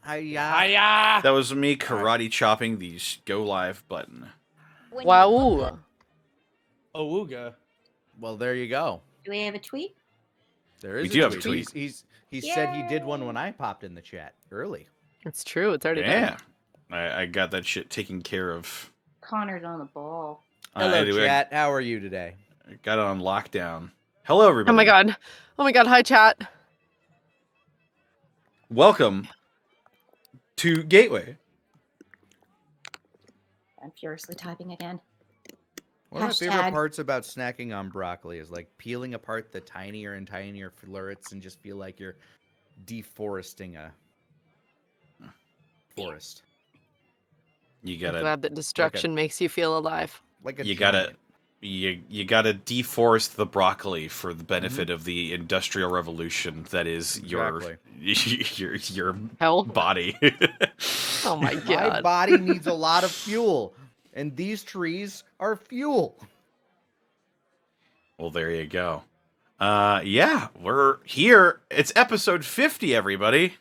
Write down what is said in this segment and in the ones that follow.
Hiya. Hiya! That was me karate chopping the go live button. Wow. Awooga. Well, there you go. Do we have a tweet? There is We a do have a tweet. tweet. He said he did one when I popped in the chat early. It's true. It's already done. Yeah. I got that shit taken care of. Connor's on the ball. Hello, Anyway, chat. How are you today? I got it on lockdown. Hello, everybody. Oh my god. Oh my god. Hi, chat. Welcome to Gateway. I'm furiously typing again. One of my favorite Hashtag. parts about snacking on broccoli is like peeling apart the tinier and tinier florets and just feel like you're deforesting a forest. You I'm gotta, glad that destruction makes you feel alive. Like a you giant. gotta, you gotta deforest the broccoli for the benefit of the industrial revolution that is your Hell. body. Oh my My god. body needs a lot of fuel, and these trees are fuel. Well, there you go. Yeah, we're here. It's episode 50, everybody.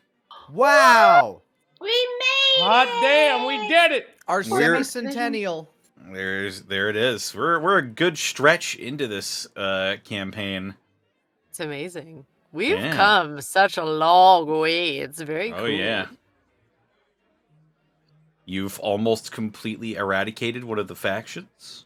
Wow! We made Hot it! damn, we did it! Our We're- semi-centennial. There it is. We're a good stretch into this It's campaign. amazing. We've Yeah. come such a long way. It's very cool. Oh yeah. You've almost completely eradicated one of the factions.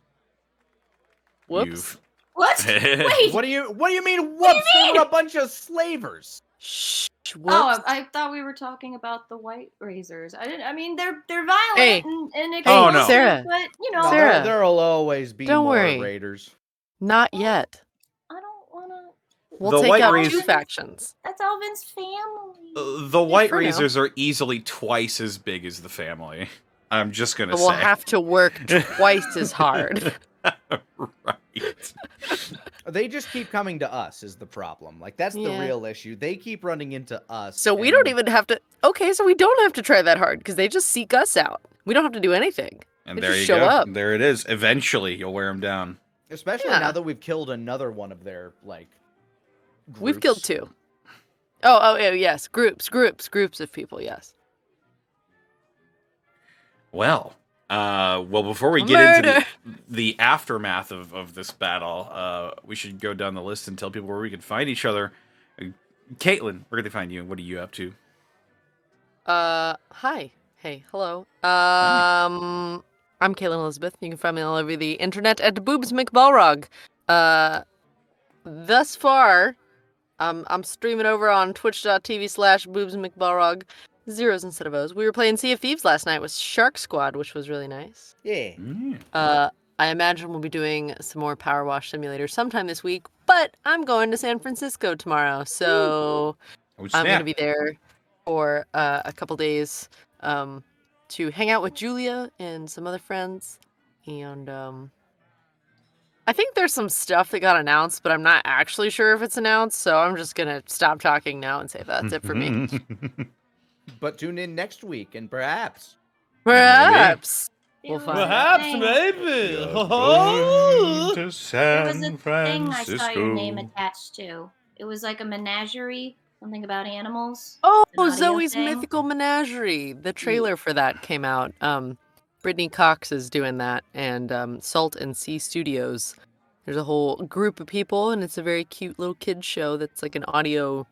Whoops. What? Wait. What do you mean? Whoops! They were a bunch of slavers. Shh. Whoops. Oh, I thought we were talking about the white razors. I didn't. I mean, they're violent Hey. and Oh, explosive, no. Sarah. but you know, No, Sarah. there'll always be Don't more worry. raiders. Not yet. I don't want to. We'll The take white out race- two factions. That's Alvin's family. The White for now. Razors are easily twice as big as the family. I'm just gonna But say. we'll have to work twice as hard. Right. They just keep coming to us is the problem. Like that's the Yeah. real issue. They keep running into us. So we don't and even have to. Okay, so we don't have to try that hard because they just seek us out. We don't have to do anything. And They there just you show go. up. There it is. Eventually, you'll wear them down. Especially Yeah. now that we've killed another one of their like. We've groups. killed two. Oh, yes. Groups of people. Yes. Well, before we get into Murder. the aftermath of this battle, we should go down the list and tell people where we can find each other. Caitlin, where can they find you? What are you up to? Hi. Hey. Hello. I'm Caitlin Elizabeth. You can find me all over the internet at Boobs McBalrog. Thus far, I'm streaming over on twitch.tv/Boobs McBalrog. Zeros instead of O's. We were playing Sea of Thieves last night with Shark Squad, which was really nice. Yeah. I imagine we'll be doing some more Power Wash Simulator sometime this week, but I'm going to San Francisco tomorrow, so Oh, I'm snap. going to be there for a couple days to hang out with Julia and some other friends. And I think there's some stuff that got announced, but I'm not actually sure if it's announced, so I'm just going to stop talking now and say that's it for me. But tune in next week and perhaps. Perhaps. There We'll was find a Perhaps, thing- maybe. Going to There was San a thing I saw your name Francisco. attached to. It was like a menagerie, something about animals. Oh, An audio Zoe's thing? Mythical Menagerie. The trailer for that came out. Brittany Cox is doing that, and Salt and Sea Studios. There's a whole group of people, and it's a very cute little kid show that's like an audio.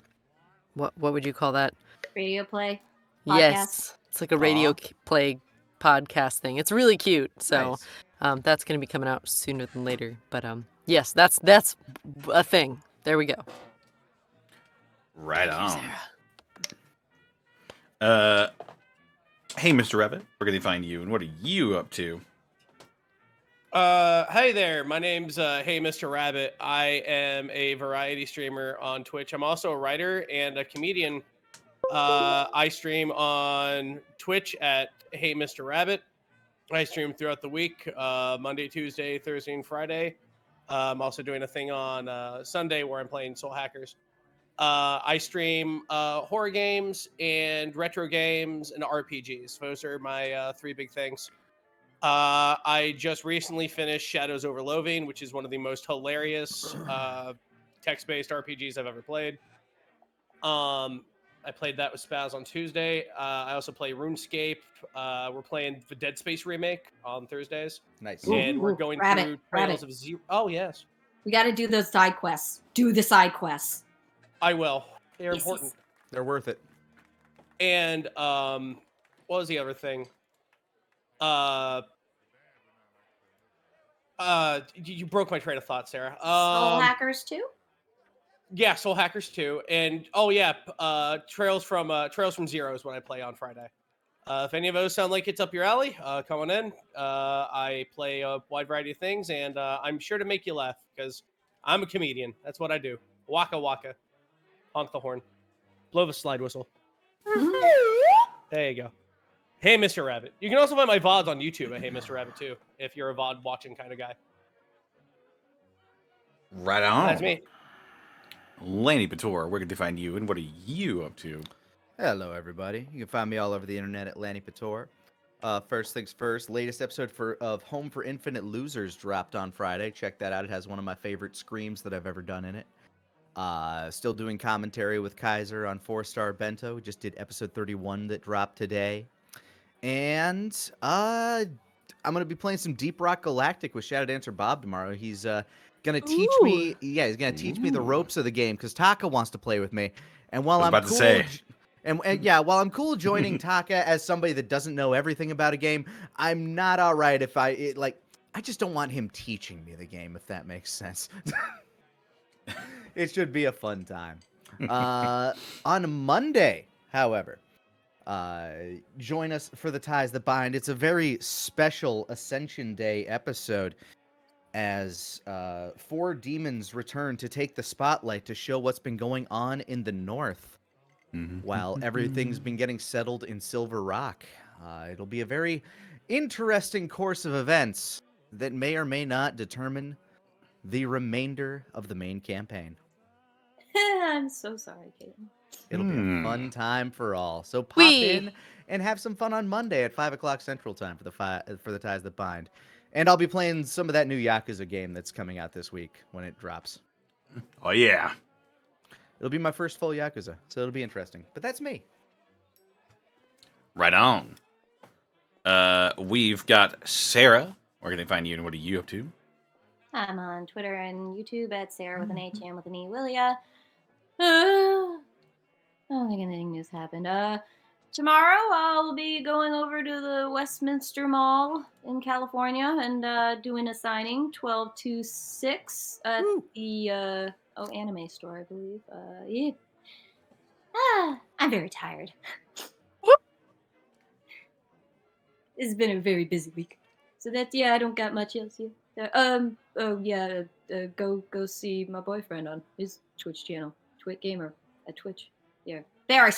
What would you call that? Radio play. Yes, it's like a radio Aw. play podcast thing. It's really cute. So Nice. that's going to be coming out sooner than later. But yes, that's a thing. There we go. Right Thank you, on. Sarah. Hey, Mr. Rabbit, where can they find you, and what are you up to? Hey there, my name's Hey Mr. Rabbit. I am a variety streamer on Twitch. I'm also a writer and a comedian. I stream on Twitch at Hey Mr. Rabbit. I stream throughout the week, Monday, Tuesday, Thursday, and Friday. I'm also doing a thing on Sunday where I'm playing Soul Hackers. I stream horror games and retro games and RPGs. Those are my three big things. I just recently finished Shadows Over Loathing, which is one of the most hilarious text-based RPGs I've ever played. I played that with Spaz on Tuesday. I also play RuneScape. We're playing the Dead Space remake on Thursdays. Nice. And we're going through Trails of Zero. Oh, yes. We got to do those side quests. Do the side quests. I will. They're Yes, important. yes. They're worth it. And what was the other thing? You broke my train of thought, Sarah. Soul Hackers too? Yeah, Soul Hackers 2. And oh yeah, Trails from Zero is what I play on Friday. If any of those sound like it's up your alley, come on in. I play a wide variety of things, and I'm sure to make you laugh because I'm a comedian. That's what I do. Waka waka. Honk the horn. Blow the slide whistle. There you go. Hey, Mr. Rabbit. You can also find my VODs on YouTube at Hey, Mr. Rabbit, too, if you're a VOD watching kind of guy. Right on. That's me. Lanny Pator, where can they find you, and what are you up to? Hello, everybody. You can find me all over the internet at Lanny Pator. First things first, latest episode of Home for Infinite Losers dropped on Friday. Check that out. It has one of my favorite screams that I've ever done in it. Still doing commentary with Kaiser on 4-Star Bento. We just did episode 31 that dropped today. And I'm going to be playing some Deep Rock Galactic with Shadow Dancer Bob tomorrow. He's going to teach me, he's going to teach me the ropes of the game because Taka wants to play with me. And while I'm cool, while I'm cool joining Taka as somebody that doesn't know everything about a game, I'm not all right if I just don't want him teaching me the game, if that makes sense. It should be a fun time. On Monday, however, join us for the Ties That Bind. It's a very special Ascension Day episode as 4 demons return to take the spotlight to show what's been going on in the north while everything's been getting settled in Silver Rock. It'll be a very interesting course of events that may or may not determine the remainder of the main campaign. I'm so sorry, Caitlin. It'll be a fun time for all. So pop in and have some fun on Monday at 5 o'clock Central Time for the Ties That Bind. And I'll be playing some of that new Yakuza game that's coming out this week when it drops. Oh, yeah. It'll be my first full Yakuza, so it'll be interesting. But that's me. Right on. We've got Sarah. Where can they find you, and what are you up to? I'm on Twitter and YouTube at Sarah with an H and with an E. Willia. I don't think anything new's happened. Tomorrow I'll be going over to the Westminster Mall in California and doing a signing 12/6 at the anime store, I believe. Yeah. I'm very tired. It's been a very busy week. So I don't got much else here. Go see my boyfriend on his Twitch channel, Twit Gamer at Twitch. Yeah, there,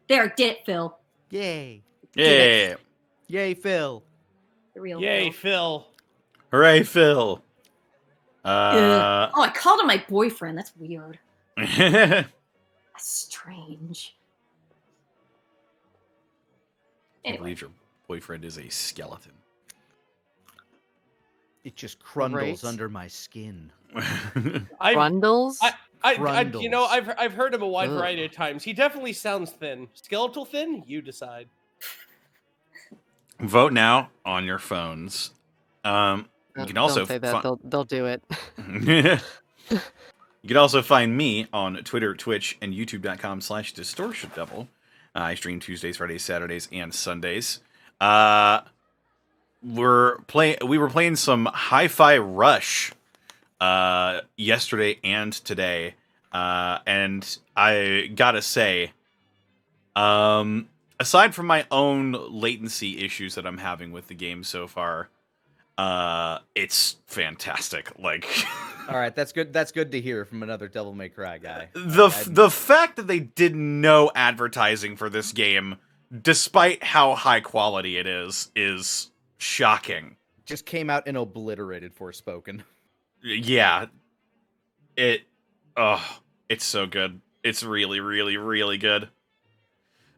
did it, Phil. Yay! Yeah! Yay, Phil! The real Yay, Phil. Phil. Hooray, Phil! I called him my boyfriend. That's weird. That's strange. I Anyway. believe your boyfriend is a skeleton. It just crundles under my skin. Brundles? You know, I've heard him a wide variety of times. He definitely sounds thin. Skeletal thin? You decide. Vote now on your phones. You can also don't say that. They'll do it. You can also find me on Twitter, Twitch, and YouTube.com/DistortionDevil. I stream Tuesdays, Fridays, Saturdays, and Sundays. We were playing some Hi-Fi Rush yesterday and today, and I gotta say, aside from my own latency issues that I'm having with the game so far, it's fantastic. Like, all right, that's good. That's good to hear from another Devil May Cry guy. The fact that they did no advertising for this game, despite how high quality it is shocking. Just came out and obliterated Forspoken. Yeah. It's so good. It's really, really, really good.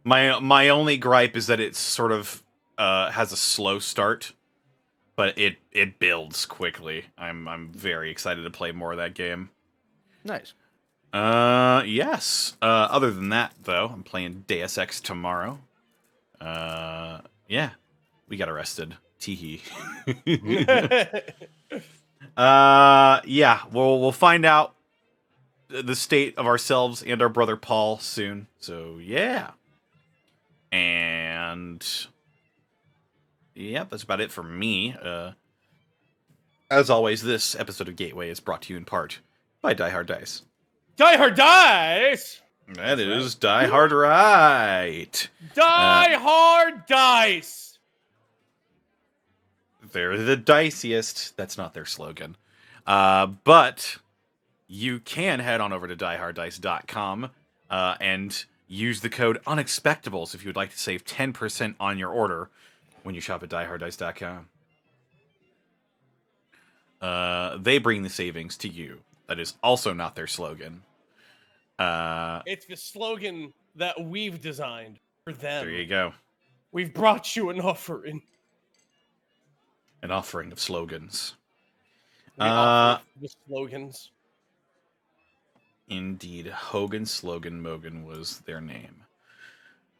My only gripe is that it sort of has a slow start, but it builds quickly. I'm very excited to play more of that game. Nice. Yes. Other than that, though, I'm playing Deus Ex tomorrow. Yeah. We got arrested. Teehee. Yeah. We'll find out the state of ourselves and our brother Paul soon. So, yeah. And... Yep, that's about it for me. As always, this episode of Gateway is brought to you in part by Die Hard Dice. Die Hard Dice! That is Die Hard Right. Die Hard Dice! They're the diciest. That's not their slogan. But you can head on over to dieharddice.com and use the code UNEXPECTABLES if you would like to save 10% on your order when you shop at dieharddice.com. They bring the savings to you. That is also not their slogan. It's the slogan that we've designed for them. There you go. We've brought you an offering. An offering of slogans. We offer the slogans. Indeed. Hogan, Slogan, Mogan was their name.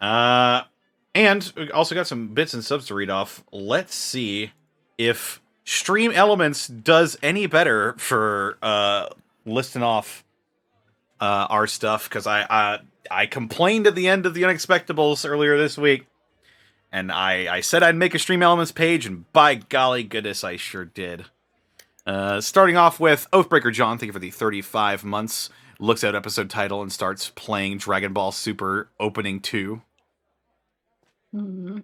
And we also got some bits and subs to read off. Let's see if Stream Elements does any better for listing off our stuff, because I complained at the end of the Unexpectables earlier this week, and I said I'd make a Stream Elements page, and by golly goodness, I sure did. Starting off with Oathbreaker John, thank you for the 35 months. Looks at episode title and starts playing Dragon Ball Super Opening 2. Mm-hmm.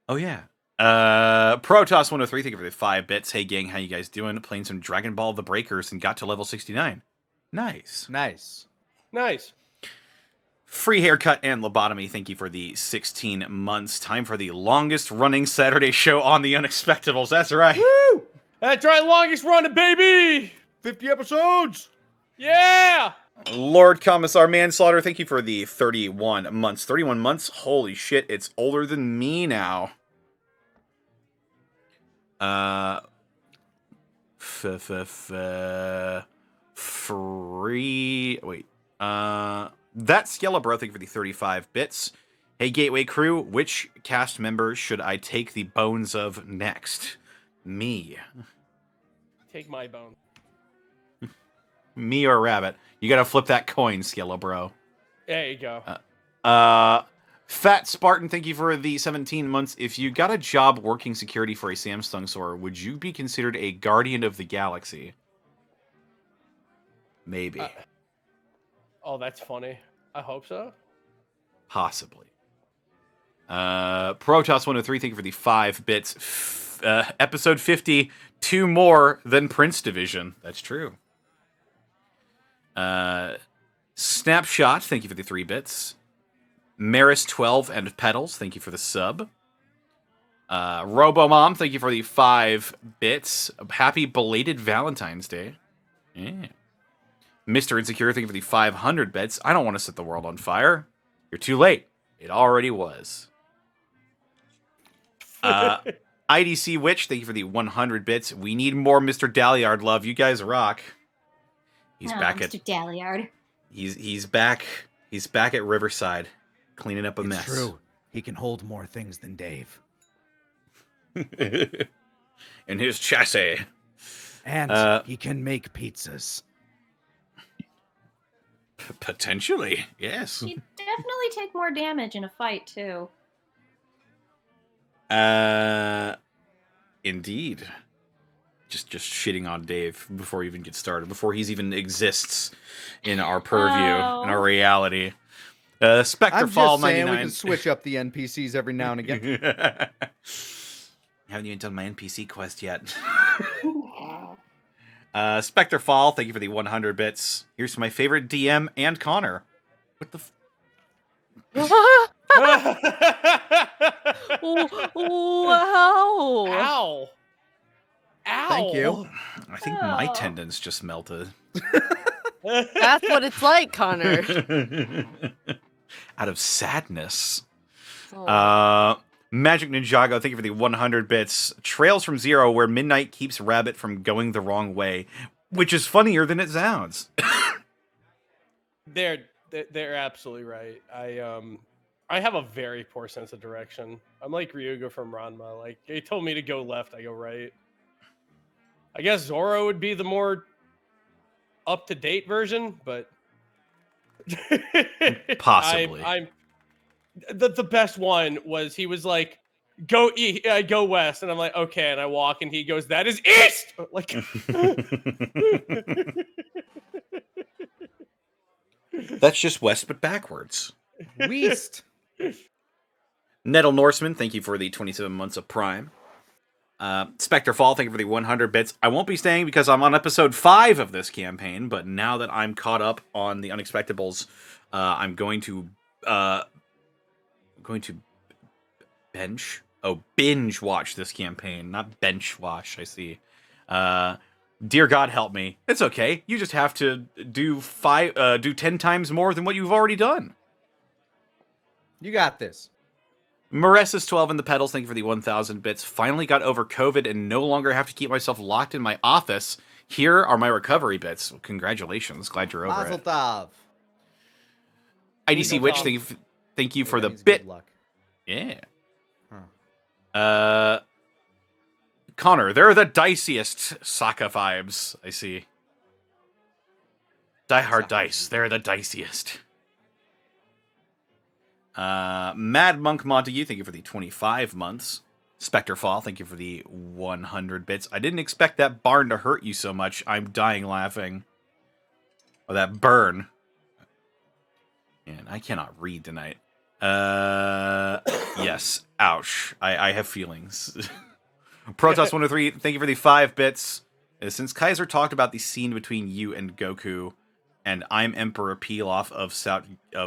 Oh yeah. Protoss103, thank you for the 5 bits. Hey gang, how you guys doing? Playing some Dragon Ball The Breakers and got to level 69. Nice. Nice. Nice. Free Haircut and Lobotomy, thank you for the 16 months. Time for the longest running Saturday show on the Unexpectables. That's right. Woo! That's right, longest running, baby! 50 episodes! Yeah! Lord Commissar Manslaughter, thank you for the 31 months. 31 months? Holy shit, it's older than me now. That's Yellow Bro, thank you for the 35 bits. Hey Gateway crew, which cast member should I take the bones of next? Me. Take my bone. Me or Rabbit? You gotta flip that coin, Yellow Bro. There you go. Fat Spartan, thank you for the 17 months. If you got a job working security for a Samsung store, would you be considered a Guardian of the Galaxy? Maybe. Oh, that's funny. I hope so. Possibly. Protoss103, thank you for the 5 bits. Episode 50, 2 more than Prince Division. That's true. Snapshot, thank you for the 3 bits. Maris12 and Petals, thank you for the sub. Robomom, thank you for the 5 bits. Happy belated Valentine's Day. Yeah. Mr. Insecure, thank you for the 500 bits. I don't want to set the world on fire. You're too late. It already was. IDC Witch, thank you for the 100 bits. We need more Mr. Dalliard love. You guys rock. He's back Mr. at Dalliard. He's back. He's back at Riverside, cleaning up a mess. It's true. He can hold more things than Dave. In his chassis. And he can make pizzas. Potentially, yes. He'd definitely take more damage in a fight, too. Indeed. Just shitting on Dave before he even gets started, before he's even exists in our purview, in our reality. Spectre I'm Fall just saying 99. we can switch up the NPCs every now and again. Haven't even done my NPC quest yet. Spectre Fall, thank you for the 100 bits. Here's my favorite DM and Connor. What the Wow. Ow. Ow. Thank you. I think my Oh. tendons just melted. That's what it's like, Connor. Out of sadness. Oh. Magic Ninjago, thank you for the 100 bits. Trails from Zero, where Midnight keeps Rabbit from going the wrong way. which is funnier than it sounds. They're absolutely right. I have a very poor sense of direction. I'm like Ryuga from Ranma. Like, they told me to go left, I go right. I guess Zoro would be the more up-to-date version, but Possibly. I'm the best one was he was like, go west, and I'm like, okay, and I walk, and he goes, that is east. Like, That's just west, but backwards. Weast. Nettle Norseman, thank you for the 27 months of Prime. Spectre Fall, thank you for the 100 bits. I won't be staying because I'm on episode 5 of this campaign, but now that I'm caught up on the Unexpectables, I'm going to binge watch this campaign, not bench watch. I see. Dear God, help me. It's okay. You just have to do 10 times more than what you've already done. You got this. Maressa's 12 in the pedals, thank you for the 1,000 bits. Finally got over COVID and no longer have to keep myself locked in my office. Here are my recovery bits. Well, congratulations. Glad you're over Mazel it. tov. IDC Mazel Witch, tov. thank you for That the means bit. good luck. Yeah. Huh. Connor, they're the diciest Sokka vibes, I see. Die Hard Sokka. Dice, they're the diciest. Mad Monk Montague, thank you for the 25 months. Spectre Fall, thank you for the 100 bits. I didn't expect that barn to hurt you so much. I'm dying laughing. Oh, that burn. Man, I cannot read tonight. Yes. Ouch. I have feelings. Protoss 103, thank you for the 5 bits. Since Kaiser talked about the scene between you and Goku, and I'm Emperor Pilaf of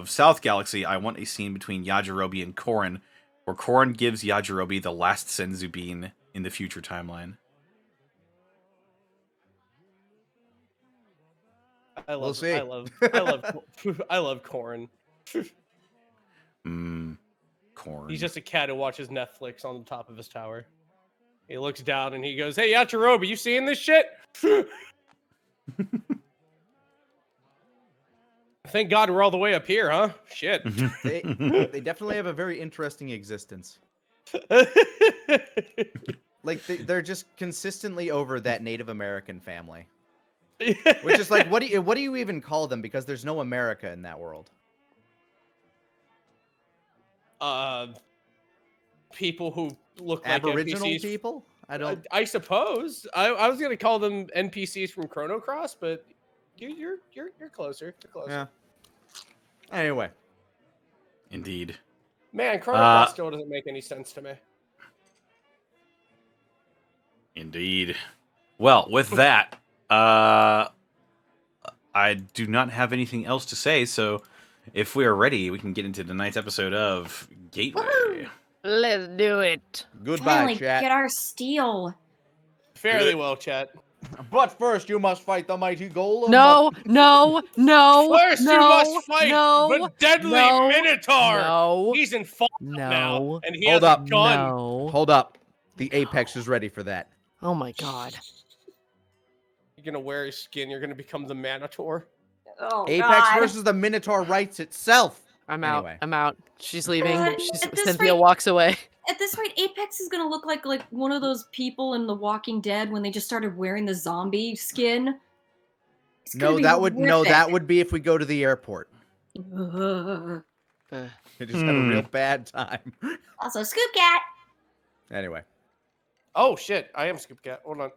South Galaxy, I want a scene between Yajirobe and Korin, where Korin gives Yajirobe the last Senzu bean in the future timeline. We'll see. I love Corn. Korin. He's just a cat who watches Netflix on the top of his tower. He looks down and he goes, "Hey, Yachirobe, you seeing this shit?" Thank God we're all the way up here, huh? Shit. They definitely have a very interesting existence. Like they're just consistently over that Native American family, which is like, what do you even call them? Because there's no America in that world. People who look Aboriginal like NPCs. people? I don't. I suppose I was gonna call them NPCs from Chrono Cross, but you're closer. You're closer. Yeah. Anyway, Indeed. Man, Chrono Cross still doesn't make any sense to me. Indeed. Well, with that, I do not have anything else to say, so if we are ready, we can get into tonight's episode of Gateway. Let's do it. goodbye, Finally, chat. get our steel. Fairly well, chat. But first, you must fight the mighty golem. No. First, you must fight no, the deadly no, Minotaur. No. He's in fall No. now, and he Hold has up. a gun. No. Hold up. The Apex is ready for that. Oh my God. You're gonna wear his skin. You're gonna become the Minotaur. Oh, Apex God. versus the Minotaur writes itself. I'm out. Anyway. I'm out. She's leaving. At this Cynthia rate- walks away. At this rate, Apex is gonna look like one of those people in The Walking Dead when they just started wearing the zombie skin. It's gonna No, be that would horrific. be if we go to the airport. Ugh. We just have a real bad time. Also, Scoop Cat. Anyway. Oh shit! I am Scoop Cat. Hold on.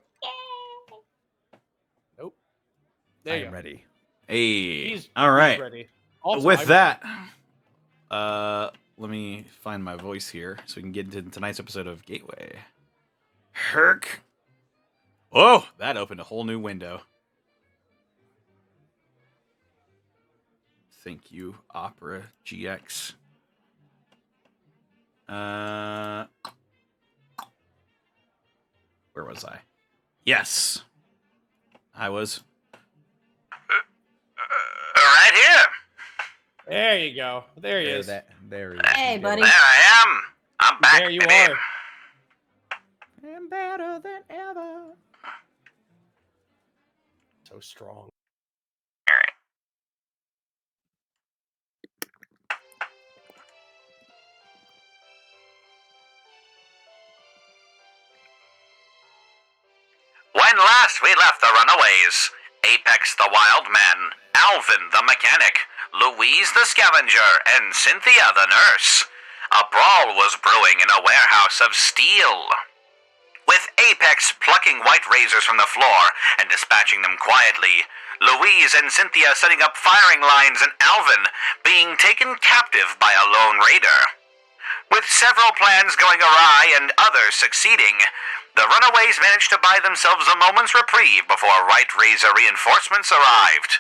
Nope. There I you am go. ready. Hey. He's All right. He's ready. Also, With I'm that, let me find my voice here so we can get into tonight's episode of Gateway. Herc. Oh, that opened a whole new window. Thank you, Opera GX. Where was I? Yes. I was right here. There you go. There he is. There he is. Hey, You did buddy. it. I am. I'm back. There you are. I'm better than ever. So strong. When last we left the runaways, Apex the Wildman, Alvin the Mechanic, Louise the Scavenger, and Cynthia the Nurse, a brawl was brewing in a warehouse of steel. With Apex plucking white razors from the floor and dispatching them quietly, Louise and Cynthia setting up firing lines, and Alvin being taken captive by a lone raider. With several plans going awry and others succeeding, the runaways managed to buy themselves a moment's reprieve before Right Razor reinforcements arrived.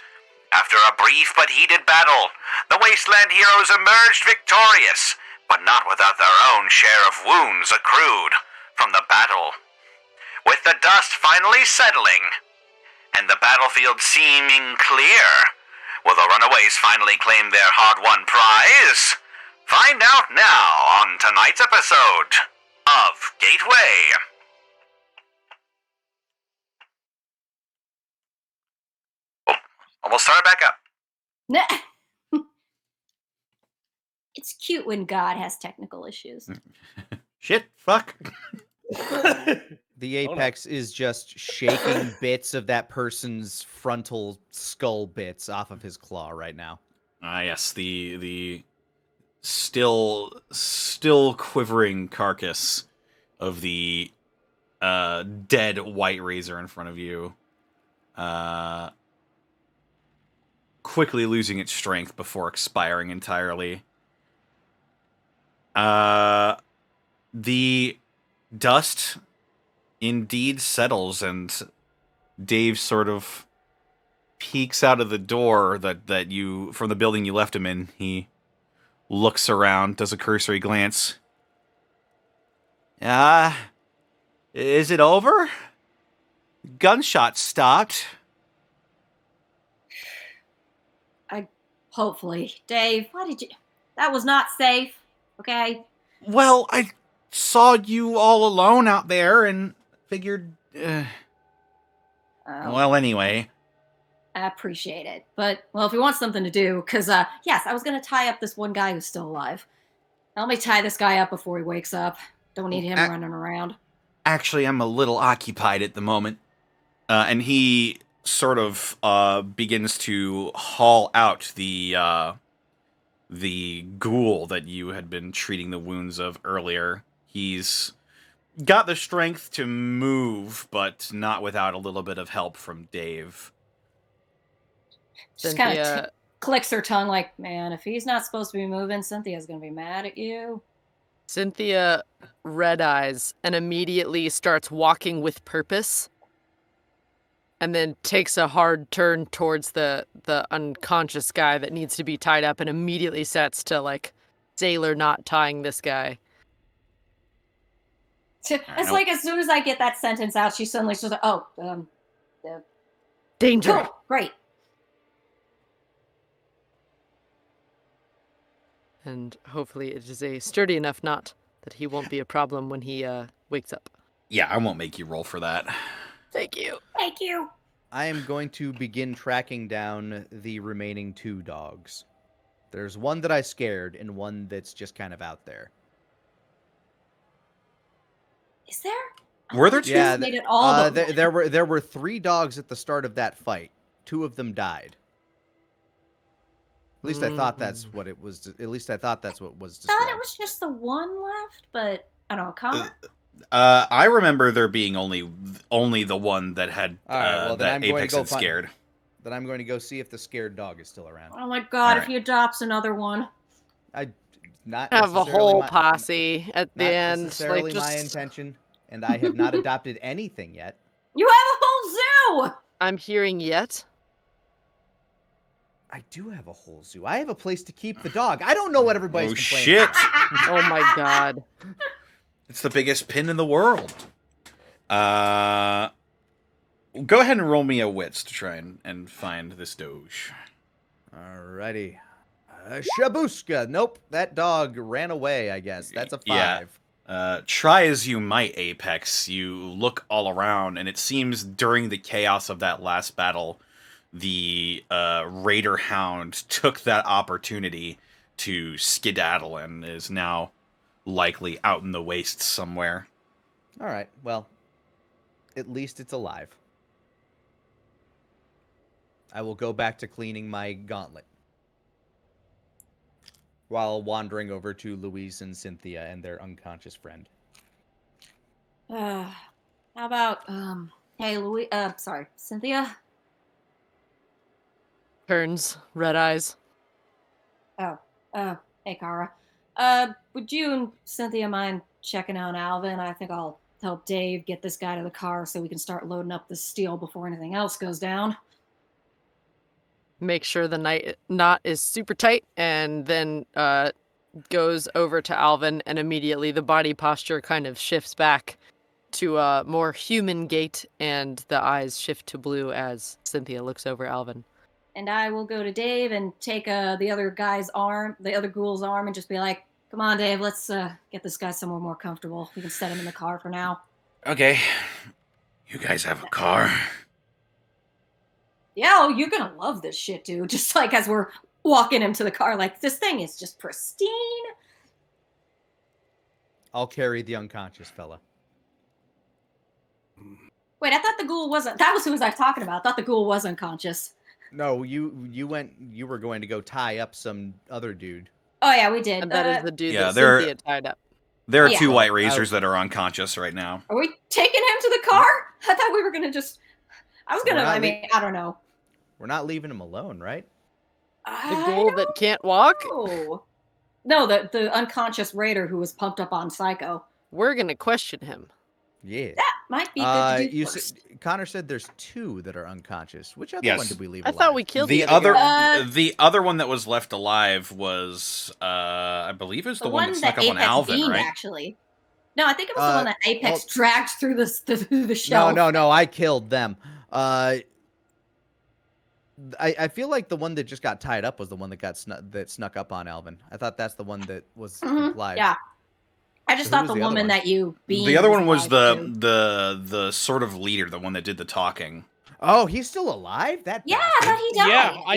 After a brief but heated battle, the Wasteland heroes emerged victorious, but not without their own share of wounds accrued from the battle. With the dust finally settling, and the battlefield seeming clear, will the runaways finally claim their hard-won prize? Find out now on tonight's episode of Gateway. Oh, almost started back up. Nah. It's cute when God has technical issues. Shit, fuck. The Apex is just shaking bits of that person's frontal skull bits off of his claw right now. Ah, yes, the still quivering carcass of the dead white razor in front of you, quickly losing its strength before expiring entirely. The dust indeed settles, and Dave sort of peeks out of the door that you from the building you left him in. He looks around, does a cursory glance. Is it over? Gunshot stopped. Hopefully. Dave, why did you... That was not safe, okay? Well, I saw you all alone out there and figured... Well, anyway. I appreciate it. But, well, if you want something to do, because, yes, I was going to tie up this one guy who's still alive. Help me tie this guy up before he wakes up. Don't need him running around. Actually, I'm a little occupied at the moment. And he sort of begins to haul out the ghoul that you had been treating the wounds of earlier. He's got the strength to move, but not without a little bit of help from Dave. Just kind of clicks her tongue like, man, if he's not supposed to be moving, Cynthia's going to be mad at you. Cynthia red eyes and immediately starts walking with purpose, and then takes a hard turn towards the unconscious guy that needs to be tied up, and immediately sets to, like, sailor knot tying this guy. It's like as soon as I get that sentence out, she's suddenly just like, danger. Cool, great. And hopefully it is a sturdy enough knot that he won't be a problem when he wakes up. Yeah, I won't make you roll for that. Thank you. Thank you. I am going to begin tracking down the remaining 2 dogs. There's one that I scared and one that's just kind of out there. Is there? Were there 2? Yeah, there were 3 dogs at the start of that fight. 2 of them died. At least I thought that's what it was. At least I thought that's what was I thought described. it was just the one left, but I don't know. Connor? I remember there being only the one that had All right, well, then that I'm going Apex to go had scared. Then I'm going to go see if the scared dog is still around. Oh my god, All if he adopts another one. I not Have a necessarily whole my- posse at the not end. necessarily Like, my just, intention, and I have not adopted anything yet. You have a whole zoo! I'm hearing yet. I do have a whole zoo. I have a place to keep the dog. I don't know what everybody's Oh complaining shit! about. Oh my god. It's the biggest pin in the world. Go ahead and roll me a wits to try and find this doge. Alrighty. Shabushka. Nope, that dog ran away, I guess. That's a 5. Yeah. Try as you might, Apex, you look all around, and it seems during the chaos of that last battle, the Raider Hound took that opportunity to skedaddle and is now likely out in the wastes somewhere. All right. Well, at least it's alive. I will go back to cleaning my gauntlet while wandering over to Louise and Cynthia and their unconscious friend. How about hey Louis sorry, Cynthia? Turns, red eyes. Oh, hey Kara. Would you and Cynthia mind checking out Alvin? I think I'll help Dave get this guy to the car so we can start loading up the steel before anything else goes down. Make sure the knot is super tight, and then goes over to Alvin, and immediately the body posture kind of shifts back to a more human gait, and the eyes shift to blue as Cynthia looks over Alvin. And I will go to Dave and take the other guy's arm, the other ghoul's arm, and just be like, "Come on, Dave, let's get this guy somewhere more comfortable. We can set him in the car for now." Okay. You guys have a car? Yeah, oh, you're gonna love this shit, dude. Just like as we're walking him to the car, like this thing is just pristine. I'll carry the unconscious fella. Wait, I thought the ghoul wasn't. That was who was I talking about. I thought the ghoul was unconscious. No, you were going to go tie up some other dude. Oh yeah, we did. And that is the dude yeah, that they're- Cynthia tied up. There are Yeah. two white razors that are unconscious right now. Are we taking him to the car? I thought we were gonna just. I was gonna. We're not I mean, I don't know. We're not leaving him alone, right? The ghoul that can't walk? Oh. No, the unconscious raider who was pumped up on Psycho. We're going to question him. Yeah. That might be good to do first. Connor said there's two that are unconscious. Which other Yes. one did we leave I alive? thought we killed The the other guy. the other one that was left alive was, I believe, it was the one that snuck up on Apex Alvin, beamed, right? Actually, no, I think it was the one that Apex well- dragged through the shelf. No, I killed them. I feel like the one that just got tied up was the one that snuck up on Alvin. I thought that's the one that was live. Yeah, I just So who thought was the the other woman one? that you beamed. The other one was alive, too. the sort of leader, the one that did the talking. Oh, he's still alive? That Yeah, I bastard. thought he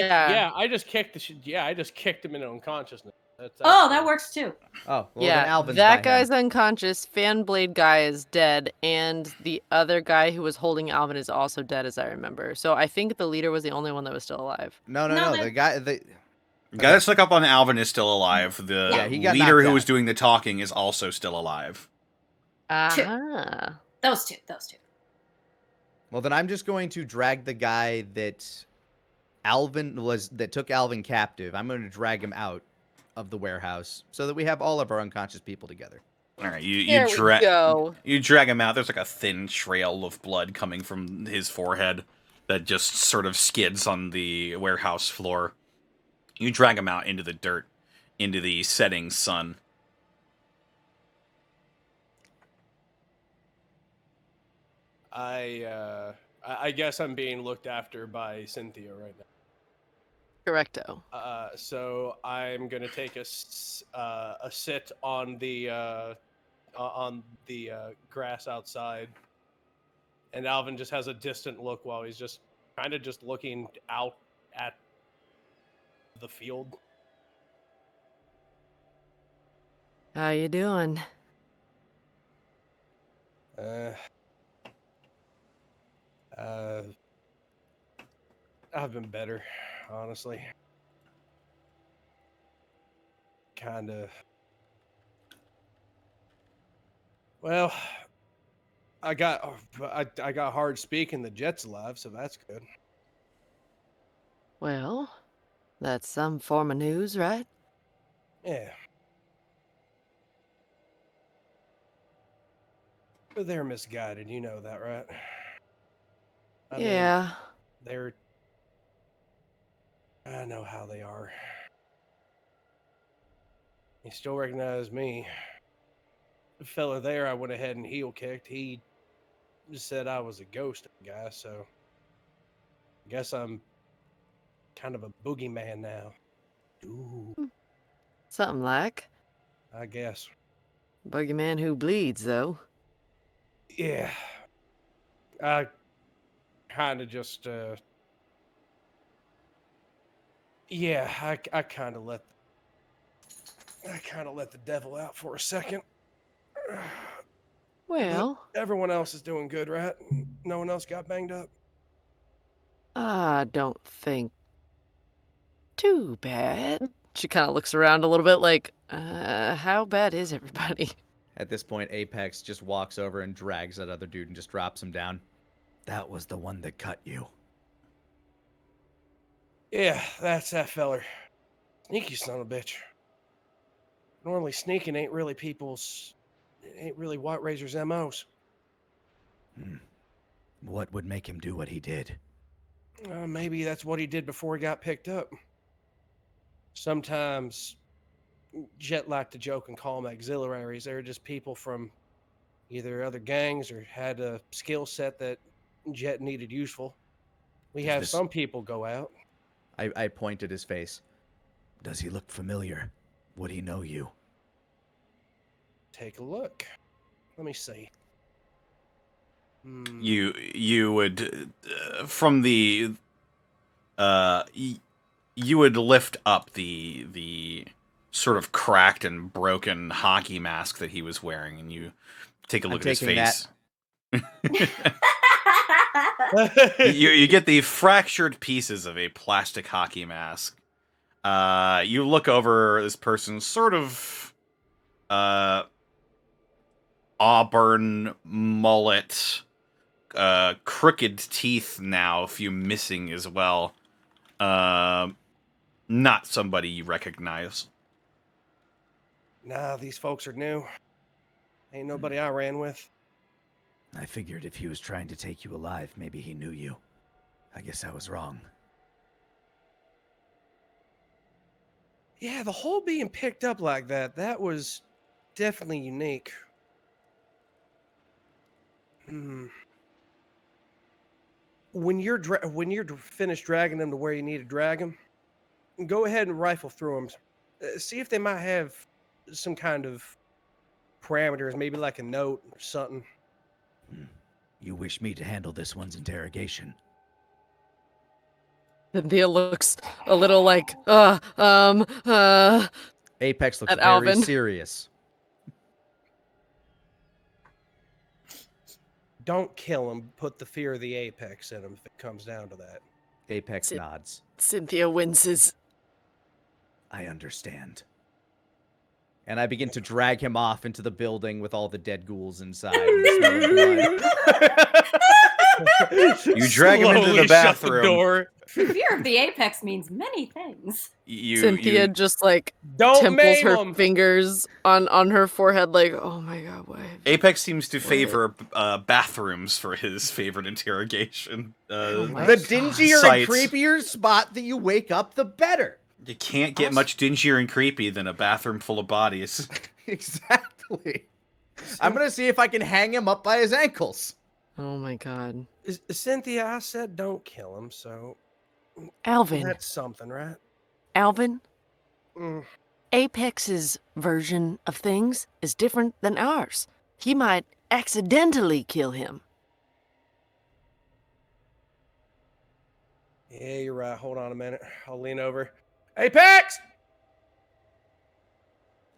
died. Yeah, I just kicked I just kicked him into unconsciousness. Oh, that works too. Oh, well, then Yeah, Alvin's that by him. guy's unconscious. Fanblade guy is dead, and the other guy who was holding Alvin is also dead, as I remember. So I think the leader was the only one that was still alive. No, No, the guy The guy that snuck up on Alvin is still alive. The Yeah, he got leader knocked who out. was doing the talking is also still alive. Ah. Those two. Well, then I'm just going to drag the guy that took Alvin captive. I'm going to drag him out of the warehouse so that we have all of our unconscious people together. All right, There we go. you drag him out. There's like a thin trail of blood coming from his forehead that just sort of skids on the warehouse floor. You drag him out into the dirt, into the setting sun. I guess I'm being looked after by Cynthia right now. Correcto. So I'm gonna take a sit on the grass outside, and Alvin just has a distant look while he's just kind of just looking out at the field. How you doing? I've been better, honestly. Kinda. Well, I got hard speaking the Jets alive, so that's good. Well, that's some form of news, right? Yeah. But they're misguided, you know that, right? I mean, Yeah. I know how they are. He still recognized me. The fella there I went ahead and heel kicked, he just said I was a ghost guy, so I guess I'm kind of a boogeyman now. Ooh, Something like. I guess. Boogeyman who bleeds, though. Yeah. I kind of just, yeah, I kind of let the devil out for a second. Well, But everyone else is doing good, right? No one else got banged up. I don't think too bad. She kind of looks around a little bit like, how bad is everybody? At this point, Apex just walks over and drags that other dude and just drops him down. That was the one that cut you. Yeah, that's that feller. Sneaky son of a bitch. Normally sneaking ain't really White Razor's MOs. What would make him do what he did? Maybe that's what he did before he got picked up. Sometimes Jet liked to joke and call them auxiliaries. They're just people from either other gangs or had a skill set that Jet needed useful. We have some people go out. I point at his face. Does he look familiar? Would he know you? Take a look. Let me see. You would from the you would lift up the sort of cracked and broken hockey mask that he was wearing, and you take a look at his face. You get the fractured pieces of a plastic hockey mask. You look over this person's sort of auburn mullet, crooked teeth now, a few missing as well. Not somebody you recognize. Nah, these folks are new. Ain't nobody I ran with. I figured if he was trying to take you alive, maybe he knew you. I guess I was wrong. Yeah, the whole being picked up like that was definitely unique. When you're finished dragging them to where you need to drag them, go ahead and rifle through them. See if they might have some kind of parameters, maybe like a note or something. You wish me to handle this one's interrogation? Cynthia looks a little like, Apex looks at very Alvin. serious. Don't kill him. Put the fear of the apex in him if it comes down to that. Apex nods. Cynthia winces. I understand. And I begin to drag him off into the building with all the dead ghouls inside. And the smell of blood. You drag him into the bathroom. Shut the door. The fear of the apex means many things. Cynthia just like Don't temples maim her 'em. fingers on her forehead like, oh my god, what? Apex seems to favor bathrooms for his favorite interrogation. The dingier sites. and creepier spot that you wake up, the better. You can't get much dingier and creepy than a bathroom full of bodies. Exactly. I'm going to see if I can hang him up by his ankles. Oh my god. Cynthia, I said don't kill him, so Alvin. that's something, right? Alvin, Mm. Apex's version of things is different than ours. He might accidentally kill him. Yeah, you're right. Hold on a minute. I'll lean over. Apex!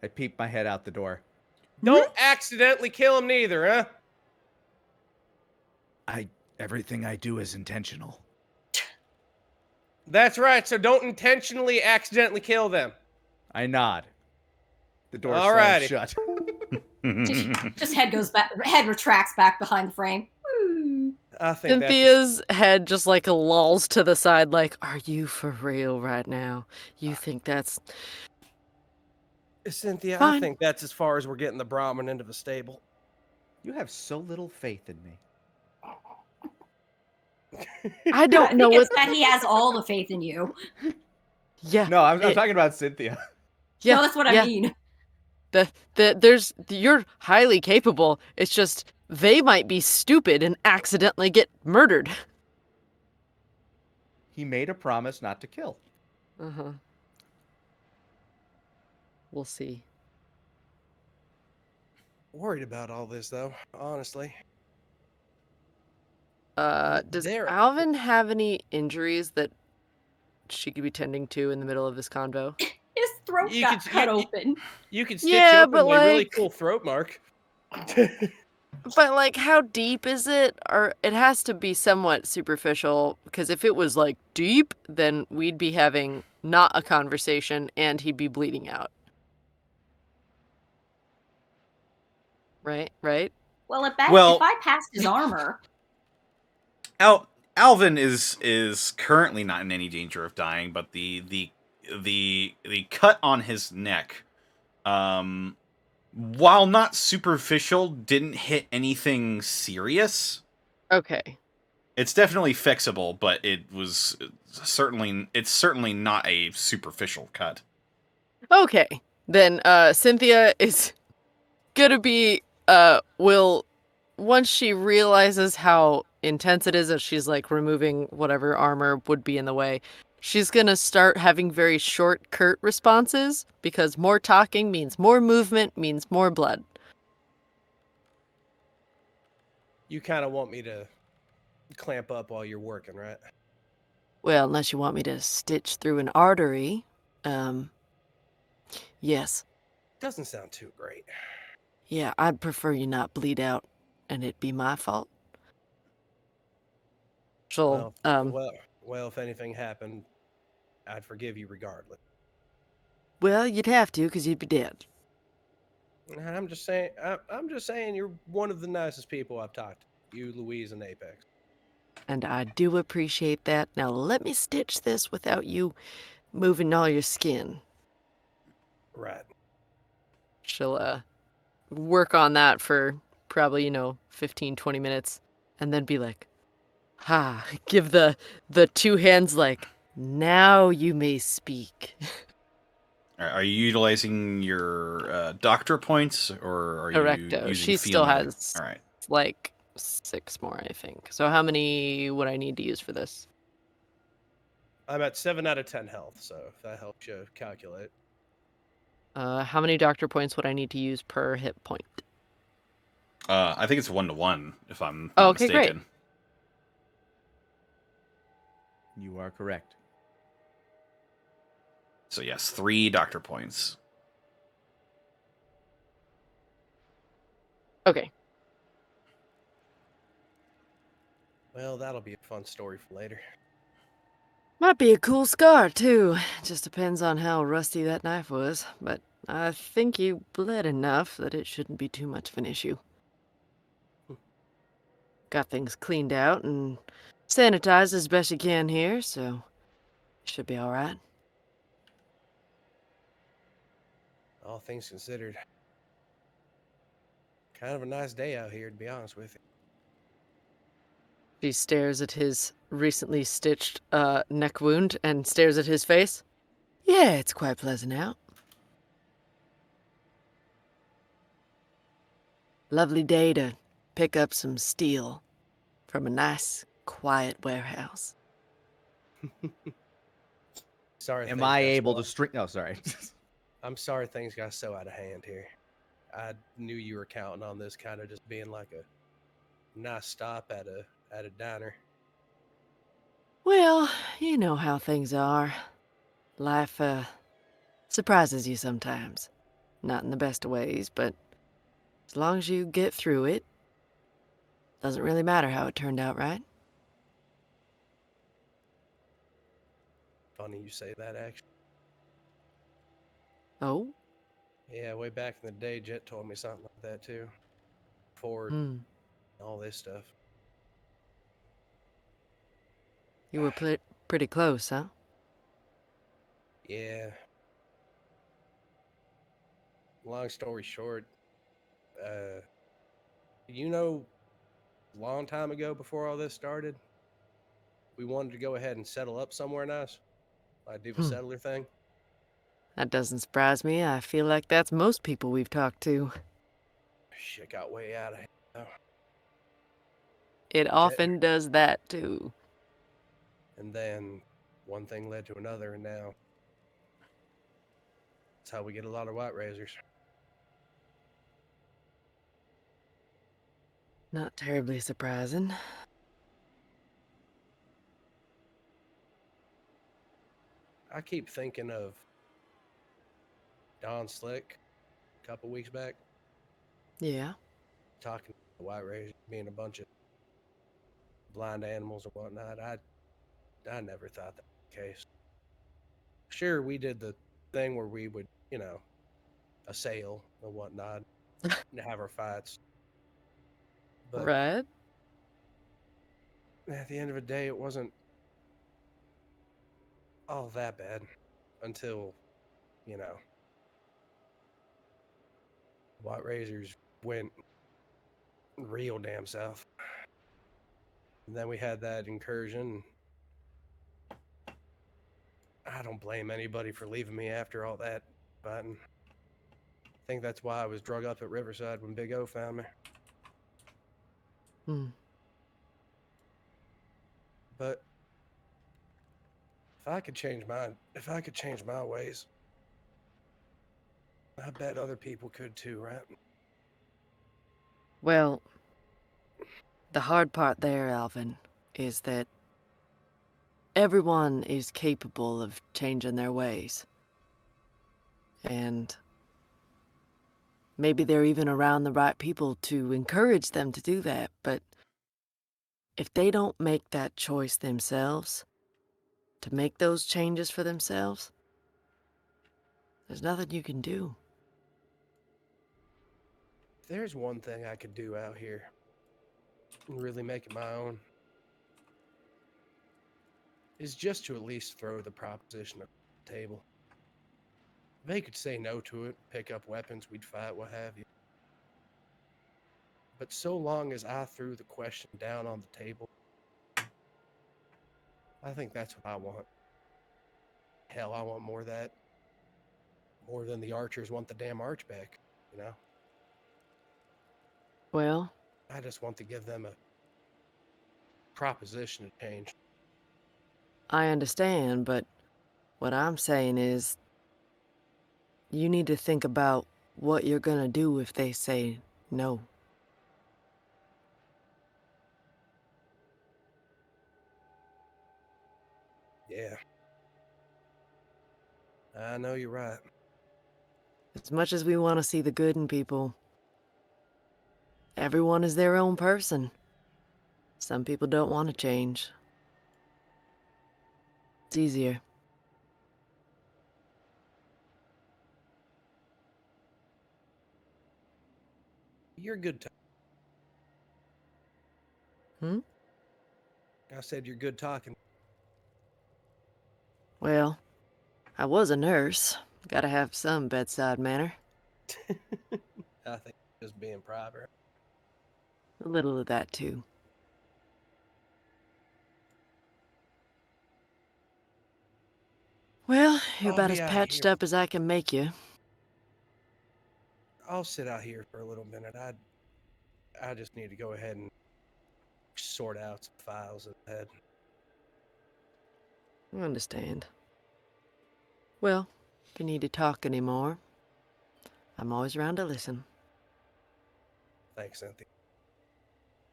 I peep my head out the door. Don't accidentally kill him neither, huh? Everything I do is intentional. That's right. So don't intentionally accidentally kill them. I nod. The door slams Alrighty. shut. Just head retracts back behind the frame. I think Cynthia's head just like lolls to the side like, are you for real right now? You think that's... Cynthia, Fine. I think that's as far as we're getting the Brahmin into the stable. You have so little faith in me. I don't know what... It's that he has all the faith in you. Yeah. No, I'm talking about Cynthia. Yeah, No, that's what I mean. You're highly capable. It's just they might be stupid and accidentally get murdered. He made a promise not to kill. Uh-huh. We'll see. worried about all this, though, honestly. Does There- Alvin have any injuries that she could be tending to in the middle of this convo? His throat You got could- cut you- open. You can stitch Yeah, open but, my really like- cool throat mark. But, like, how deep is it? Or it has to be somewhat superficial, because if it was, like, deep, then we'd be having not a conversation and he'd be bleeding out. Right? Well, if Well- I passed his armor, Alvin is currently not in any danger of dying, but the cut on his neck, while not superficial, didn't hit anything serious. Okay. It's definitely fixable, but it's certainly not a superficial cut. Okay. Then, Cynthia is gonna be, once she realizes how intense it is that she's, like, removing whatever armor would be in the way, she's gonna start having very short, curt responses, because more talking means more movement, means more blood. You kind of want me to clamp up while you're working, right? Well, unless you want me to stitch through an artery, yes. Doesn't sound too great. Yeah, I'd prefer you not bleed out, and it be my fault. She'll, Well, if anything happened, I'd forgive you regardless. well, you'd have to, because you'd be dead. And I'm just saying. I'm just saying you're one of the nicest people I've talked to. You, Louise, and Apex. And I do appreciate that. Now let me stitch this without you moving all your skin. Right. She'll work on that for probably, 15, 20 minutes, and then be like, give the two hands like, now you may speak. Are you utilizing your doctor points, or are you Correcto. using She field still medic? has All right. like 6 more, I think. So how many would I need to use for this? I'm at 7 out of 10 health, so if that helps you calculate. How many doctor points would I need to use per hit point? I think it's 1-to-1, if I'm Oh, not okay, great. mistaken. You are correct. So yes, 3 doctor points. Okay. Well, that'll be a fun story for later. Might be a cool scar, too. Just depends on how rusty that knife was. But I think you bled enough that it shouldn't be too much of an issue. Got things cleaned out and sanitized as best you can here, so should be alright. All things considered. Kind of a nice day out here, to be honest with you. She stares at his recently stitched neck wound and stares at his face. Yeah, it's quite pleasant out. Lovely day to pick up some steel from a nice, quiet warehouse. Sorry. Am things I got able so- to string? Oh, sorry. I'm sorry things got so out of hand here. I knew you were counting on this kind of just being like a nice stop at a diner. Well, you know how things are. Life, surprises you sometimes. Not in the best of ways, but as long as you get through it, doesn't really matter how it turned out, right? Funny you say that, actually. Oh? Yeah, way back in the day, Jet told me something like that too. Ford, Hmm. all this stuff. You were pretty close, huh? Yeah. Long story short, you know, a long time ago before all this started, we wanted to go ahead and settle up somewhere nice. Like do the settler thing. That doesn't surprise me. I feel like that's most people we've talked to. Shit got way out of hand. though. It often does that, too. And then one thing led to another, and now that's how we get a lot of white razors. Not terribly surprising. I keep thinking of Don Slick a couple weeks back Yeah. talking to the White Rays being a bunch of blind animals and whatnot. I never thought that was the case. Sure, we did the thing where we would, assail and whatnot and have our fights. But Right? at the end of the day, it wasn't all that bad until, White Razors went real damn south. And then we had that incursion. I don't blame anybody for leaving me after all that fighting. I think that's why I was drug up at Riverside when Big O found me. Hmm. But if I could change my ways, I bet other people could too, right? Well, the hard part there, Alvin, is that everyone is capable of changing their ways. And maybe they're even around the right people to encourage them to do that, but if they don't make that choice themselves, to make those changes for themselves, there's nothing you can do. If there's one thing I could do out here and really make it my own, is just to at least throw the proposition at the table. If they could say no to it, pick up weapons, we'd fight, what have you. But so long as I threw the question down on the table, I think that's what I want. Hell, I want more of that. More than the archers want the damn arch back, you know? Well, I just want to give them a proposition to change. I understand, but what I'm saying is you need to think about what you're gonna do if they say no. Yeah. I know you're right. As much as we want to see the good in people, everyone is their own person. Some people don't want to change. It's easier. You're good. Hmm? I said you're good talking. Well, I was a nurse. Gotta have some bedside manner. I think just being private. A little of that, too. Well, you're I'll about be as out patched here. up as I can make you. I'll sit out here for a little minute. I just need to go ahead and sort out some files in the head. I understand. Well, if you need to talk anymore, I'm always around to listen. Thanks, Cynthia.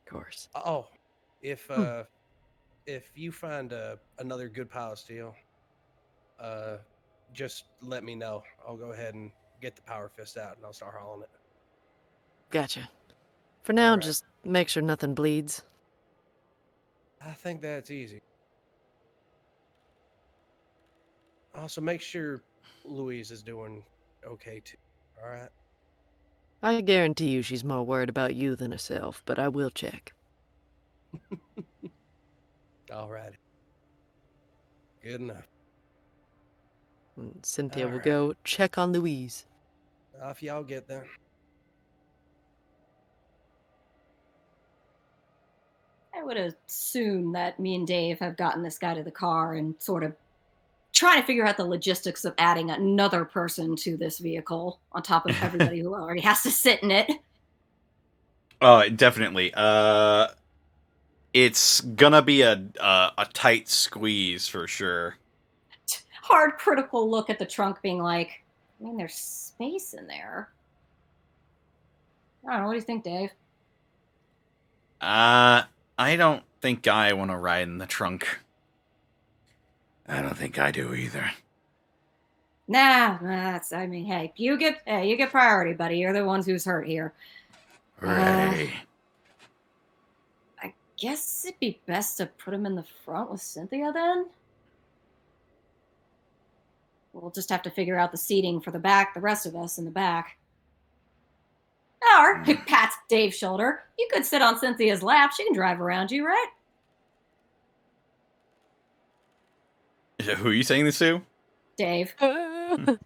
Of course. Oh, if you find another good pile of steel, just let me know. I'll go ahead and get the power fist out and I'll start hauling it. Gotcha. For now, Alright. just make sure nothing bleeds. I think that's easy. Also, make sure Louise is doing okay too. All right. I guarantee you she's more worried about you than herself, but I will check. All right. Good enough. And Cynthia will Alright. go check on Louise. Off y'all get there. I would assume that me and Dave have gotten this guy to the car and sort of trying to figure out the logistics of adding another person to this vehicle on top of everybody who already has to sit in it. Oh, definitely. It's gonna be a tight squeeze for sure. Hard critical look at the trunk being like, I mean, there's space in there. I don't know. What do you think, Dave? I don't think I want to ride in the trunk. I don't think I do either. Nah, I mean, hey, you get priority, buddy. You're the ones who's hurt here. Ready. I guess it'd be best to put him in the front with Cynthia then. We'll just have to figure out the seating for the rest of us in the back. Or, he pats Dave's shoulder. You could sit on Cynthia's lap. She can drive around you, right? Who are you saying this to? Dave. I'm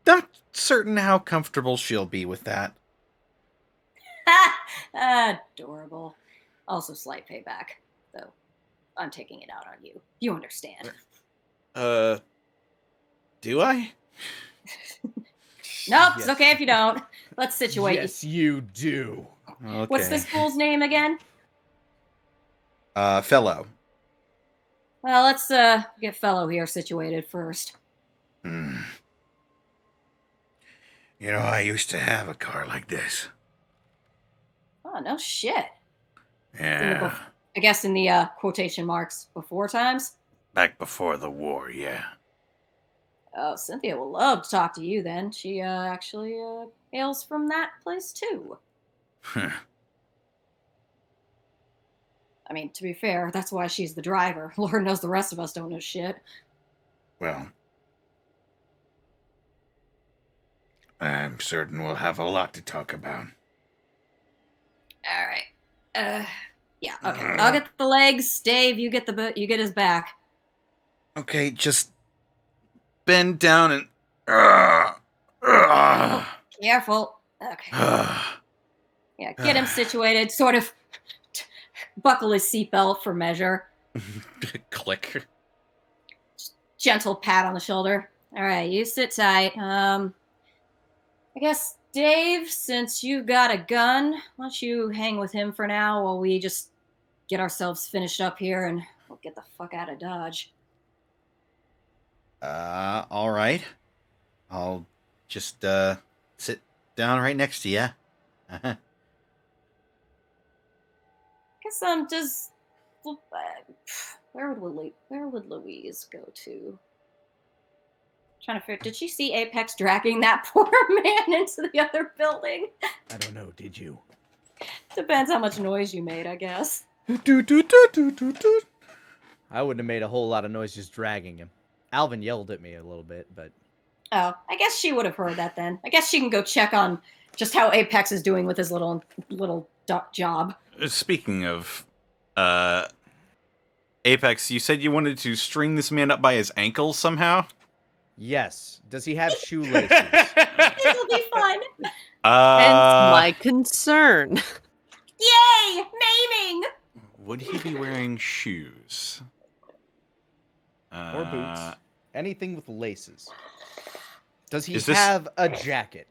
not certain how comfortable she'll be with that. Adorable. Also slight payback, though. I'm taking it out on you. You understand. Do I? Nope, it's okay if you don't. Let's situate Yes, you do. Okay. What's this fool's name again? Fellow. Well, let's get Fellow here situated first. You know, I used to have a car like this. Oh, no shit. Yeah. I guess in the quotation marks before times. Back before the war, yeah. Oh, Cynthia will love to talk to you then. She actually hails from that place too. I mean, to be fair, that's why she's the driver. Lord knows the rest of us don't know shit. Well, I'm certain we'll have a lot to talk about. All right. Yeah. Okay. I'll get the legs. Dave, you get his back. Okay, just bend down and. Careful. Okay. Yeah. Get him situated. Sort of buckle his seatbelt for measure. Click. Gentle pat on the shoulder. All right. You sit tight. I guess Dave, since you got a gun, why don't you hang with him for now while we just get ourselves finished up here and we'll get the fuck out of Dodge. All right. I'll just sit down right next to you. Guess just where would Louise go to? Trying to figure. Did she see Apex dragging that poor man into the other building? I don't know, did you? Depends how much noise you made, I guess. I wouldn't have made a whole lot of noise just dragging him. Alvin yelled at me a little bit, but... Oh, I guess she would have heard that then. I guess she can go check on just how Apex is doing with his little job. Speaking of Apex, you said you wanted to string this man up by his ankles somehow? Yes. Does he have shoelaces? This'll be fun. Hence my concern. Yay! Maiming! Would he be wearing shoes? Or boots? Anything with laces. Does he Is this- have a jacket?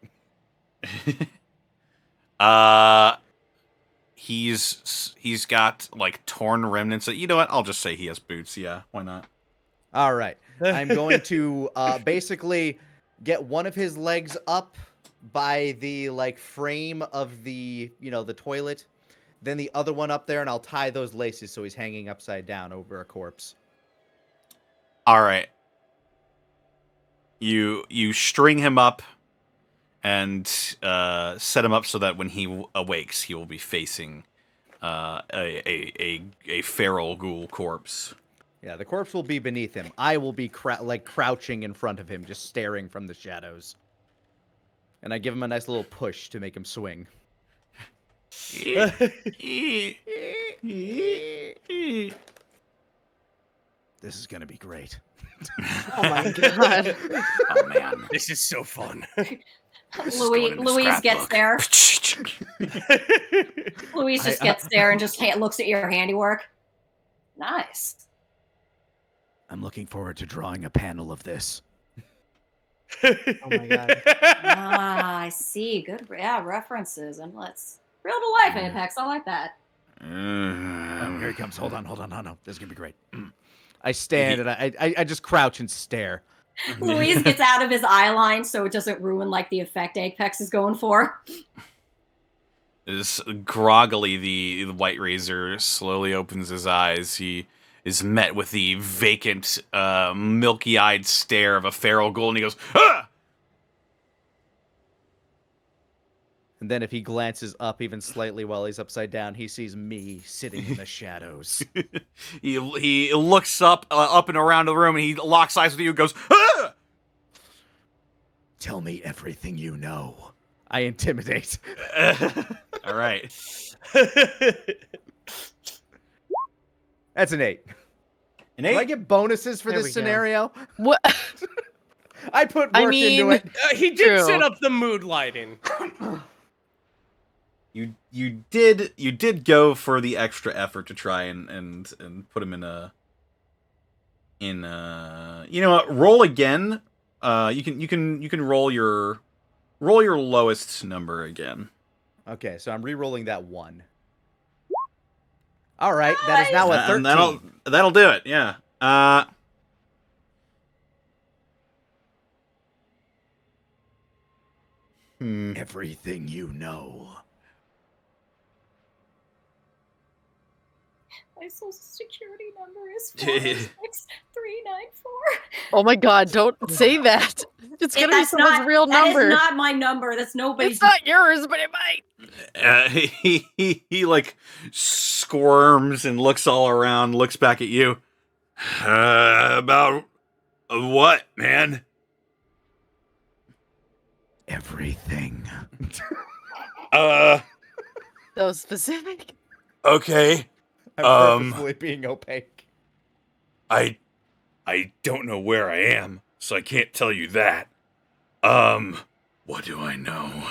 He's got like torn remnants. You know what? I'll just say he has boots. Yeah, why not? All right. I'm going to basically get one of his legs up by the frame of the the toilet, then the other one up there, and I'll tie those laces so he's hanging upside down over a corpse. All right. You string him up and set him up so that when he awakes, he will be facing a feral ghoul corpse. Yeah, the corpse will be beneath him. I will be crouching in front of him, just staring from the shadows. And I give him a nice little push to make him swing. This is gonna be great. Oh my god. Oh man, This is so fun. Louise gets there. Louise just gets there and just looks at your handiwork. Nice. I'm looking forward to drawing a panel of this. Oh my god. Ah, I see. Good, references and let's real to life Apex. I like that. Oh, here he comes. Hold on. This is gonna be great. I stand and I just crouch and stare. Louise gets out of his eye line so it doesn't ruin like the effect Apex is going for. Is groggily, the White Razor slowly opens his eyes. He is met with the vacant, milky-eyed stare of a feral ghoul, and he goes, "Ah!" And then if he glances up even slightly while he's upside down, he sees me sitting in the shadows. He looks up and around the room, and he locks eyes with you and goes, "Ah!" Tell me everything you know. I intimidate. All right. That's an 8. An Do I 8? get bonuses for There this we go. scenario? What? I put I work mean- into it. He did True. set up the mood lighting. You did go for the extra effort to try and put him in a you know what, roll again. You can roll your lowest number again. Okay, so I'm re-rolling that 1. All right, that is now a 13. And that'll do it. Yeah. Everything you know. My social security number is 46394. Oh my god, don't say that. It's gonna be someone's real number. That is not my number. That's nobody's. It's not yours, but it might. He like squirms and looks all around, looks back at you. About what, man? Everything. So specific. Okay. I'm purposefully being opaque. I don't know where I am, so I can't tell you that. What do I know?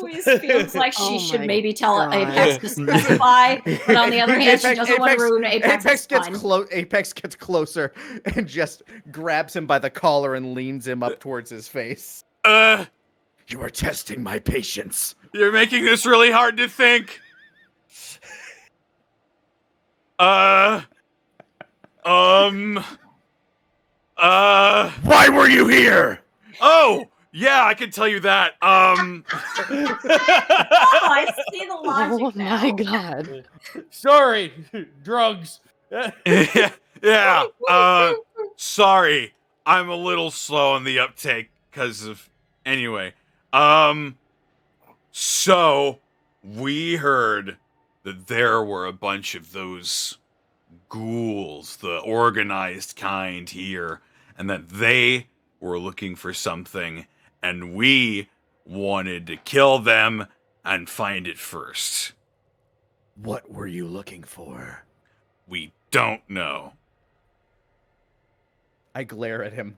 Louise feels like she Oh should my maybe tell God. Apex to specify, but on the other hand, she doesn't want to ruin Apex's fun. Apex gets closer and just grabs him by the collar and leans him up towards his face. You are testing my patience. You're making this really hard to think. Why were you here? Oh, yeah, I can tell you that. Oh, I see the logic Oh now. my god. Sorry, drugs. yeah. Sorry, I'm a little slow on the uptake because of. Anyway, so we heard that there were a bunch of those ghouls, the organized kind here, and that they were looking for something, and we wanted to kill them and find it first. What were you looking for? We don't know. I glare at him.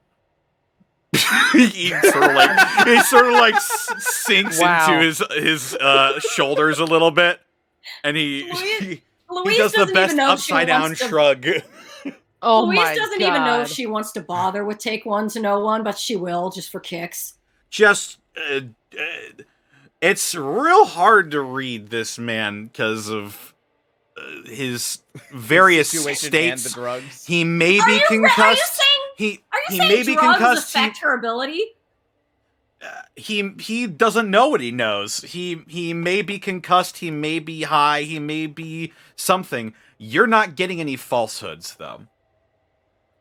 he sort of like sinks Wow. into his shoulders a little bit, and he Louise does the doesn't best even know if she upside down wants to- shrug. Oh Louise my doesn't god. even know if she wants to bother with take one to know one, but she will just for kicks. Just it's real hard to read this man because of his various Situation and the states. drugs. He may Are be you concussed. saying? He Are you may saying be drugs concussed. affect her ability? He doesn't know what he knows. He may be concussed. He may be high. He may be something. You're not getting any falsehoods though.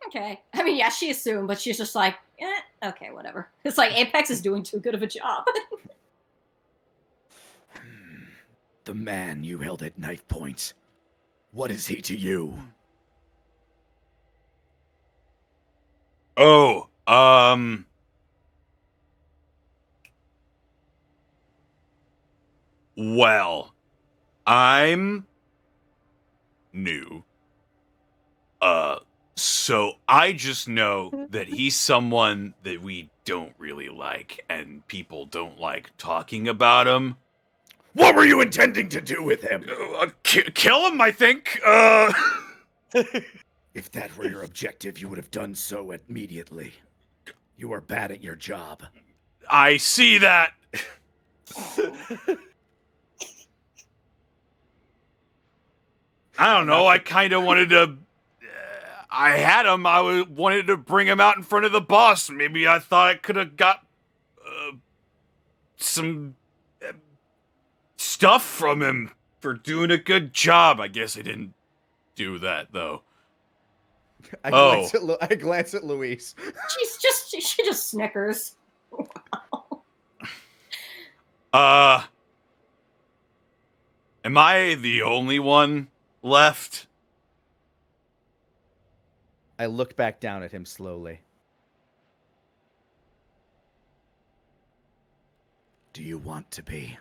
Okay. I mean, yeah, she assumed, but she's just like, okay, whatever. It's like Apex is doing too good of a job. The man you held at knife point. What is he to you? Oh, well, I'm new. So I just know that he's someone that we don't really like, and people don't like talking about him. What were you intending to do with him? Kill him, I think. If that were your objective, you would have done so immediately. You are bad at your job. I see that. I don't know. I kind of wanted to. I had him. Wanted to bring him out in front of the boss. Maybe I thought I could have got some stuff from him for doing a good job. I guess I didn't do that though. I glance at Louise. She just snickers. Am I the only one left? I look back down at him slowly. Do you want to be?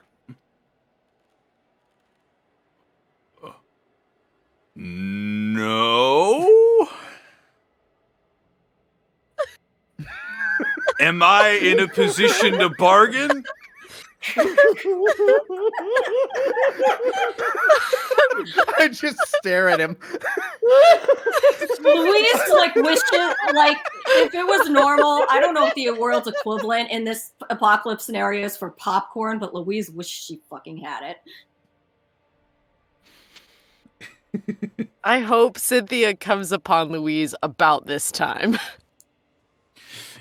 No. Am I in a position to bargain? I just stare at him. Louise like wishes like if it was normal, I don't know if the world's equivalent in this apocalypse scenario is for popcorn, but Louise wished she fucking had it. I hope Cynthia comes upon Louise about this time.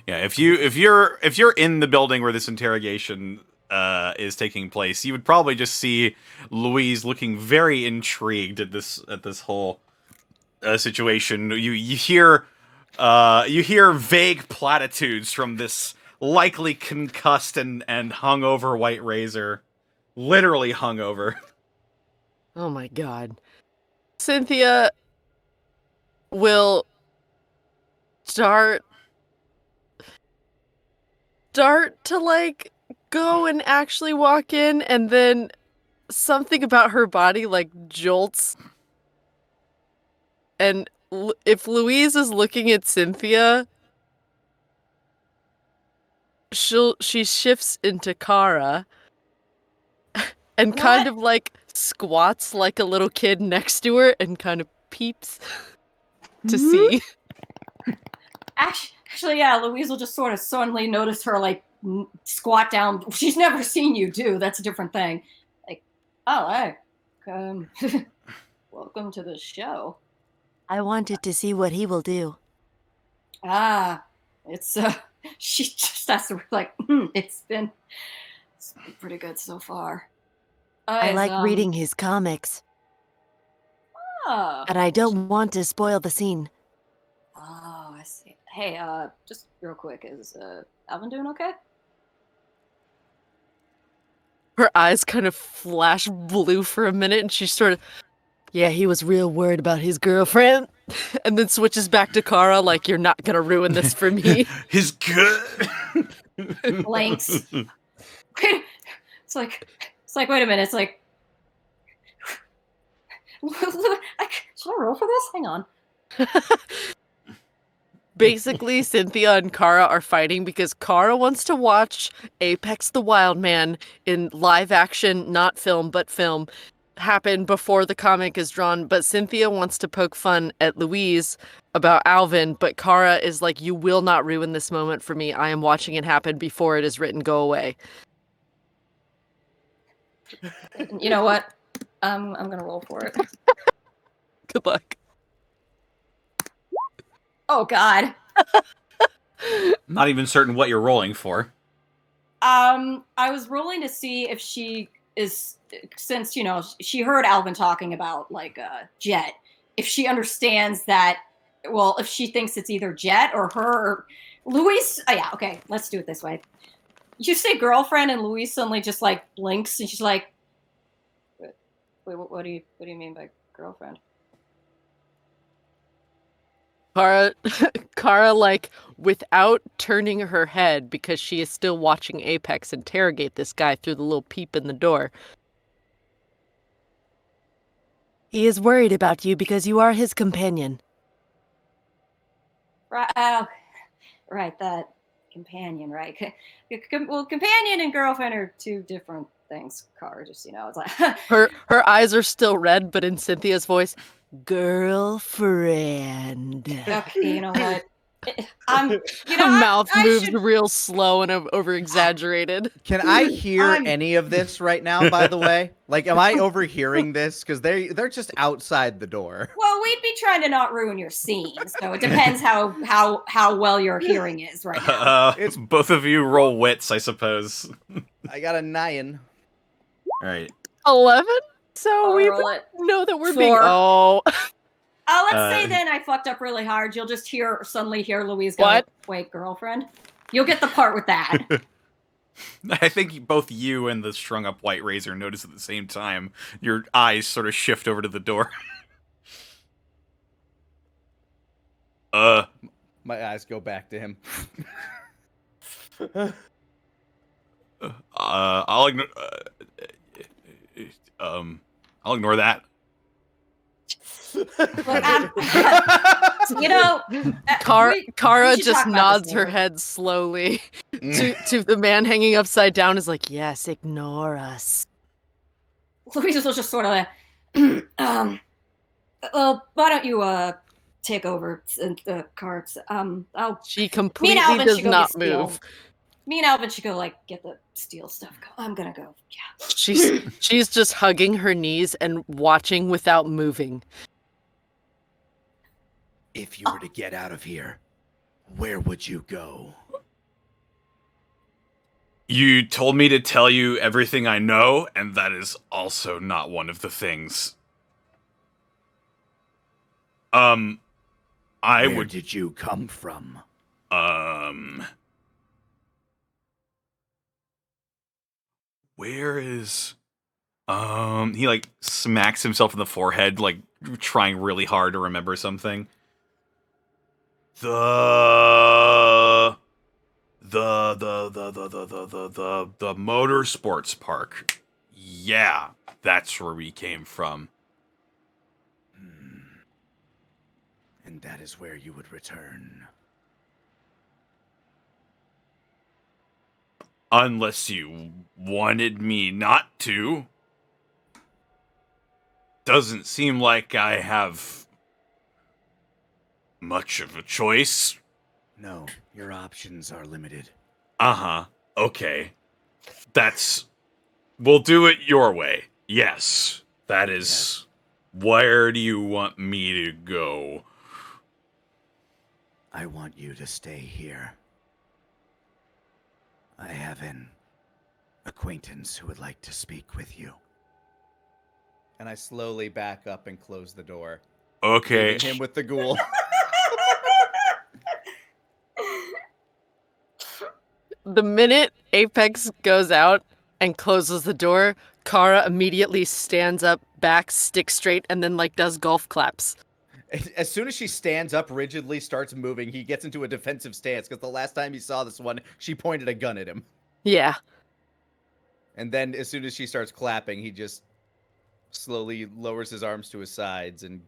Yeah, if you're in the building where this interrogation is taking place, you would probably just see Louise looking very intrigued at this whole situation. You hear vague platitudes from this likely concussed and hungover White Razor, literally hungover. Oh my god. Cynthia will start to like go and actually walk in, and then something about her body like jolts, and if Louise is looking at Cynthia, she shifts into Kara and kind of like squats like a little kid next to her and kind of peeps to see. Actually, yeah, Louise will just sort of suddenly notice her like squat down. She's never seen you do. That's a different thing. Like, oh, hey, welcome to the show. I wanted to see what he will do. It's she just has to like. It's been pretty good so far. I like reading his comics, Oh, and I don't want to spoil the scene. I see. Hey, just real quick, is Alvin doing okay? Her eyes kind of flash blue for a minute, and she sort of, yeah, he was real worried about his girlfriend, and then switches back to Kara like, you're not gonna ruin this for me. His good. Blanks. It's like, wait a minute. It's like, should I roll for this? Hang on. Basically, Cynthia and Kara are fighting because Kara wants to watch Apex the Wildman in live action, not film, but film, happen before the comic is drawn. But Cynthia wants to poke fun at Louise about Alvin, but Kara is like, you will not ruin this moment for me. I am watching it happen before it is written. Go away. You know what? I'm gonna roll for it. Good luck. Oh God. Not even certain what you're rolling for. I was rolling to see if she is, since she heard Alvin talking about like Jet, if she understands that. Well, if she thinks it's either Jet or her or Louise. Oh yeah, okay. Let's do it this way. You say girlfriend, and Louise suddenly just like blinks, and she's like, "Wait, what do you mean by girlfriend?" Kara, like, without turning her head, because she is still watching Apex interrogate this guy through the little peep in the door. He is worried about you because you are his companion. Right, right. That companion, right? Well, companion and girlfriend are two different things. Kara, just it's like her eyes are still red, but in Cynthia's voice, Girlfriend. okay, you know what? Mouth I moves should- real slow and over exaggerated. Can I hear I'm- any of this right now, by the way? Like, am I overhearing this? Because they're just outside the door. Well, we'd be trying to not ruin your scene, so it depends how well your hearing is right now. It's- Both of you roll wits, I suppose. I got a 9. All right. 11? So I'll we roll it. know that we're being. 4. Oh. Let's say then I fucked up really hard. You'll just suddenly hear Louise go, What? "Wait, girlfriend." You'll get the part with that. I think both you and the strung up white razor notice at the same time. Your eyes sort of shift over to the door. My eyes go back to him. I'll ignore. I'll ignore that. Look, you know, Kara we should just talk about nods this her later. head slowly to the man hanging upside down. Is like, yes, ignore us. Louise was just sort of well, why don't you take over the carts? She Me completely and Alvin does should go not get steel. move. Me and Alvin should go get the steel stuff. I'm gonna go. Yeah. She's just hugging her knees and watching without moving. If you were to get out of here, where would you go? You told me to tell you everything I know, and that is also not one of the things. Where did you come from? Where is... he, like, smacks himself in the forehead, like, trying really hard to remember something. The motorsports park. Yeah, that's where we came from. And that is where you would return. Unless you wanted me not to. Doesn't seem like I have much of a choice. No, your options are limited. Uh-huh. Okay. We'll do it your way. Yes. That is... Yes. Where do you want me to go? I want you to stay here. I have an acquaintance who would like to speak with you. And I slowly back up and close the door. Okay. Leaving him with the ghoul. The minute Apex goes out and closes the door, Kara immediately stands up, back, stick straight, and then like does golf claps. As soon as she stands up, rigidly starts moving, he gets into a defensive stance, because the last time he saw this one, she pointed a gun at him. Yeah. And then as soon as she starts clapping, he just slowly lowers his arms to his sides and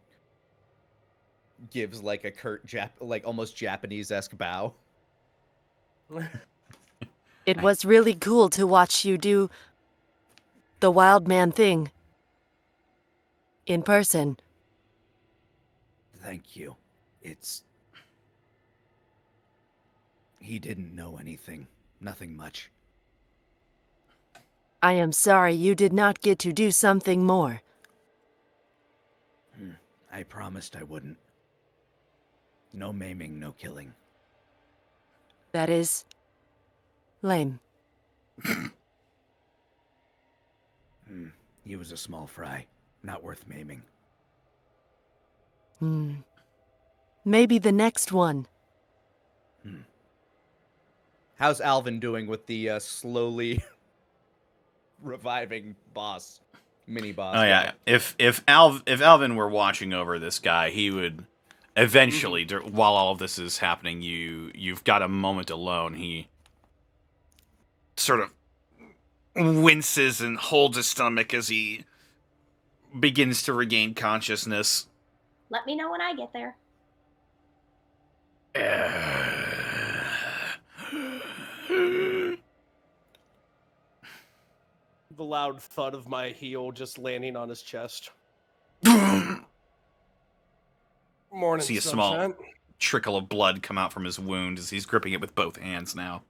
gives like a curt, like almost Japanese-esque bow. It was really cool to watch you do the Wildman thing in person. Thank you. He didn't know anything. Nothing much. I am sorry you did not get to do something more. I promised I wouldn't. No maiming, no killing. That is lame. He was a small fry. Not worth maiming. Maybe the next one. How's Alvin doing with the slowly reviving boss? Mini boss. Oh yeah. If Alvin were watching over this guy, he would eventually, while all of this is happening, you've got a moment alone. He sort of winces and holds his stomach as he begins to regain consciousness. Let me know when I get there. The loud thud of my heel just landing on his chest. Morning, See a sunshine. trickle of blood come out from his wound as he's gripping it with both hands now.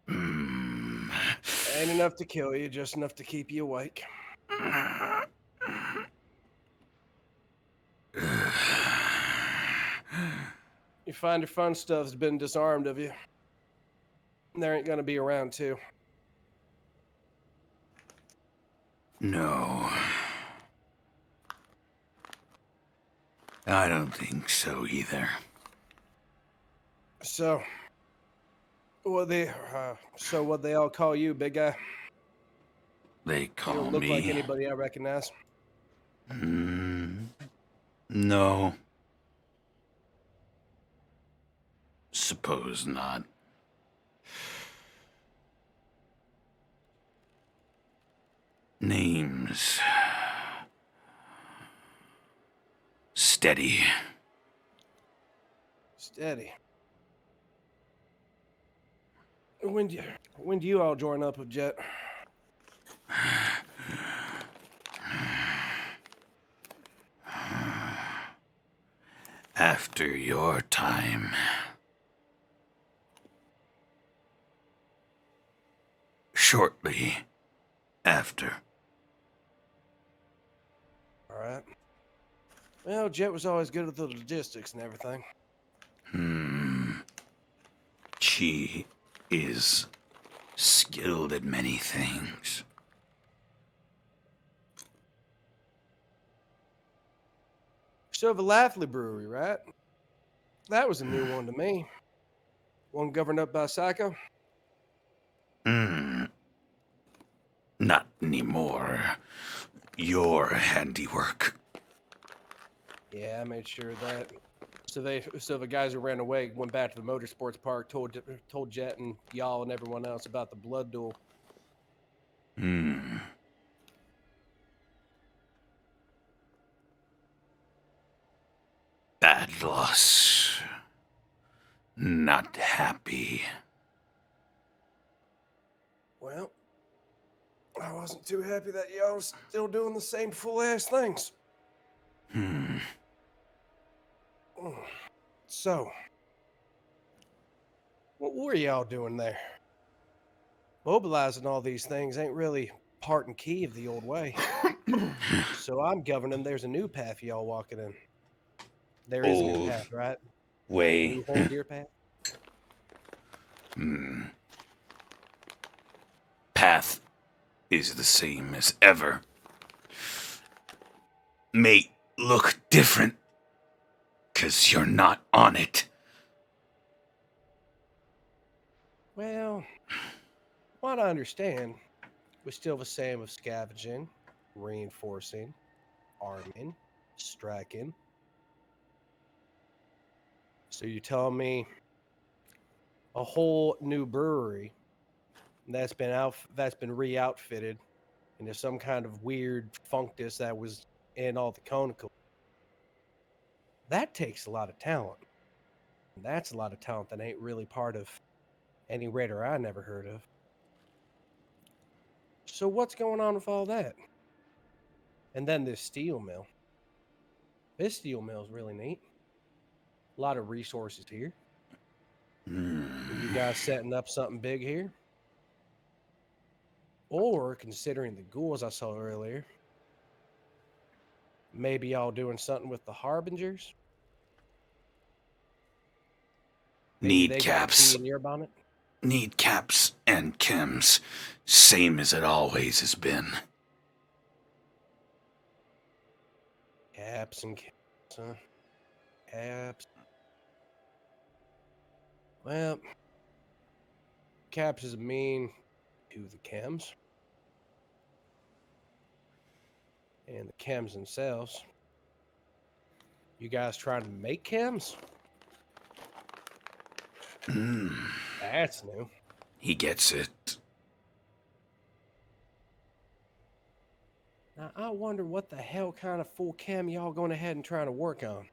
Ain't enough to kill you, just enough to keep you awake. You find your fun stuff's been disarmed of you. There ain't gonna be around too. No. I don't think so either. So, what they all call you, big guy? They You call don't look me. like anybody I recognize. No. Suppose not. Names. Steady. Steady. When do you all join up with Jet? After your time. Shortly after. All right. Well, Jet was always good at the logistics and everything. She is skilled at many things. So the Laughley Brewery, right? That was a new one to me. One governed up by Psycho? Not anymore. Your handiwork. Yeah, I made sure of that. So the guys who ran away went back to the motorsports park, told Jet and y'all and everyone else about the blood duel. Bad loss. Not happy. Well, I wasn't too happy that y'all was still doing the same fool-ass things. So, what were y'all doing there? Mobilizing all these things ain't really part and key of the old way. So I'm governing there's a new path y'all walking in. There is a new Old path, right? way. New horn deer path? Path is the same as ever. May look different, 'cause you're not on it. Well, what I understand, we're still the same of scavenging, reinforcing, arming, striking. So you tell me a whole new brewery that's been re-outfitted into some kind of weird functus that was in all the conical. That takes a lot of talent. And that's a lot of talent that ain't really part of any raider I never heard of. So what's going on with all that? And then this steel mill. This steel mill is really neat. A lot of resources here. Are you guys setting up something big here? Or, considering the ghouls I saw earlier, maybe y'all doing something with the harbingers? Maybe Need they got a caps. bee in your bonnet? Need caps and chems. Same as it always has been. Caps and caps, huh? Caps. Well, caps is mean to the chems. And the chems themselves. You guys trying to make chems? That's new. He gets it. Now, I wonder what the hell kind of full chem y'all going ahead and trying to work on.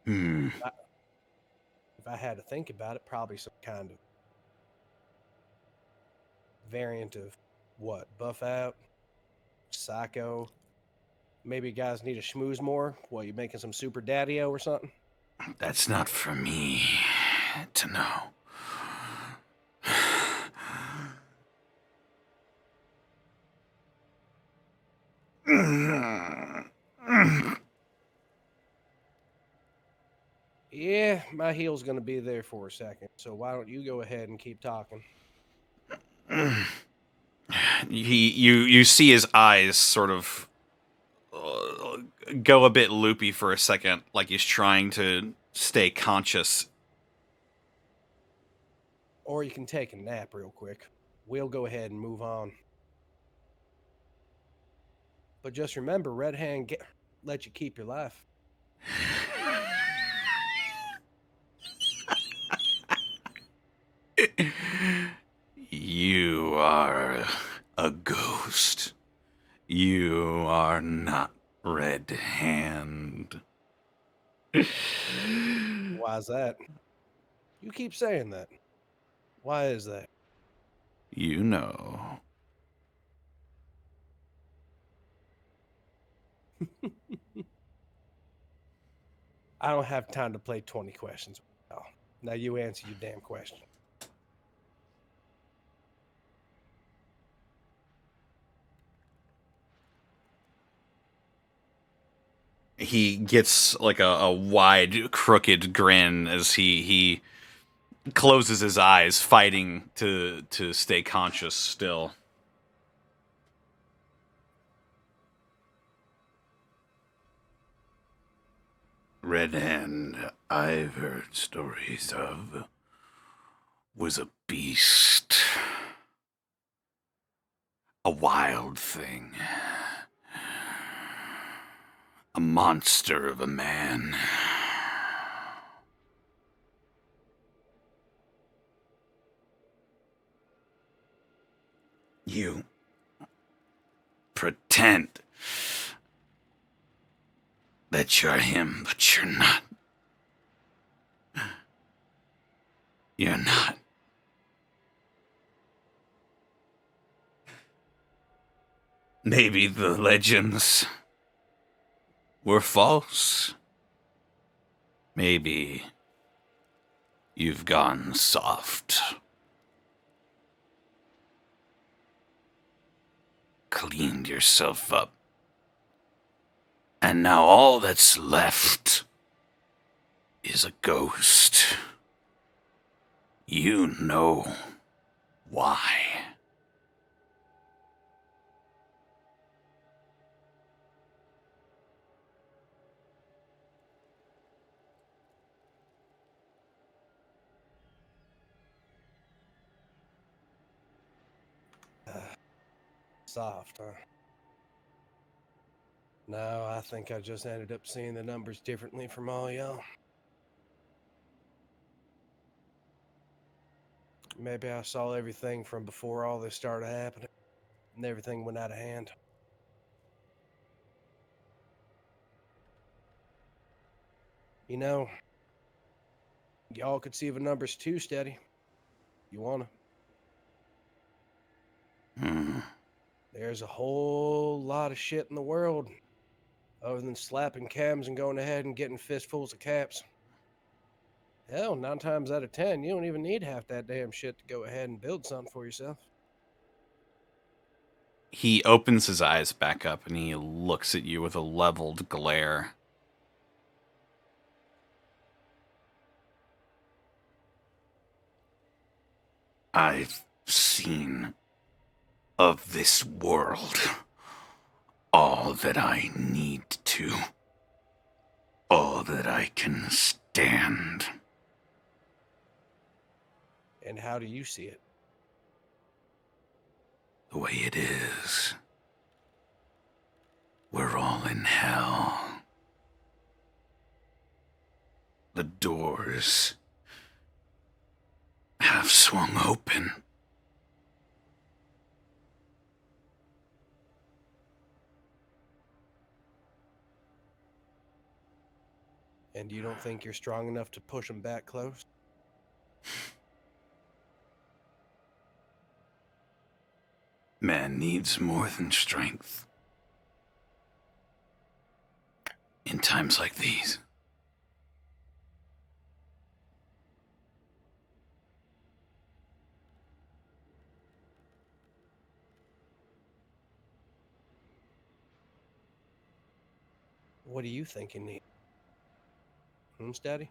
If I had to think about it, probably some kind of variant of what? Buff out, psycho, Maybe guys need to schmooze more? What, you making some super daddy-o or something? That's not for me to know. Yeah, my heel's gonna be there for a second, so why don't you go ahead and keep talking? You see his eyes sort of go a bit loopy for a second, like he's trying to stay conscious. Or you can take a nap real quick. We'll go ahead and move on. But just remember, Red Hand let you keep your life. You are a ghost. You are not Red Hand. Why's that? You keep saying that. Why is that? You know. I don't have time to play 20 questions. Now you answer your damn question. He gets like a wide, crooked grin as he closes his eyes, fighting to stay conscious still. Red Hand, I've heard stories of, was a beast. A wild thing. A monster of a man. You pretend that you're him, but you're not. You're not. Maybe the legends were false. Maybe you've gone soft. Cleaned yourself up. And now all that's left is a ghost. You know why. Soft, huh? No, I think I just ended up seeing the numbers differently from all y'all. Maybe I saw everything from before all this started happening, and everything went out of hand. You know, y'all could see the numbers too, Steady. You wanna? There's a whole lot of shit in the world, other than slapping cams and going ahead and getting fistfuls of caps. Hell, 9 times out of 10, you don't even need half that damn shit to go ahead and build something for yourself. He opens his eyes back up and he looks at you with a leveled glare. I've seen of this world all that I need to. All that I can stand. And how do you see it? The way it is. We're all in hell. The doors have swung open. And you don't think you're strong enough to push them back close? Man needs more than strength. in times like these. What do you think you need? Daddy?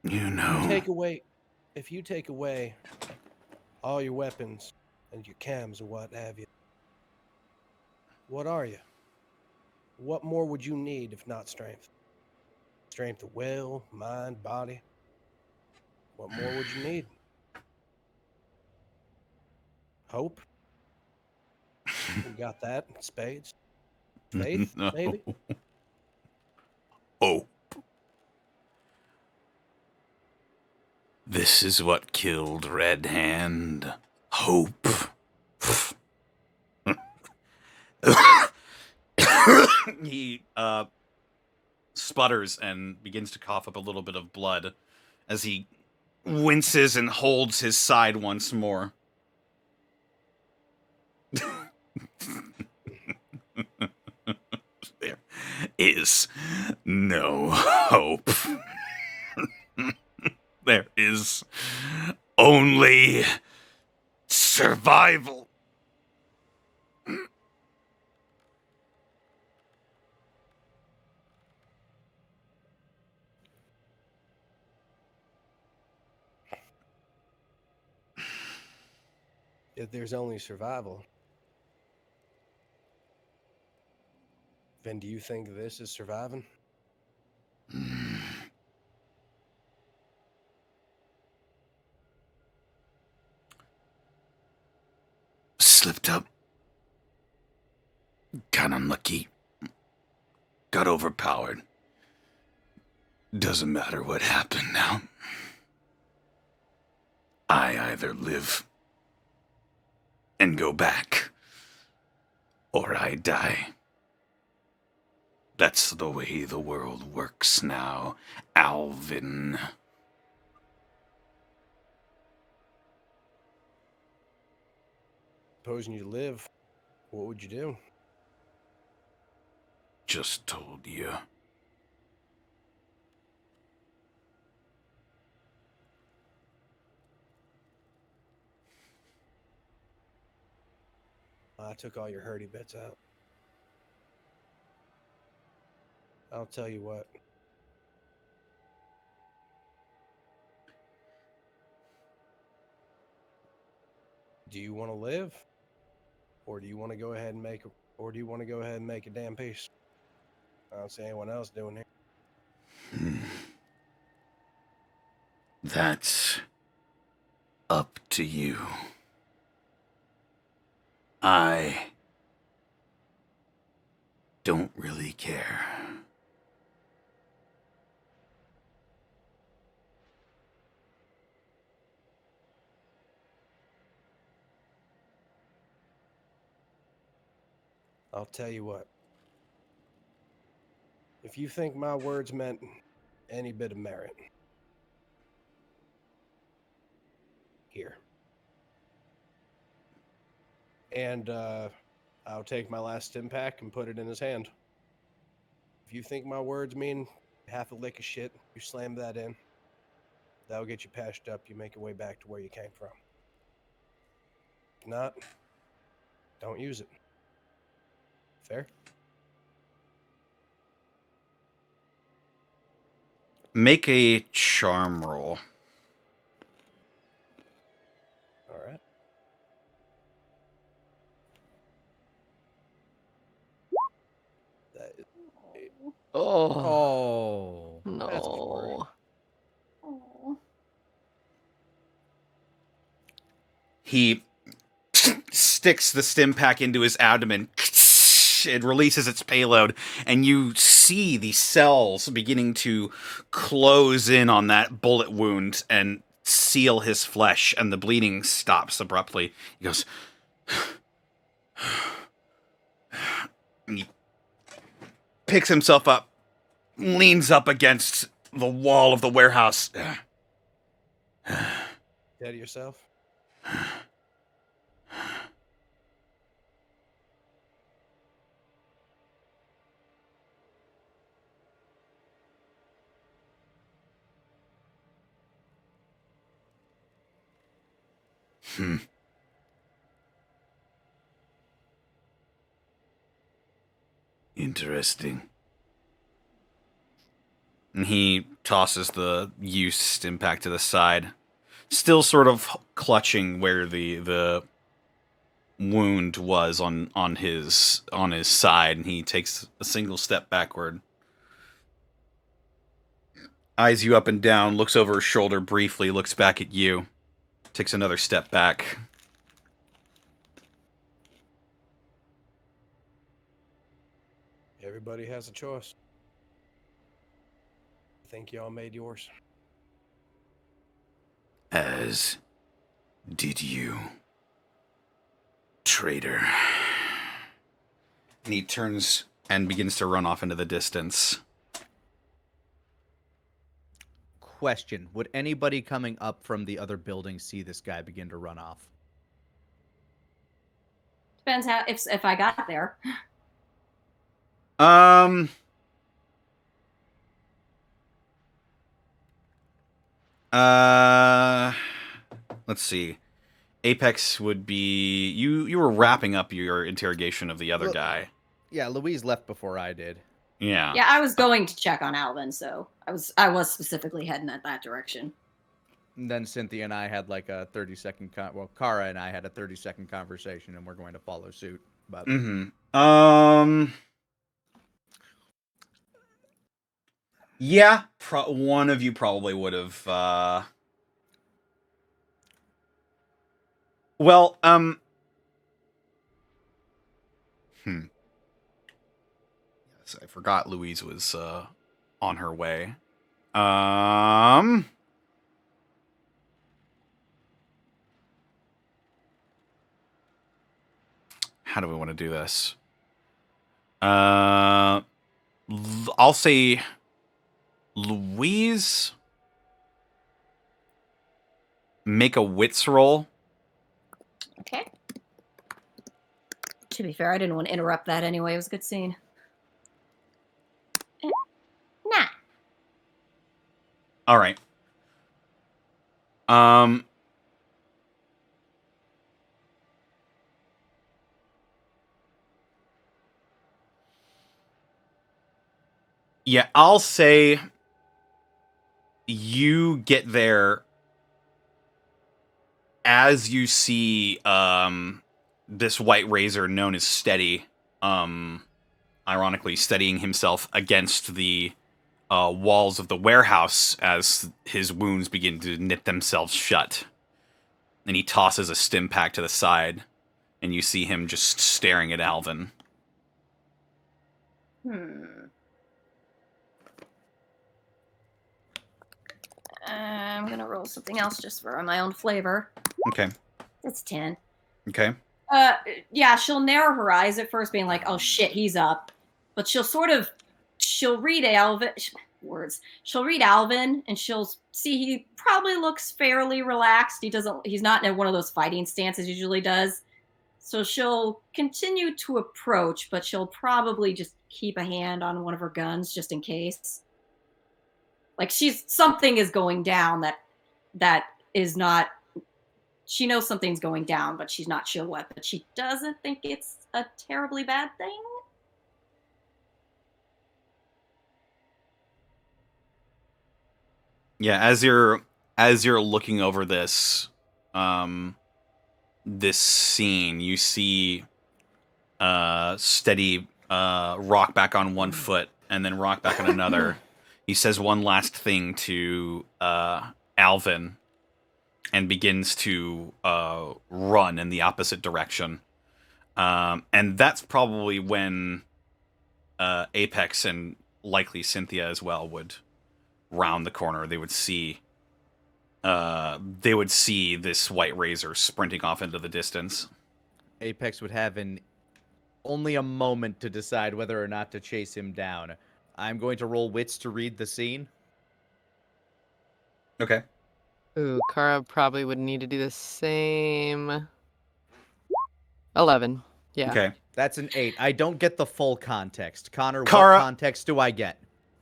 You know. If you take away all your weapons and your cams or what have you, what are you? What more would you need if not strength? Strength of will, mind, body. What more would you need? Hope? You got that? Spades? Faith, No. maybe? Hope. This is what killed Red Hand. Hope. He sputters and begins to cough up a little bit of blood as he winces and holds his side once more. There is no hope. There is only survival. If there's only survival, then do you think this is surviving? Slipped up. Got unlucky. Got overpowered. Doesn't matter what happened now. I either live and go back, or I die. That's the way the world works now, Alvin. Supposing you live, what would you do? Just told you. I took all your hurdy bits out. I'll tell you what. Do you want to live? Or do you want to go ahead and make a damn peace? I don't see anyone else doing it. That's up to you. I don't really care. I'll tell you what. If you think my words meant any bit of merit, here. And I'll take my last stim pack and put it in his hand. If you think my words mean half a lick of shit, you slam that in. That'll get you patched up. You make your way back to where you came from. If not, don't use it. Fair? Make a charm roll. All right. That is Oh, Oh. That's poor. no. Oh. He sticks the stim pack into his abdomen. It releases its payload, and you see the cells beginning to close in on that bullet wound and seal his flesh, and the bleeding stops abruptly. He goes, and he picks himself up, leans up against the wall of the warehouse. that to yourself? Hmm. Interesting. And he tosses the used stim pack to the side, still sort of clutching where the wound was on his side, and he takes a single step backward. Eyes you up and down, looks over his shoulder briefly, looks back at you, takes another step back. Everybody has a choice. I think y'all made yours. As did you, traitor. And he turns and begins to run off into the distance. Question: would anybody coming up from the other building see this guy begin to run off? Depends how if I got there. Let's see. Apex would be you were wrapping up your interrogation of the other Well- guy. Yeah, Louise left before I did. Yeah. Yeah, I was going to check on Alvin, so I was specifically heading at that direction. And then Cynthia and I had like a 30-second Kara and I had a 30-second conversation, and we're going to follow suit. But yeah, one of you probably would have well, yes, I forgot Louise was on her way. How do we want to do this? I'll say Louise, make a wits roll. Okay. To be fair, I didn't want to interrupt that anyway. It was a good scene. Nah. All right. Yeah, I'll say you get there as you see this white razor known as Steady, ironically steadying himself against the walls of the warehouse as his wounds begin to knit themselves shut. And he tosses a stim pack to the side, and you see him just staring at Alvin. I'm gonna roll something else just for my own flavor. Okay. It's 10. Okay. Yeah, she'll narrow her eyes at first, being like, "Oh shit, he's up," but she'll read Alvin. She'll read Alvin, and she'll see he probably looks fairly relaxed. He's not in one of those fighting stances he usually does. So she'll continue to approach, but she'll probably just keep a hand on one of her guns just in case. Like something is going down that is not. She knows something's going down, but she's not sure what. But she doesn't think it's a terribly bad thing. Yeah, as you're looking over this this scene, you see Steady rock back on one foot and then rock back on another. He says one last thing to Alvin and begins to run in the opposite direction. And that's probably when Apex and likely Cynthia as well would round the corner. They would see this white razor sprinting off into the distance. Apex would have only a moment to decide whether or not to chase him down. I'm going to roll wits to read the scene. Okay. Ooh, Kara probably would need to do the same. 11. Yeah. Okay. That's an 8. I don't get the full context. Connor, Kara- what context do I get?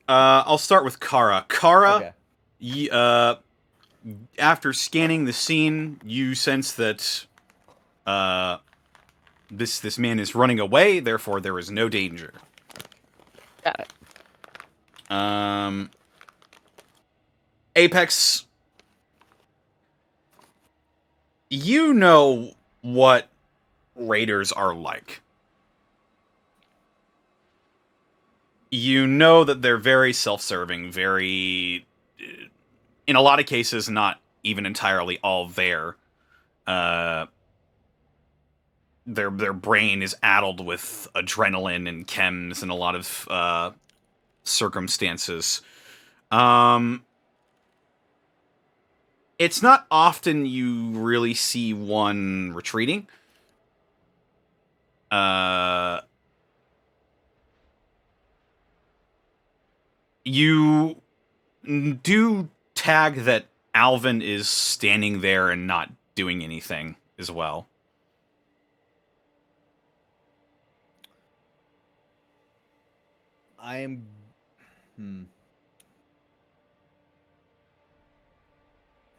I'll start with Kara. Kara, Okay. after scanning the scene, you sense that this man is running away, therefore there is no danger. Got it. Apex, you know what raiders are like. You know that they're very self-serving, very, in a lot of cases, not even entirely all there. Their brain is addled with adrenaline and chems and a lot of circumstances. It's not often you really see one retreating. You do tag that Alvin is standing there and not doing anything as well. I'm.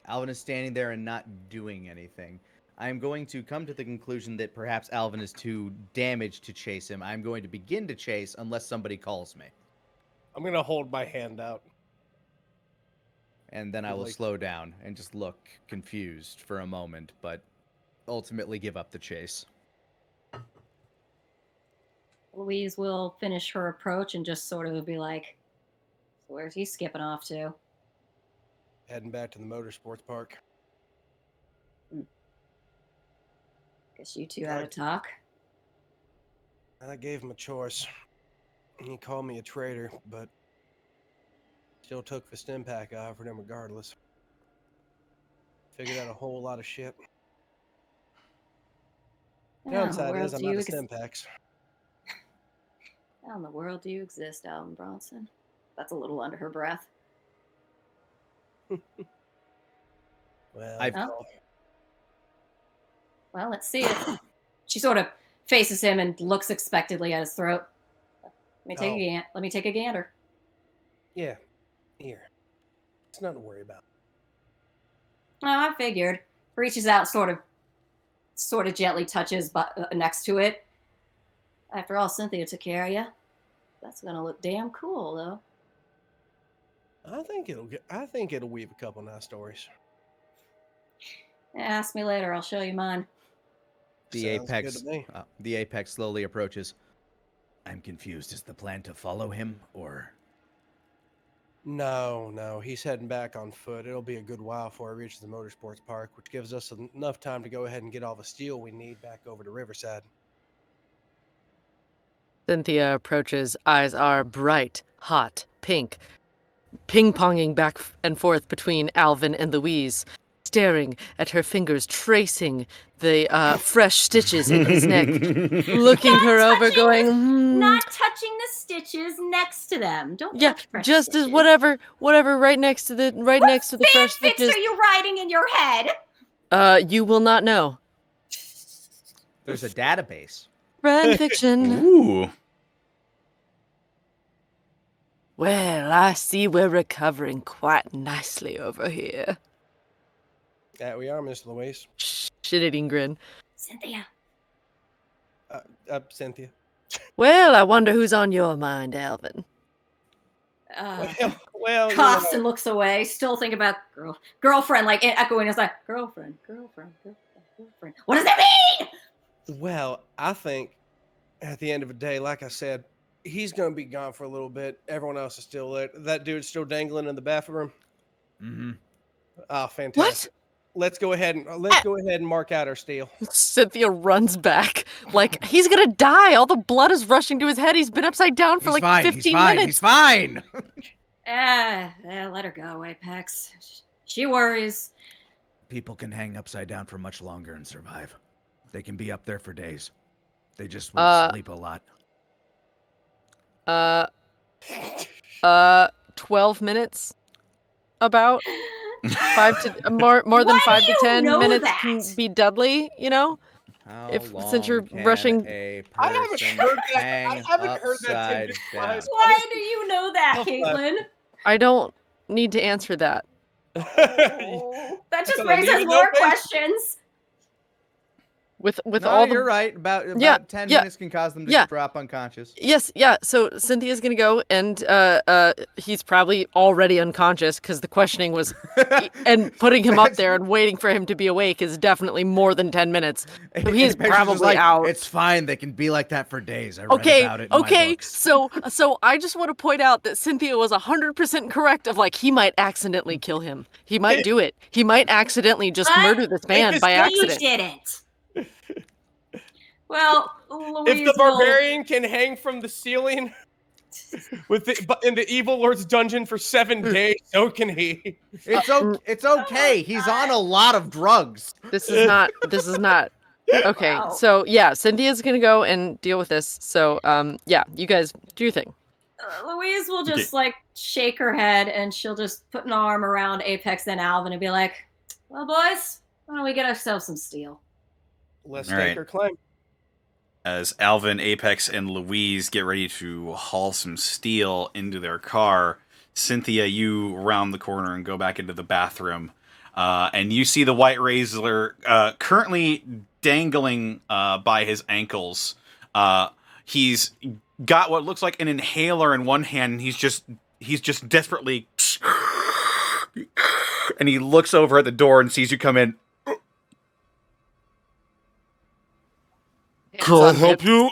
Alvin is standing there and not doing anything. I'm going to come to the conclusion that perhaps Alvin is too damaged to chase him. I'm going to begin to chase unless somebody calls me. I'm gonna hold my hand out. And then I will slow down and just look confused for a moment, but ultimately give up the chase. Louise will finish her approach and just sort of be like, where's he skipping off to? Heading back to the motorsports park. Guess you two had a talk. I gave him a choice. He called me a traitor, but still took the stim pack I offered him regardless. Figured out a whole lot of shit. Downside is I'm out of stim packs. How in the world do you exist, Alvin Bronson? That's a little under her breath. Well, well, let's see it. She sort of faces him and looks expectantly at his throat. Let me take a gander. Yeah, here. It's nothing to worry about. Oh, I figured. Reaches out, sort of gently touches next to it. After all, Cynthia took care of you. That's gonna look damn cool, though. I think it'll weave a couple nice stories. Ask me later. I'll show you mine. The Sounds good to me. The apex slowly approaches. I'm confused. Is the plan to follow him, or? No, he's heading back on foot. It'll be a good while before he reaches the motorsports park, which gives us enough time to go ahead and get all the steel we need back over to Riverside. Cynthia approaches. Eyes are bright, hot, pink, ping-ponging back and forth between Alvin and Louise, staring at her fingers, tracing the fresh stitches in his neck, looking her over, going, Not touching the stitches next to them. Don't touch fresh just stitches. as whatever, fresh next to the fresh What stitches. are you writing in your head? You will not know. There's a database. Fan fiction. Ooh. Well, I see we're recovering quite nicely over here. Yeah, we are, Miss Louise. Shit-eating grin. Cynthia. Cynthia. Well, I wonder who's on your mind, Alvin. Well, Coughs and looks away, still thinking about girlfriend, like echoing his like, girlfriend. What does that mean? Well, I think at the end of the day, like I said, he's going to be gone for a little bit. Everyone else is still there. That dude's still dangling in the bathroom. Mm-hmm. Oh, fantastic. Let's go ahead and mark out our steel. Cynthia runs back. Like, he's gonna die. All the blood is rushing to his head. He's been upside down for 15 minutes. He's fine. Let her go, Apex. She worries. People can hang upside down for much longer and survive. They can be up there for days. They just won't sleep a lot. 12 minutes? About? 5 to more than Why 5 do to you 10 know minutes that? can be deadly, you know? How Since you're long can rushing- a I haven't person heard that. hang I haven't heard that upside tidbit in my down? high school. Why do you know that, Oh, Caitlin? I don't need to answer that. Oh, that just So brings leave us it more open. questions. With No, all the you're right. About Yeah, 10 yeah, minutes can cause them to yeah. drop unconscious. Yes, yeah. So Cynthia's gonna go, and he's probably already unconscious because the questioning was, and putting him up there and waiting for him to be awake is definitely more than 10 minutes. So he's Apex is just probably like, out. It's fine. They can be like that for days. I read Okay, about it in my okay. books. So I just want to point out that Cynthia was 100% correct. Of like, he might accidentally kill him. He might do it. He might accidentally just But murder this man by He accident. didn't. Well, Louise If the will- barbarian can hang from the ceiling in the evil lord's dungeon for 7 days, so can he. It's okay. He's on a lot of drugs. This is not. Okay, Wow. so yeah, Cynthia's gonna go and deal with this. So yeah, you guys do your thing. Louise will just like shake her head and she'll just put an arm around Apex and Alvin and be like, well, boys, why don't we get ourselves some steel? Let's All stake right. her claim. As Alvin, Apex, and Louise get ready to haul some steel into their car, Cynthia, you round the corner and go back into the bathroom. And you see the White Razor currently dangling by his ankles. He's got what looks like an inhaler in one hand, and he's just desperately... And he looks over at the door and sees you come in. Can I help you?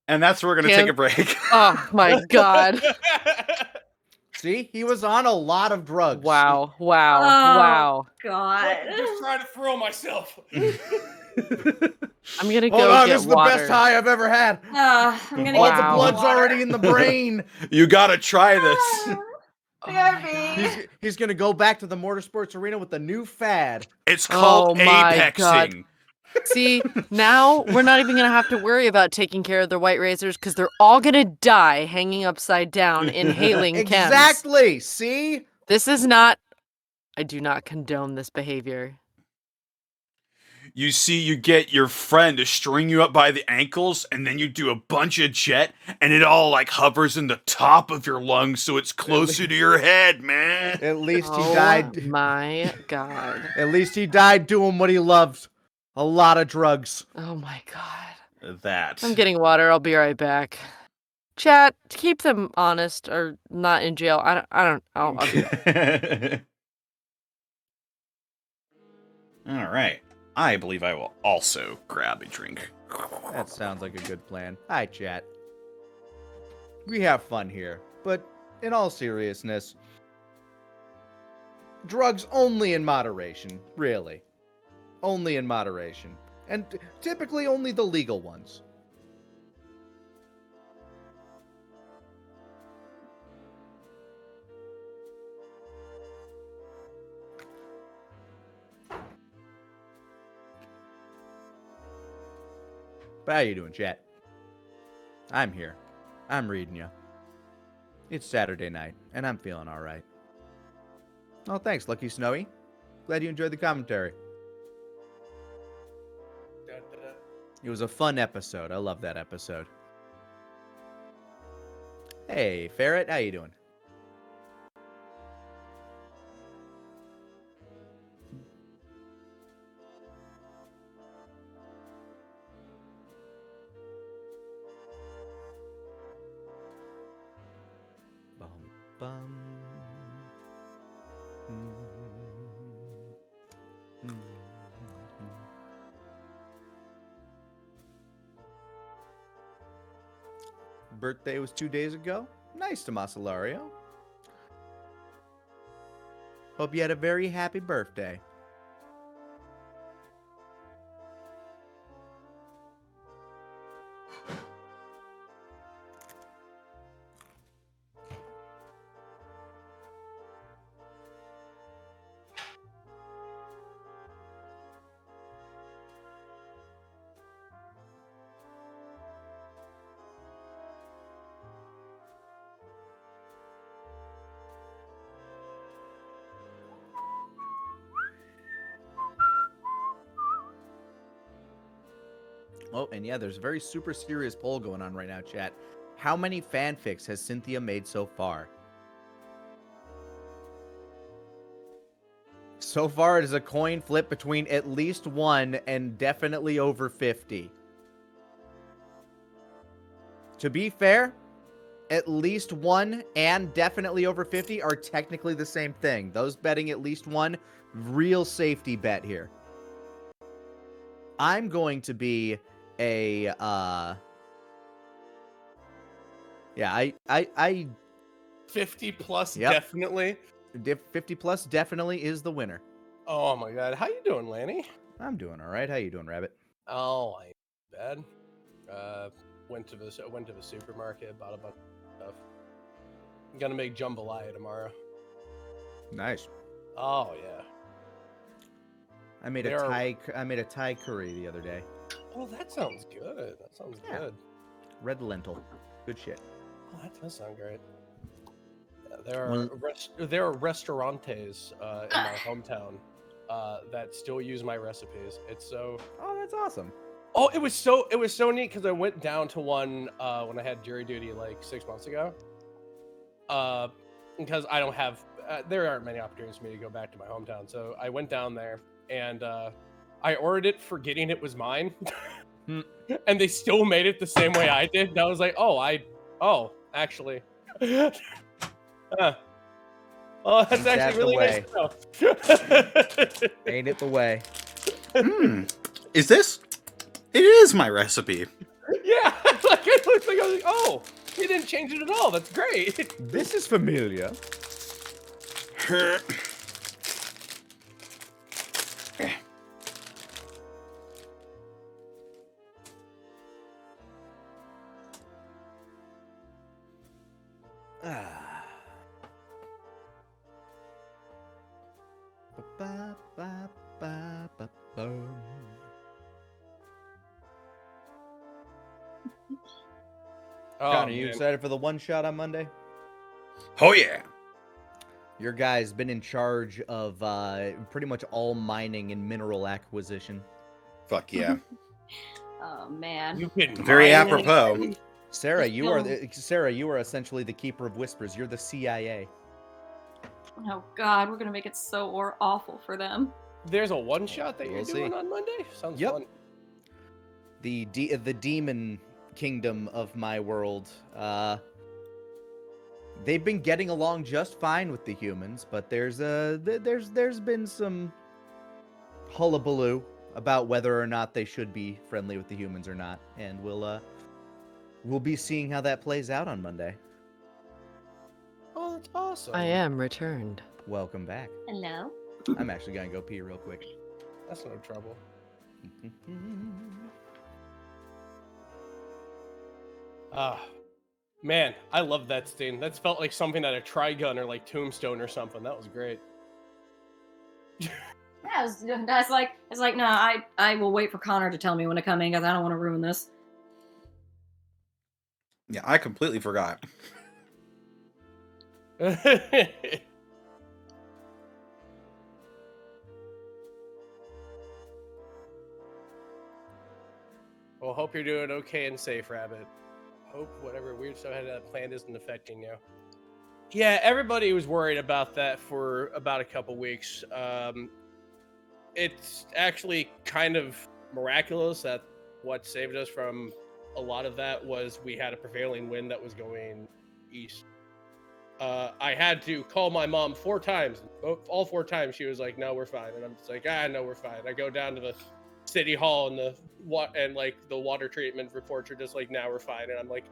And that's where we're going to take a break. Oh my god! See, he was on a lot of drugs. Wow! Oh, Wow! God. I'm just trying to throw myself. I'm gonna Hold go on, get this is the water. best high I've ever had. I'm gonna All get the some blood's water. already in the brain. You got to try this. BRB. He's gonna go back to the motorsports arena with a new fad. It's called Oh my God. apexing. See, now we're not even gonna have to worry about taking care of the White Razors because they're all gonna die hanging upside down, inhaling chems. Exactly. See? This is not. I do not condone this behavior. You see, you get your friend to string you up by the ankles, and then you do a bunch of jet, and it all like hovers in the top of your lungs, so it's closer to your head, man. At least he Oh died. my god. At least he died doing what he loved. A lot of drugs. Oh my god. That. I'm getting water. I'll be right back. Chat, keep them honest or not in jail. I'll be back. All right. I believe I will also grab a drink. That sounds like a good plan. Hi, chat. We have fun here, but in all seriousness, drugs only in moderation, really. Only in moderation. And typically only the legal ones. But how you doing, chat? I'm here. I'm reading you. It's Saturday night, and I'm feeling alright. Oh, thanks, Lucky Snowy. Glad you enjoyed the commentary. It was a fun episode. I love that episode. Hey, Ferret, how you doing? Bum, bum. Birthday was 2 days ago. Nice, Tomasolario. Hope you had a very happy birthday. Oh, and yeah, there's a very super serious poll going on right now, chat. How many fanfics has Cynthia made so far? So far, it is a coin flip between at least 1 and definitely over 50. To be fair, at least 1 and definitely over 50 are technically the same thing. Those betting at least 1, real safety bet here. I'm going to be a, yeah, I 50 plus, Yep. definitely. 50 plus definitely is the winner. Oh my god, how you doing, Lanny? I'm doing all right. How you doing, Rabbit? Oh, I ain't bad. Went to the supermarket, bought a bunch of stuff. I'm gonna make jambalaya tomorrow. Nice. Oh yeah. I made a Thai curry the other day. Oh, that sounds good. That sounds Yeah. good. Red lentil. Good shit. Oh, that does sound great. Yeah, Well- there are restaurantes in my hometown that still use my recipes. It's so. Oh, that's awesome. Oh, it was so neat because I went down to one when I had jury duty like 6 months ago. Because I don't have there aren't many opportunities for me to go back to my hometown, so I went down there and I ordered it forgetting it was mine, and they still made it the same way I did. And I was like, actually. Oh, that's Ain't that actually the really nice to know. Ain't it the way? Is this? It is my recipe. Yeah, like it looks like I was like, oh, you didn't change it at all. That's great. This is familiar. Oh, Connor, you man. excited for the one shot on Monday? Oh yeah. Your guy's been in charge of pretty much all mining and mineral acquisition. Fuck yeah. Oh man. You've been Very mining. apropos. Sarah, Just you are essentially the keeper of whispers. You're the CIA. Oh god, we're gonna make it so awful for them. There's a one shot that you're We'll doing see. on Monday. Sounds Yep. fun. The demon kingdom of my world. They've been getting along just fine with the humans, but there's been some hullabaloo about whether or not they should be friendly with the humans or not, and we'll be seeing how that plays out on Monday. Oh, that's awesome. I am returned. Welcome back. Hello? I'm actually gonna go pee real quick. That's no trouble. Ah, man, I love that scene. That's felt like something at a Trigun or like Tombstone or something. That was great. Yeah, it's like no, I will wait for Connor to tell me when to come in because I don't want to ruin this. Yeah, I completely forgot. Well, hope you're doing okay and safe, Rabbit. Hope whatever weird stuff had that plan isn't affecting you. Yeah, everybody was worried about that for about a couple weeks. It's actually kind of miraculous that what saved us from a lot of that was we had a prevailing wind that was going east. I had to call my mom 4 times. All 4 times she was like, "No, we're fine," and I'm just like, no, we're fine." I go down to the city hall and the water treatment reports are just like, "Now we're fine," and I'm like,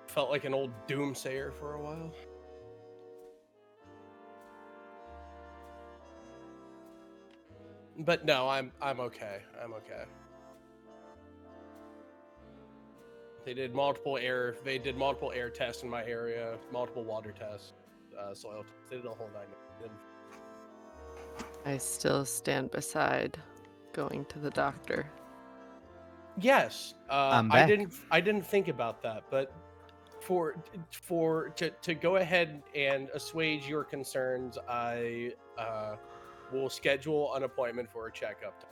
felt like an old doomsayer for a while. But no, I'm okay. I'm okay. They did multiple air tests in my area, multiple water tests, soil tests. They did a whole 9. I still stand beside going to the doctor. Yes, I'm I back. didn't think about that, but to go ahead and assuage your concerns, I will schedule an appointment for a checkup.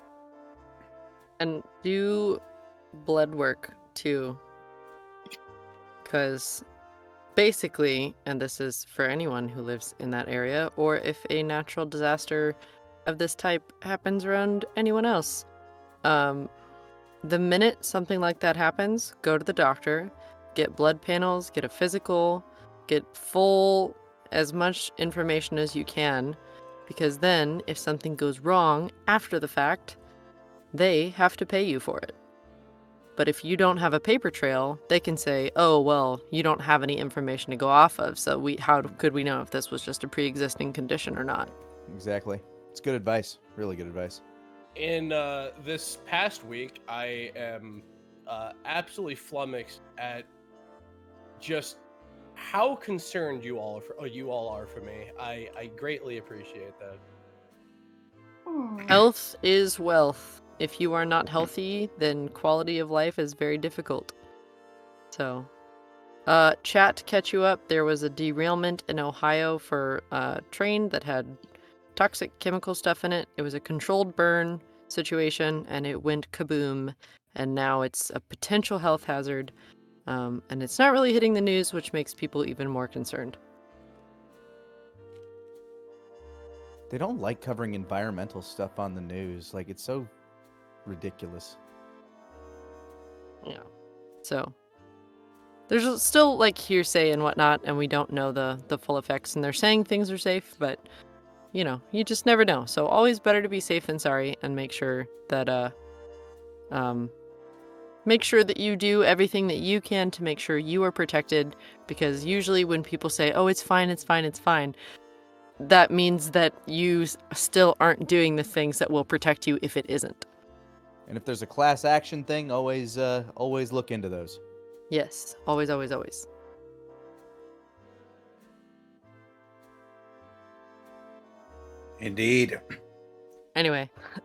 And do blood work too. Because basically, and this is for anyone who lives in that area, or if a natural disaster of this type happens around anyone else, the minute something like that happens, go to the doctor, get blood panels, get a physical, get full as much information as you can, because then if something goes wrong after the fact, they have to pay you for it. But if you don't have a paper trail, they can say, oh, well, you don't have any information to go off of, so how could we know if this was just a pre-existing condition or not? Exactly. It's good advice. Really good advice. In this past week, I am absolutely flummoxed at just how concerned you all are for me. I greatly appreciate that. Health is wealth. If you are not healthy, then quality of life is very difficult. So, chat to catch you up, there was a derailment in Ohio for a train that had toxic chemical stuff in it. It was a controlled burn situation, and it went kaboom, and now it's a potential health hazard, and it's not really hitting the news, which makes people even more concerned. They don't like covering environmental stuff on the news. Like, it's so ridiculous. Yeah. So there's still like hearsay and whatnot, and we don't know the full effects, and they're saying things are safe, but you know, you just never know. So always better to be safe than sorry, and make sure that you do everything that you can to make sure you are protected, because usually when people say, oh, it's fine, it's fine, it's fine, that means that you still aren't doing the things that will protect you if it isn't. And if there's a class action thing, always look into those. Yes, always, always, always. Indeed. Anyway, This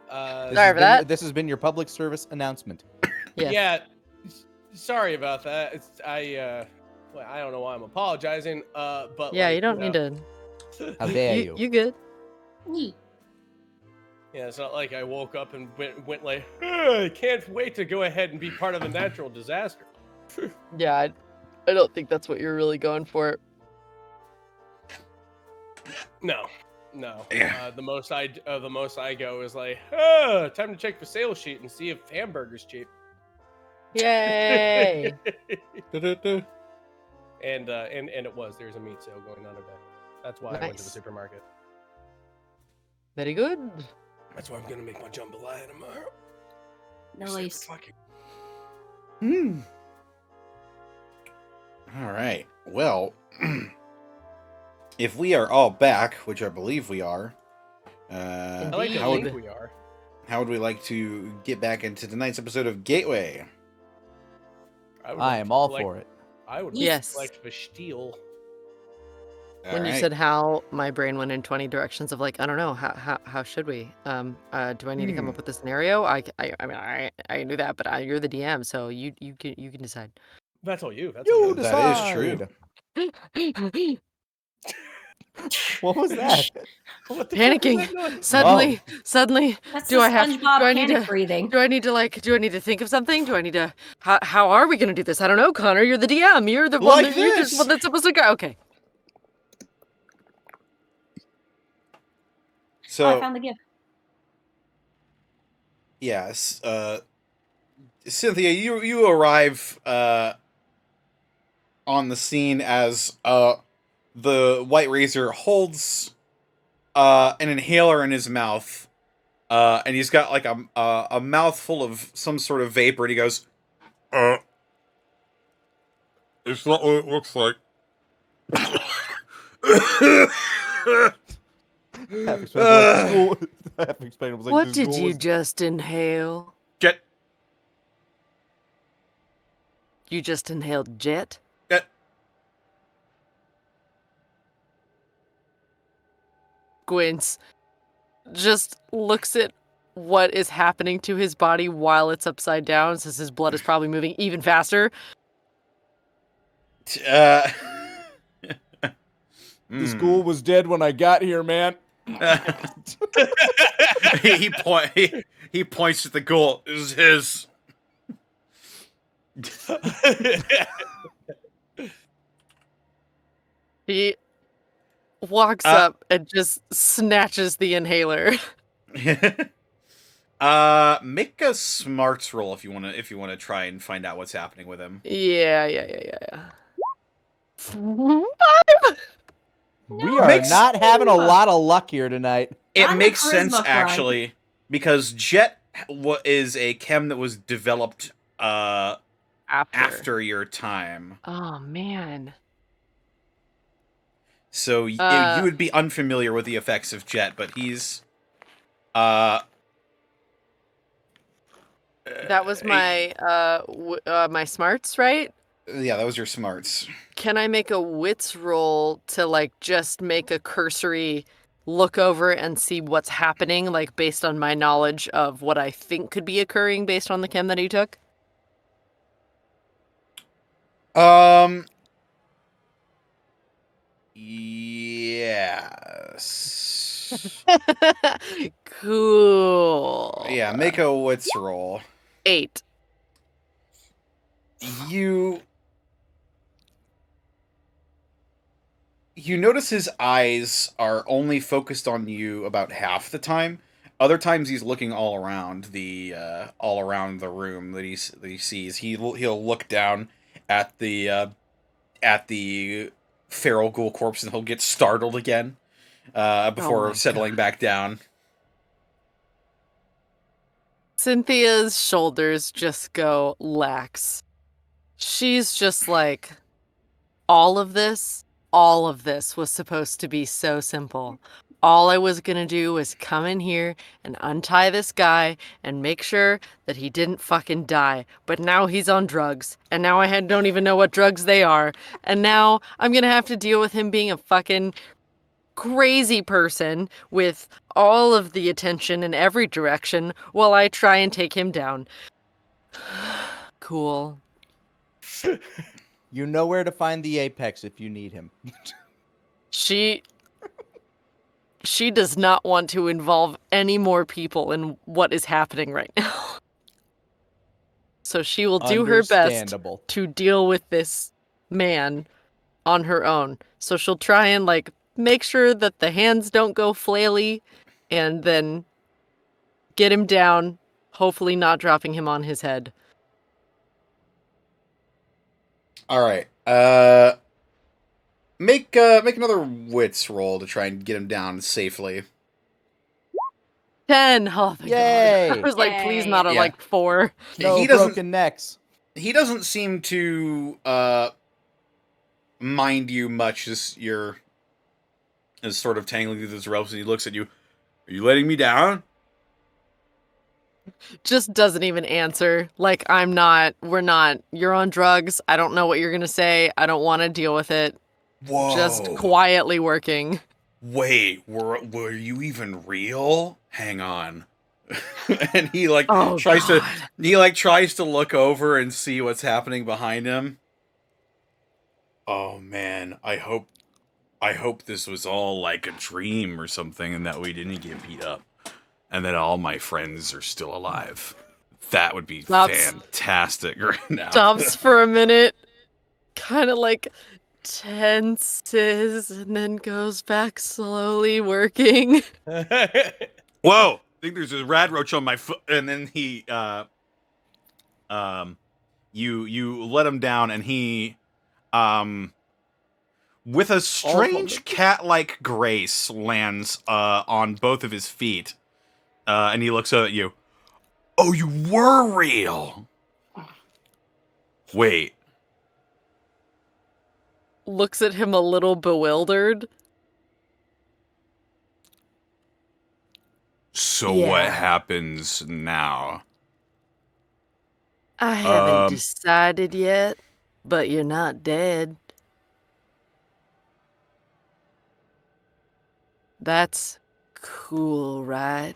sorry has for been- that. This has been your public service announcement. Yeah. Sorry about that. I don't know why I'm apologizing. But Yeah, like, you don't need to. How dare you? You good? Yeah, it's not like I woke up and went like, I can't wait to go ahead and be part of a natural disaster. Yeah, I don't think that's what you're really going for. No. Yeah. The most I go is like, time to check the sales sheet and see if hamburger's cheap. Yay! And it was. There's a meat sale going on today. That's why I went to the Nice. supermarket. Very good. That's why I'm gonna make my jambalaya tomorrow. Nice. All right. Well, if we are all back, which I believe we are, I like to how think would we are. how would we like to get back into tonight's episode of Gateway? I am all for it. I would Yes. like the steel. When you said how, my brain went in 20 directions of like, I don't know, how should we? Do I need to come up with a scenario? I mean, I knew that, but you're the DM, so you can decide. That's all you. That's You all you. That is true. What was that? What the fuck was Panicking. that noise? Suddenly. That's Do the I have- SpongeBob do I need panic to- breathing. Do I need to think of something? Do I need to? How are we gonna do this? I don't know, Connor. You're the DM. You're the one. Like You're the this. one that's supposed to go. Okay. So Oh, I found the gift. yes, Cynthia, you arrive on the scene as the White Razor holds an inhaler in his mouth, and he's got like a mouthful of some sort of vapor, and he goes, "It's not what it looks like." What did you just inhale? Get You just inhaled jet? Gwyn's just looks at what is happening to his body while it's upside down, since his blood is probably moving even faster. Uh, The school was dead when I got here, man. he points at the goal. This is his. He walks up and just snatches the inhaler. Make a smarts roll if you wanna try and find out what's happening with him. Yeah. We are Makes- not having a lot of luck here tonight. It I'm a makes sense charisma actually, because Jet is a chem that was developed after your time. Oh man. So you would be unfamiliar with the effects of Jet, but he's That was my my smarts, right? yeah, that was your smarts. Can I make a wits roll to like just make a cursory look over and see what's happening, like based on my knowledge of what I think could be occurring based on the chem that he took? Yes. Cool. Yeah, make a wits roll. 8. You notice his eyes are only focused on you about half the time. Other times he's looking all around the room that he sees. He'll look down at the feral ghoul corpse and he'll get startled again before settling back down. Cynthia's shoulders just go lax. She's just like, all of this was supposed to be so simple. All I was gonna do was come in here and untie this guy and make sure that he didn't fucking die. But now he's on drugs, and now I don't even know what drugs they are, and now I'm gonna have to deal with him being a fucking crazy person with all of the attention in every direction while I try and take him down. Cool. You know where to find the Apex if you need him. She does not want to involve any more people in what is happening right now. So she will do her best Understandable. to deal with this man on her own. So she'll try and like make sure that the hands don't go flaily and then get him down, hopefully not dropping him on his head. All right. Make another wits roll to try and get him down safely. 10. Oh, thank Yay! God. I was like, please not a Yeah. like 4. No He doesn't- broken necks. He doesn't seem to mind you much as you're sort of tangling through those ropes, and he looks at you. Are you letting me down? Just doesn't even answer. Like, we're not, you're on drugs. I don't know what you're gonna say. I don't want to deal with it. Whoa. Just quietly working. Wait, were you even real? Hang on. And he like Oh, tries God. tries to look over and see what's happening behind him. Oh man, I hope this was all like a dream or something and that we didn't get beat up and that all my friends are still alive. That would be fantastic right now. Stops for a minute, kind of like tenses, and then goes back slowly working. Whoa! I think there's a rad roach on my foot. And then he, you let him down, and he, with a strange cat-like grace, lands on both of his feet, and he looks up at you. Oh, you were real. Wait. Looks at him a little bewildered. So Yeah. what happens now? I haven't decided yet, but you're not dead. That's cool, right?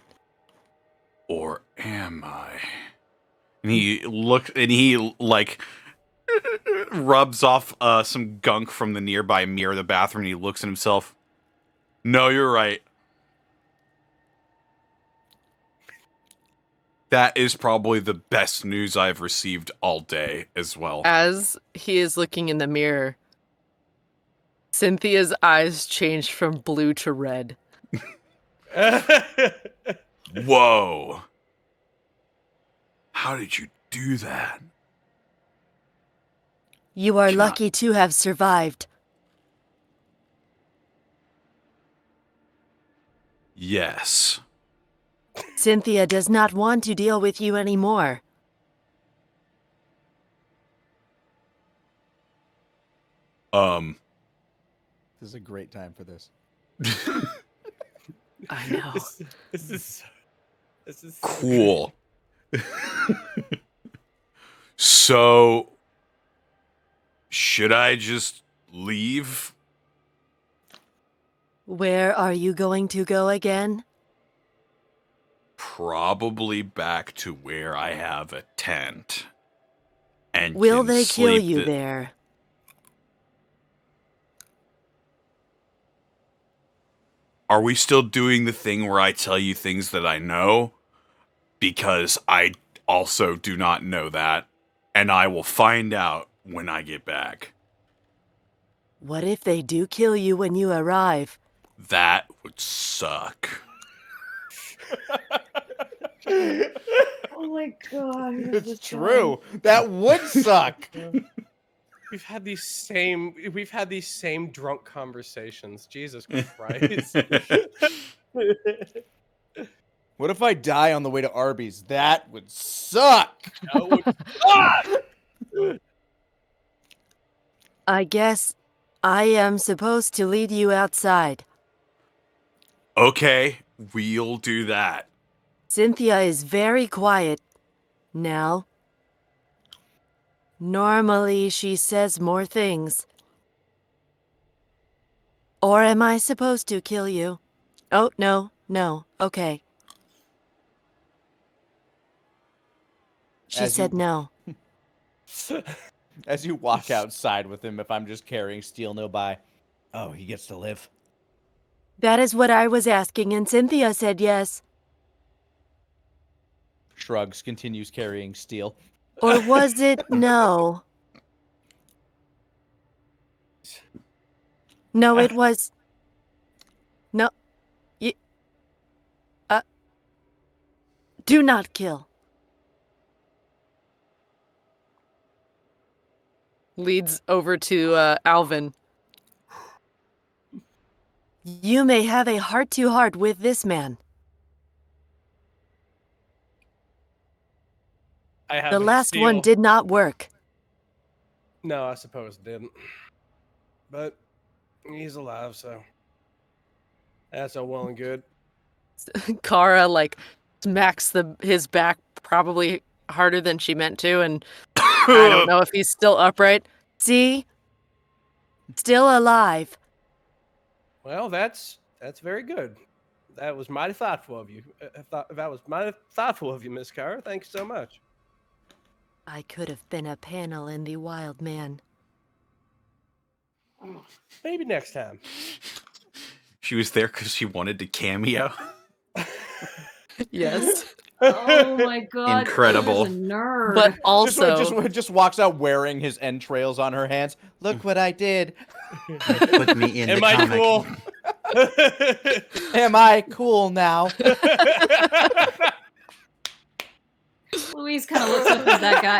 Or am I? And he like rubs off some gunk from the nearby mirror of the bathroom, and he looks at himself. No, you're right. That is probably the best news I've received all day as well. As he is looking in the mirror, Cynthia's eyes change from blue to red. Whoa. How did you do that? You are Can I- lucky to have survived. Yes. Cynthia does not want to deal with you anymore. This is a great time for this. I know. This is so Cool. So, should I just leave? Where are you going to go again? Probably back to where I have a tent. And Will can they kill sleep you the- there? Are we still doing the thing where I tell you things that I know? Because I also do not know that. And I will find out when I get back. What if they do kill you when you arrive? That would suck. Oh my god. It's true. That would suck. We've had these same drunk conversations. Jesus Christ. What if I die on the way to Arby's? That would suck. I guess I am supposed to lead you outside. Okay, we'll do that. Cynthia is very quiet now. Normally, she says more things. Or am I supposed to kill you? Oh, no, okay. She As said you- no. As you walk outside with him, if I'm just carrying steel nearby, oh, he gets to live. That is what I was asking, and Cynthia said yes. Shrugs, continues carrying steel. Or was it no? No, it was. No. Do not kill. Leads over to Alvin. You may have a heart-to-heart with this man. I have The a last one steel. did not work. No, I suppose it didn't. But he's alive, so that's all well and good. Kara like smacks his back probably harder than she meant to, and I don't know if he's still upright. See? Still alive. Well, that's very good. That was mighty thoughtful of you. That was mighty thoughtful of you, Miss Kara. Thank you so much. I could have been a panel in the Wildman. Maybe next time. She was there because she wanted to cameo. Yes. Oh my god. Incredible. He's a nerd. But also, Just walks out wearing his entrails on her hands. Look what I did. Put me in Am the I comic. cool? Am I cool now? Louise kind of looks up at that guy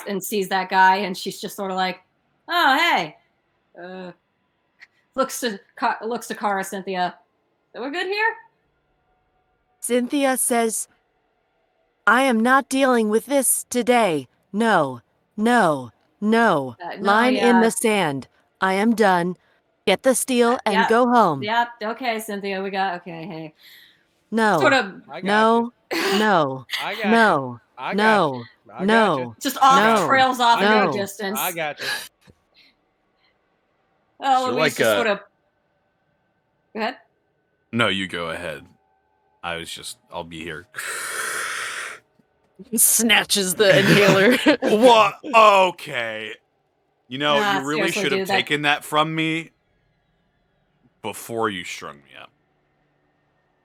and sees that guy, and she's just sort of like, "Oh, hey." Looks to Kara, Cynthia. So we're good here? Cynthia says, I am not dealing with this today. No. No, Line in yeah. the sand. I am done. Get the steel and yeah, go home. Yep. Okay, Cynthia. Okay. Hey. No. Sort of. I got No. you. No. I got No. you. I got No. you. I got No. you. Just off No. trails off No. in the distance. I got you. Oh, So Louise like, just sort of. Go ahead. No, you go ahead. I'll be here. snatches the inhaler. What? Okay. You know, Nah, you really seriously, should have dude, that- taken that from me before you strung me up.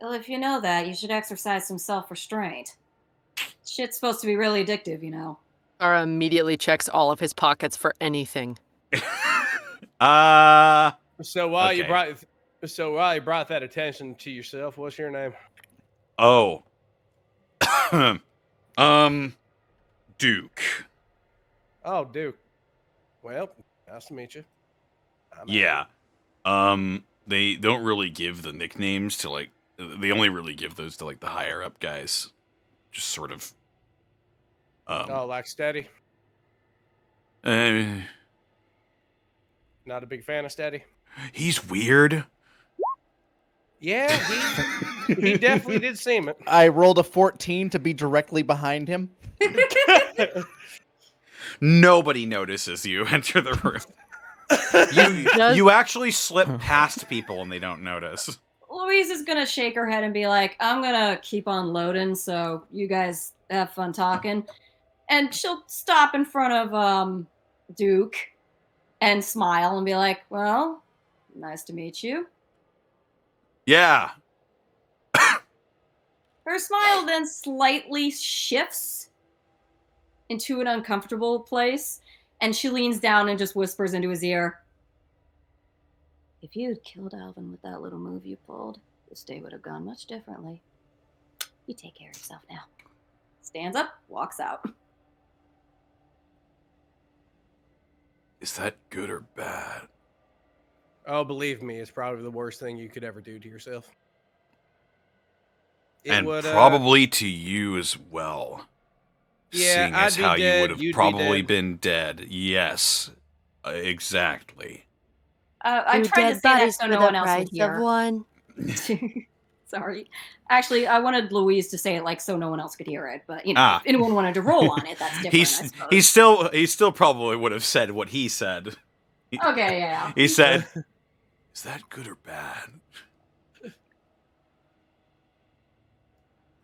Well, if you know that, you should exercise some self-restraint. Shit's supposed to be really addictive, you know. Ara immediately checks all of his pockets for anything. So while you Okay. brought that attention to yourself, what's your name? Oh. Duke. Oh, Duke. Well, nice to meet you. I'm Yeah. They don't really give the nicknames to, like, they only really give those to, like, the higher up guys. Just sort of. Oh, like Steady? Uh, Not a big fan of Steady? he's weird. Yeah, he definitely did seem it. I rolled a 14 to be directly behind him. Nobody notices you enter the room. You actually slip past people and they don't notice. Louise is gonna shake her head and be like, I'm gonna keep on loading, so you guys have fun talking. And she'll stop in front of Duke and smile and be like, well, nice to meet you. Yeah. Her smile then slightly shifts into an uncomfortable place, and she leans down and just whispers into his ear, if you had killed Alvin with that little move you pulled, this day would have gone much differently. You take care of yourself now. Stands up, walks out. Is that good or bad? Oh, believe me, it's probably the worst thing you could ever do to yourself. It And would, probably to you as well. Yeah, seeing I'd as be how you dead, would have you'd be probably dead. been dead. Yes, exactly. I Two tried to dead say that bodies so for no the one else would price of hear. one. Sorry. Actually, I wanted Louise to say it like so no one else could hear it, but you know, if anyone wanted to roll on it, that's different. I suppose. he still probably would have said what he said. Okay, yeah. He said, "Is that good or bad?"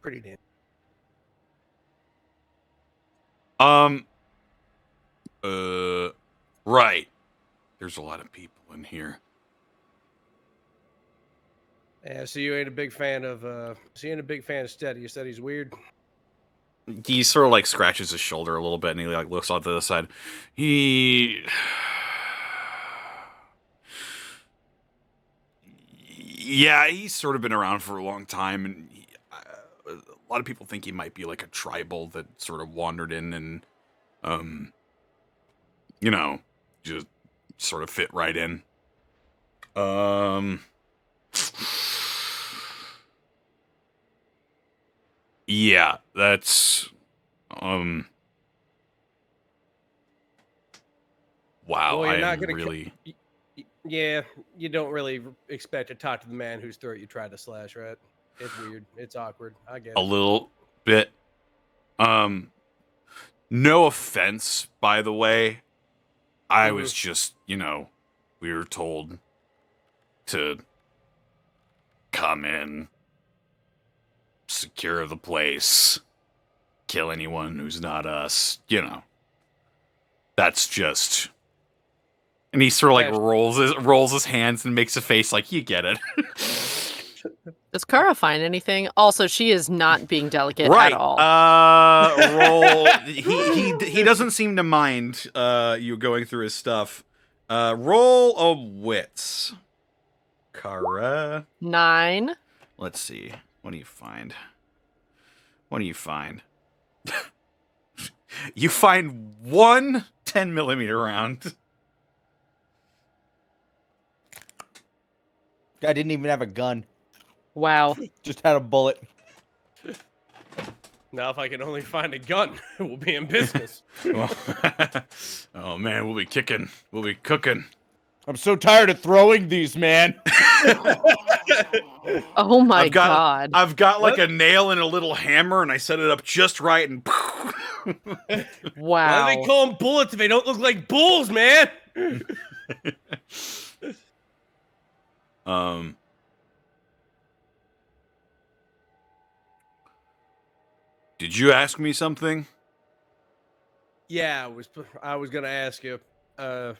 Pretty damn. Right. There's a lot of people in here. Yeah, so you ain't a big fan of Steady. You said he's weird. He sort of like scratches his shoulder a little bit and he like looks off to the side. Yeah, he's sort of been around for a long time, and a lot of people think he might be like a tribal that sort of wandered in and, you know, just sort of fit right in. Yeah, that's, wow, Well, I you're not am gonna really... Yeah, you don't really expect to talk to the man whose throat you tried to slash, right? It's weird. It's awkward. I get it. A little bit. No offense, by the way. I was just, you know, we were told to come in, secure the place, kill anyone who's not us, you know. That's just... And he sort of like rolls his hands and makes a face like, you get it. Does Kara find anything? Also, she is not being delicate Right. at all. Roll. He doesn't seem to mind you going through his stuff. Roll a wits. Kara. 9. Let's see. What do you find? What do you find? You find one 10mm round. I didn't even have a gun. Wow. Just had a bullet. Now, if I can only find a gun, we'll be in business. Oh man, we'll be kicking. We'll be cooking. I'm so tired of throwing these, man. Oh my god. I've got like a nail and a little hammer, and I set it up just right, and Wow. Why do they call them bullets if they don't look like bulls, man? Did you ask me something? Yeah, I was gonna ask you. Hold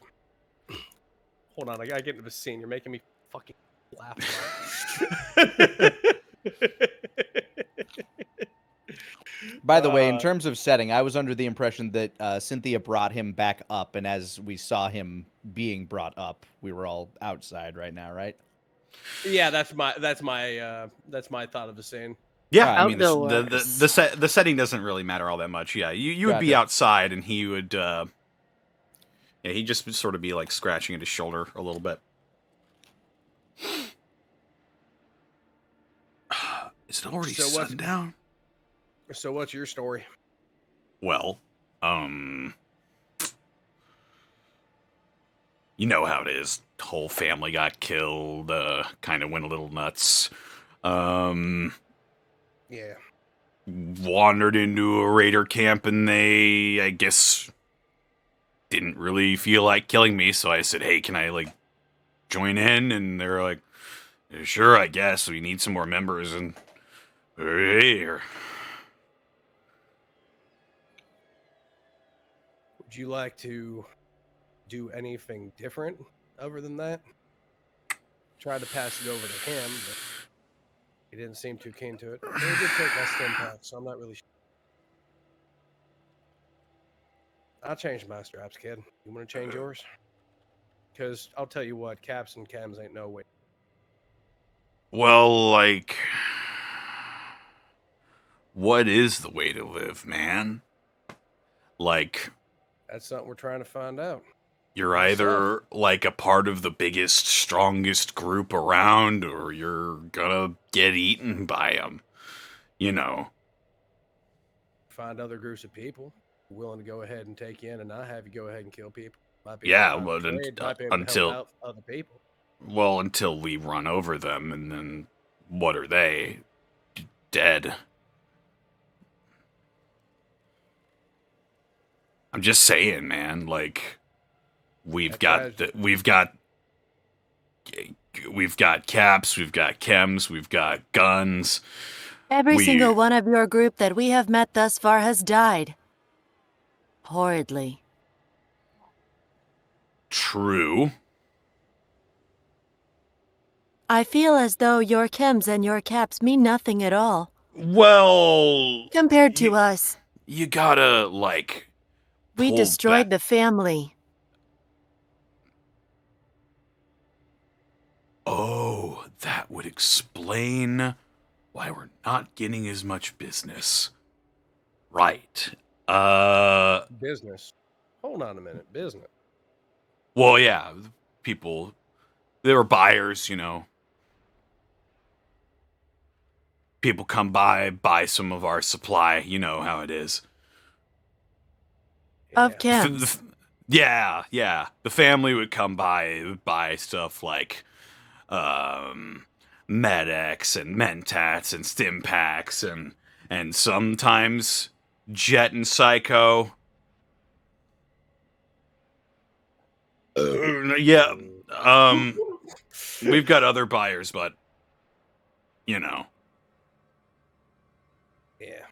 on, I gotta get into the scene. You're making me fucking laugh. By the way, in terms of setting, I was under the impression that Cynthia brought him back up, and as we saw him being brought up, we were all outside right now, right? Yeah, that's my thought of the scene. Yeah, Right. I mean Outdoors. the setting doesn't really matter all that much. Yeah, you would be Gotcha. outside, and he would yeah, he'd just sort of be like scratching at his shoulder a little bit. Is it already So what's- sundown? So what's your story? Well, you know how it is. Whole family got killed. Kind of went a little nuts. Yeah. Wandered into a raider camp, and they, I guess, didn't really feel like killing me. So I said, "Hey, can I like join in?" And they're like, "Sure, I guess. We need some more members." And here. Would you like to do anything different other than that? Tried to pass it over to him, but he didn't seem too keen to it. He did take my stim pack, so I'm not really sure. I'll change my straps, kid. You want to change yours? Because I'll tell you what, caps and cams ain't no way. Well, like, what is the way to live, man? Like, That's something we're trying to find out. you're either like a part of the biggest, strongest group around, or you're gonna get eaten by them. You know. Find other groups of people willing to go ahead and take you in and not have you go ahead and kill people. Might be Yeah, able to well, trade, might be able to until- help out other people. Well, until we run over them, and then what are they? Dead. I'm just saying, man. Like, we've got caps, we've got chems, we've got guns. Every single one of your group that we have met thus far has died. Horridly. True. I feel as though your chems and your caps mean nothing at all. Well, compared to us. You gotta, like, we pull destroyed back. the family. Oh, that would explain why we're not getting as much business. Right. Business. Hold on a minute. Business. Well, yeah, people, they were buyers, you know. People come by, buy some of our supply. You know how it is. Of chems. Yeah. The family would come by, buy stuff like Med-X and Mentats and Stim Packs and sometimes Jet and Psycho. Yeah, we've got other buyers, but you know. Yeah.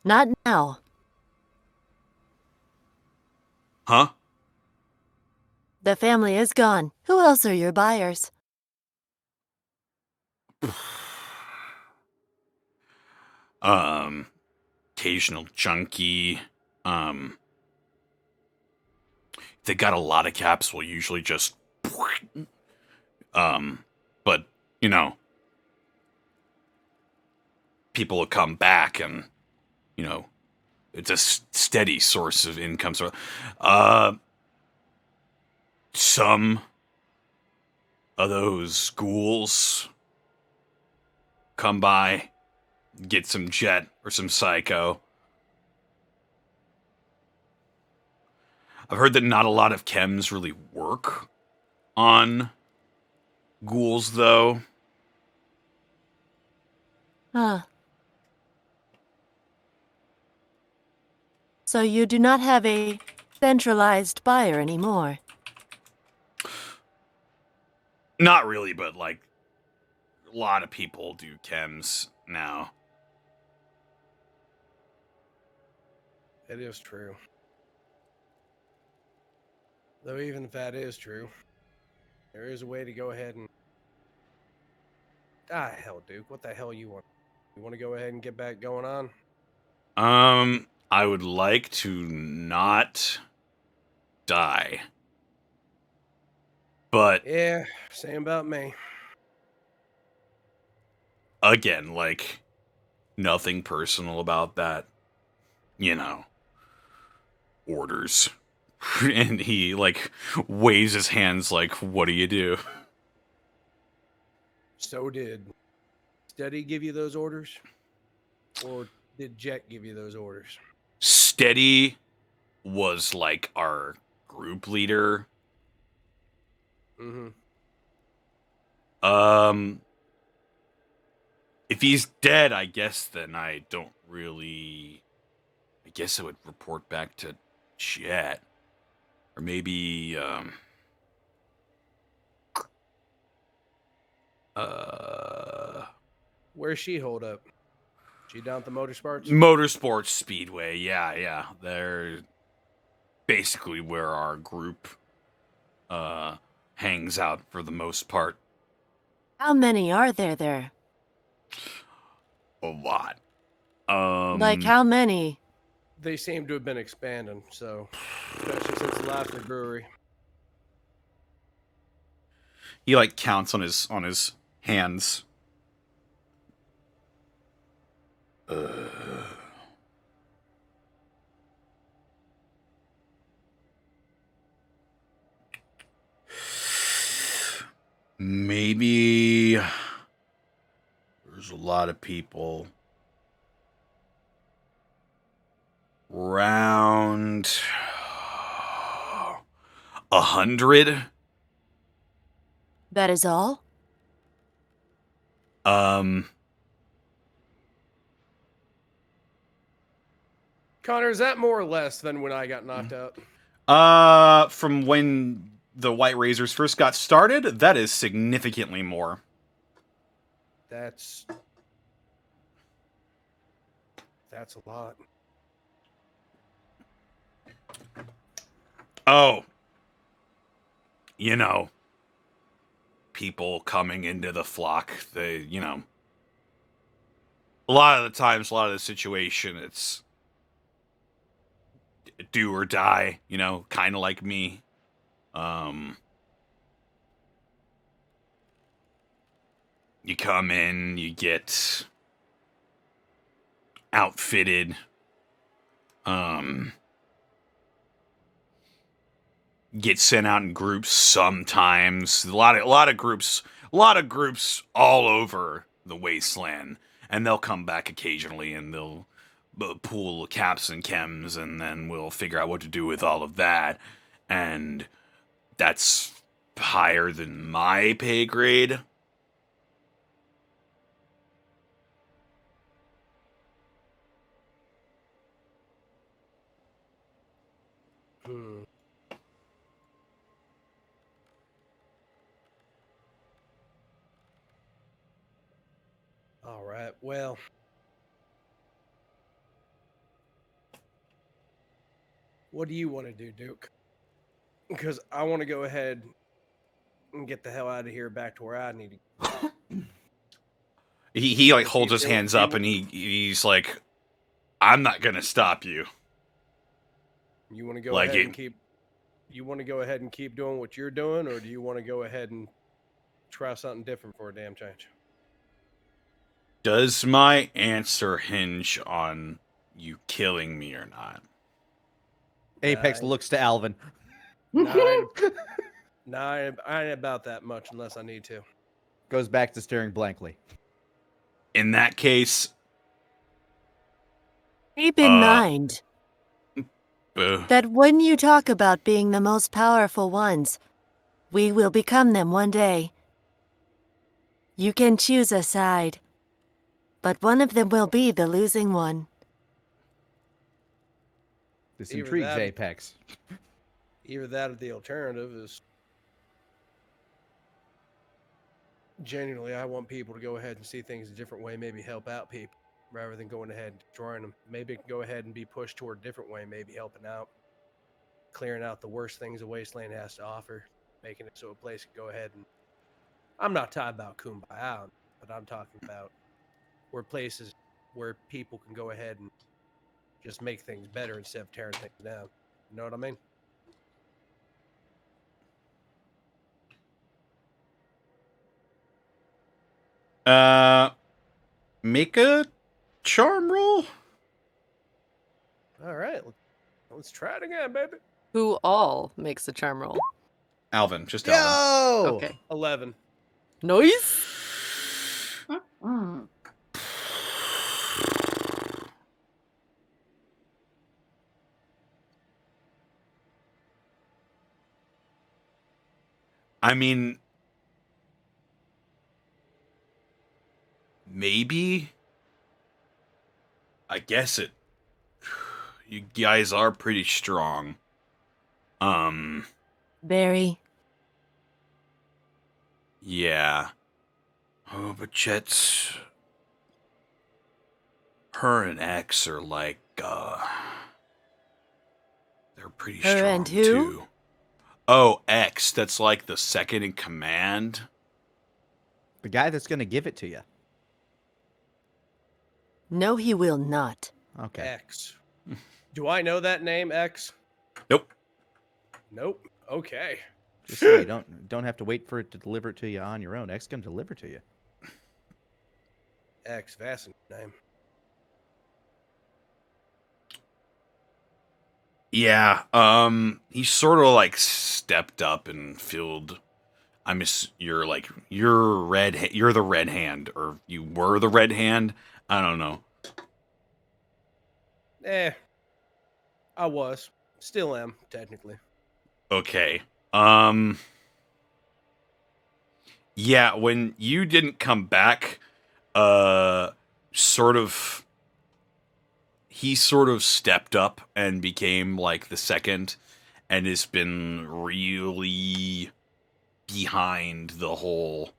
Not now. Huh? The family is gone. Who else are your buyers? Occasional junkie. They got a lot of caps. We'll usually just, but you know, people will come back, and you know, it's a steady source of income. So, some of those ghouls come by, get some Jet or some Psycho. I've heard that not a lot of chems really work on ghouls, though. Huh. So you do not have a centralized buyer anymore? Not really, but like a lot of people do chems now. It is true. Though even if that is true, there is a way to go ahead and... hell, Duke. What the hell you want? You want to go ahead and get back going on? I would like to not die. But Yeah, same about me. again, like, nothing personal about that. You know, orders. And he, like, waves his hands like, what do you do? So did Steady give you those orders? Or did Jet give you those orders? Steady was, like, our group leader. Mm-hmm. If he's dead, I guess then I don't really... I guess I would report back to Jet. Or maybe, Where's she hold up? She down at the Motorsports? Motorsports Speedway, yeah. They're basically where our group hangs out for the most part. How many are there? A lot. Like how many? They seem to have been expanding, so especially since the last brewery. He like counts on his hands. Maybe there's a lot of people. Around 100. That is all? Connor, is that more or less than when I got knocked out? From when the White Razors first got started, that is significantly more. That's a lot. Oh. You know, people coming into the flock, they, you know, a lot of the times, a lot of the situation, it's do or die, you know, kind of like me. You come in, you get outfitted, get sent out in groups sometimes. A lot of groups all over the wasteland, and they'll come back occasionally and they'll pool caps and chems, and then we'll figure out what to do with all of that. And that's higher than my pay grade. All right. Well, what do you want to do, Duke? Because I want to go ahead and get the hell out of here back to where I need to. He like holds his hands up and he's like, I'm not gonna stop you. You want to go Like ahead it- and keep. You want to go ahead and keep doing what you're doing, or do you want to go ahead and try something different for a damn change? Does my answer hinge on you killing me or not? Apex looks to Alvin. I ain't about that much unless I need to. Goes back to staring blankly. In that case, Keep in mind that when you talk about being the most powerful ones, we will become them one day. You can choose a side, but one of them will be the losing one. This Either intrigues that- Apex. Either that or the alternative is genuinely I want people to go ahead and see things a different way, maybe help out people rather than going ahead and destroying them. Maybe it can go ahead and be pushed toward a different way, maybe helping out. clearing out the worst things the Wasteland has to offer, making it so a place can go ahead and. I'm not talking about Kumbaya, but I'm talking about where places where people can go ahead and just make things better instead of tearing things down. You know what I mean? Make a charm roll. All right, let's try it again, baby. Who all makes a charm roll? Alvin, just Alvin. Yo! Okay. 11. Noise. Mm. I mean, maybe. I guess it. You guys are pretty strong. Barry, Yeah. Oh, but Chet's. Her and X are like, they're pretty Her strong and who? too. Oh, X, that's like the second in command. The guy that's going to give it to you. no, he will not. Okay. X. Do I know that name, X? Nope. Nope. Okay. Just so you don't have to wait for it to deliver it to you on your own. X can deliver to you. X. Vassen's name. Yeah, he sort of like stepped up and filled. You're the red hand, or you were the red hand. I don't know. I was. Still am, technically. Okay. Yeah, when you didn't come back, he sort of stepped up and became like the second, and has been really behind the whole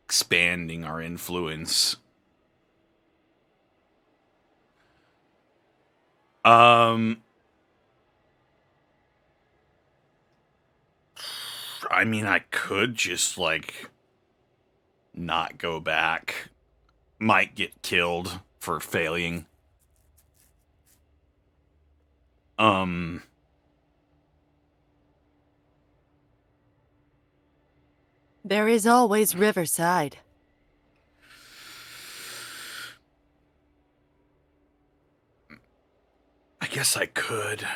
expanding our influence. I mean, I could just like not go back. Might get killed for failing. There is always Riverside. I guess I could.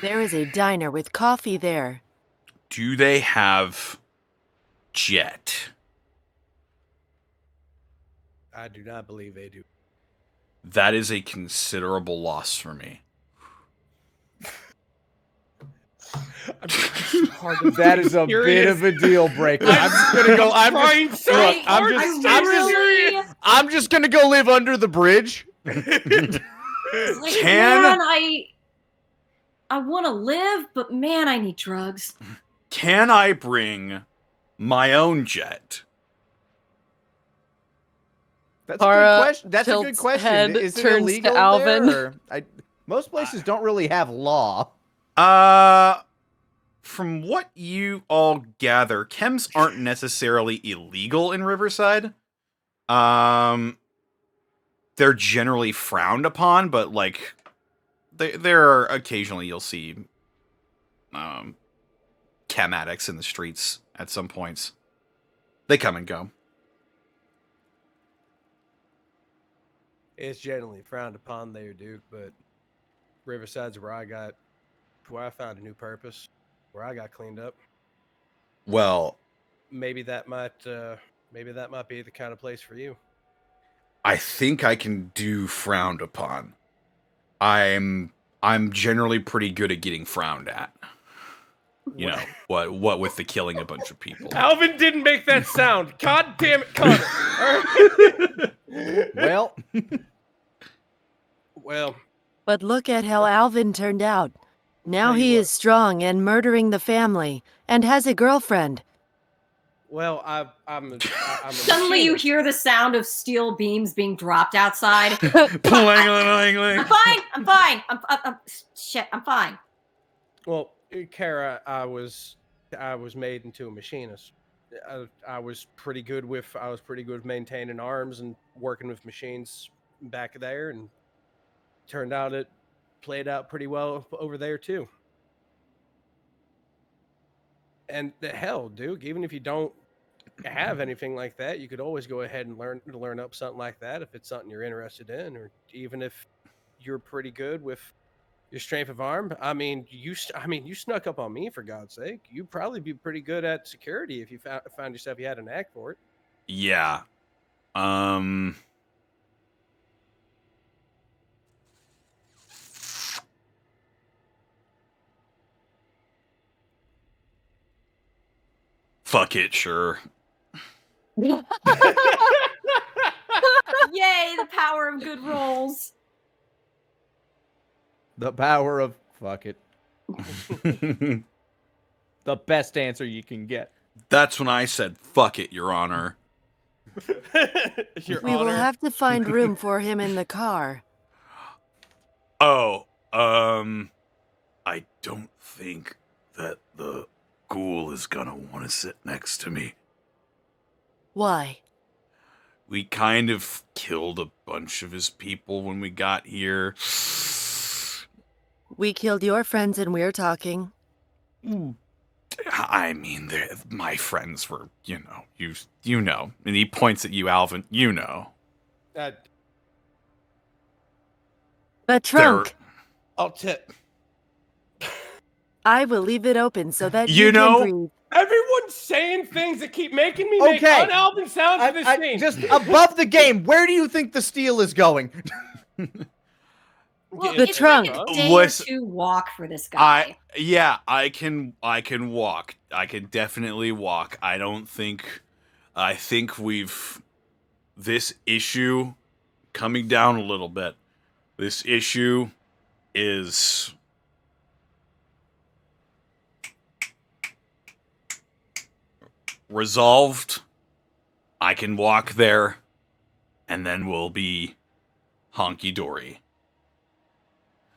There is a diner with coffee there. Do they have Jet? I do not believe they do. That is a considerable loss for me. That is a bit of a deal breaker. I'm just gonna go. I'm just gonna go live under the bridge. Like, man, I want to live, but man, I need drugs. Can I bring my own jet? That's Tara a good question. That's a good tilts question. head, Is it turns to illegal Alvin. there? Most places don't really have law. From what you all gather, chems aren't necessarily illegal in Riverside. They're generally frowned upon, but like there are occasionally you'll see chem addicts in the streets at some points. They come and go. It's generally frowned upon there, Duke, but Riverside's where I found a new purpose, where I got cleaned up. Well, Maybe that might be the kind of place for you. I think I can do frowned upon. I'm generally pretty good at getting frowned at. You know, what with the killing a bunch of people. Alvin didn't make that sound. God damn it, Connor. Well, Well, But look at how Alvin turned out. Now Tell you he what. is strong and murdering the family, and has a girlfriend. Well, I'm a Suddenly you machinist. hear the sound of steel beams being dropped outside. Pling-a-ling-ling. I'm fine. I'm fine. Shit. I'm fine. Well, Kara, I was made into a machinist. I was pretty good with maintaining arms and working with machines back there, and turned out it played out pretty well over there too. And the hell, Duke, even if you don't have anything like that, you could always go ahead and learn up something like that if it's something you're interested in, or even if you're pretty good with your strength of arm. I mean, you snuck up on me, for God's sake. You'd probably be pretty good at security if you found yourself you had a knack for it. Yeah. Fuck it, sure. Yay, the power of good rolls. The power of fuck it. The best answer you can get. That's when I said, fuck it, Your Honor. Your We will Honor. have to find room for him in the car. Oh, I don't think that the ghoul is gonna want to sit next to me. Why? We kind of killed a bunch of his people when we got here. We killed your friends and we're talking. I mean, my friends were, you know. And he points at you, Alvin, you know. The trunk. I'll tip. I will leave it open so that You you know- can breathe. Everyone's saying things that keep making me make Okay. un-Alvin sounds in this scene. Just above the game, where do you think the steel is going? Well, The it's trunk. like a day Listen, or two walk for this guy. I can walk. I can definitely walk. I think we've this issue coming down a little bit. This issue is resolved. I can walk there, and then we'll be honky-dory.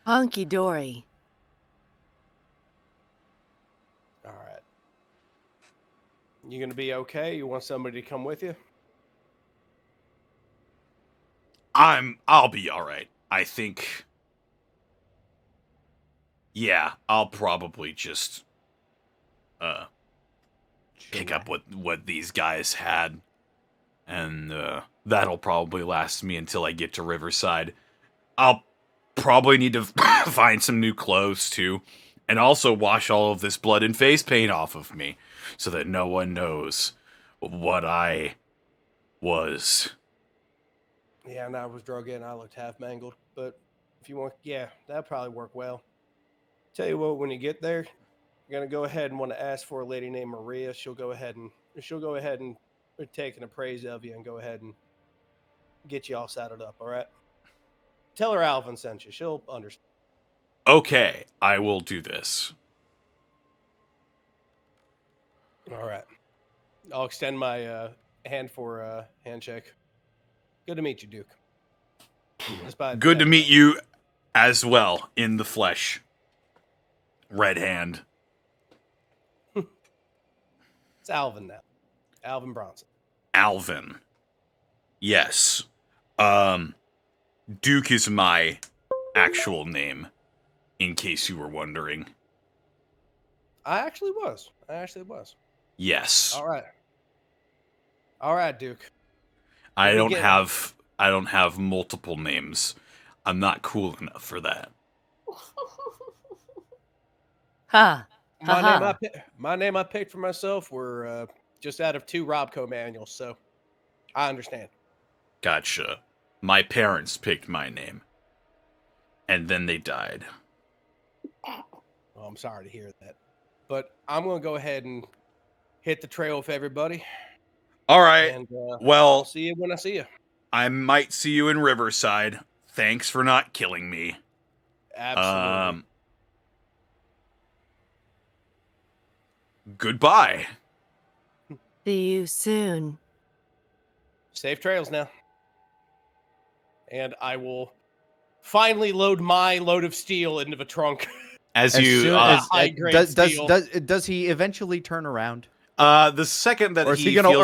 Honky dory. All right. You gonna be okay? You want somebody to come with you? I'll be all right. I think. Yeah, I'll probably just pick up what these guys had, and that'll probably last me until I get to Riverside. I'll probably need to find some new clothes too, and also wash all of this blood and face paint off of me, so that no one knows what I was. Yeah, and I was drug in. I looked half mangled. But if you want, yeah, that'd probably work well. Tell you what, when you get there, you're gonna go ahead and want to ask for a lady named Maria. She'll go ahead and take an appraise of you and go ahead and get you all saddled up. All right. Tell her Alvin sent you. She'll understand. Okay, I will do this. All right. I'll extend my hand for a handshake. Good to meet you, Duke. Good to meet you as well, in the flesh. Red hand. It's Alvin now. Alvin Bronson. Alvin. Yes. Duke is my actual name, in case you were wondering. I actually was. Yes. All right, Duke. I Let me don't have multiple names. I'm not cool enough for that. Ha. My name I picked for myself were just out of 2 Robco manuals, so I understand. Gotcha. My parents picked my name. And then they died. Well, I'm sorry to hear that. But I'm going to go ahead and hit the trail with everybody. All right. And well, I'll see you when I see you. I might see you in Riverside. Thanks for not killing me. Absolutely. Goodbye. See you soon. Safe trails now. And I will finally load my load of steel into the trunk. As As you, soon high-grade steel. does he eventually turn around? the second that Or is he feels gonna, it-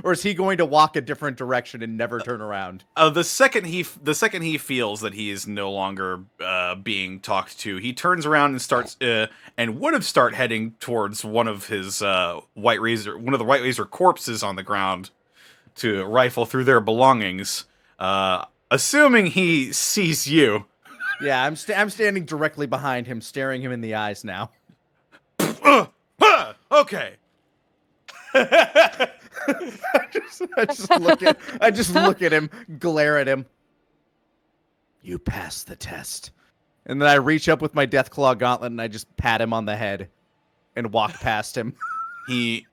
or is he going to walk a different direction and never turn around? the second he feels that he is no longer being talked to, he turns around and starts and would have start heading towards one of his White Razor corpses on the ground to rifle through their belongings, assuming he sees you. Yeah, I'm standing directly behind him, staring him in the eyes now. Okay. I just look at him, glare at him. You passed the test. And then I reach up with my Deathclaw gauntlet and I just pat him on the head and walk past him. He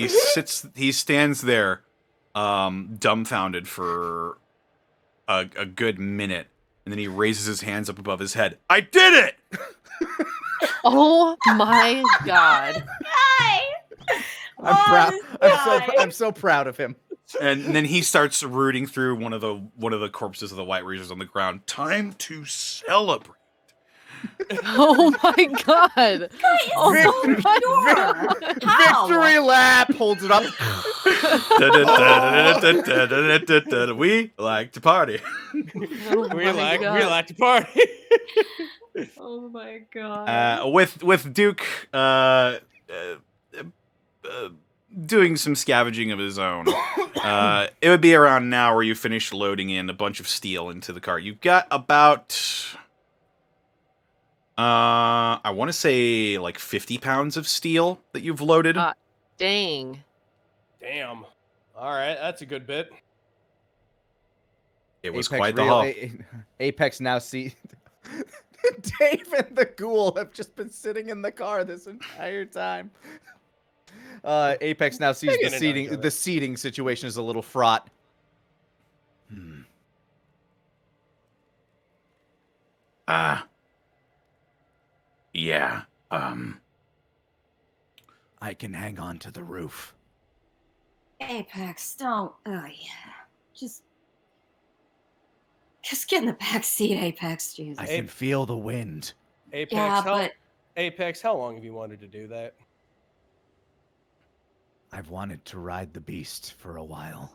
stands there, dumbfounded for a good minute, and then he raises his hands up above his head. I did it! Oh my god. I'm proud. I'm so proud of him. And then he starts rooting through one of the corpses of the White Razors on the ground. Time to celebrate. Oh my god. Oh my god. Victory lap! Holds it up. We like to party. Oh we my like God. to party. Oh my god. With Duke doing some scavenging of his own. It would be around now where you finish loading in a bunch of steel into the cart. You've got about I want to say like 50 pounds of steel that you've loaded. Dang. Damn. All right, that's a good bit. It was Apex quite the Real- haul. Apex now see Dave and the ghoul have just been sitting in the car this entire time. Apex now sees They're the gonna know each seating other. the seating situation is a little fraught. Yeah. I can hang on to the roof. Apex, don't. Oh yeah. Just get in the back seat, Apex. Jesus. I can feel the wind. Apex, Yeah, how, but Apex, how long have you wanted to do that? I've wanted to ride the beast for a while.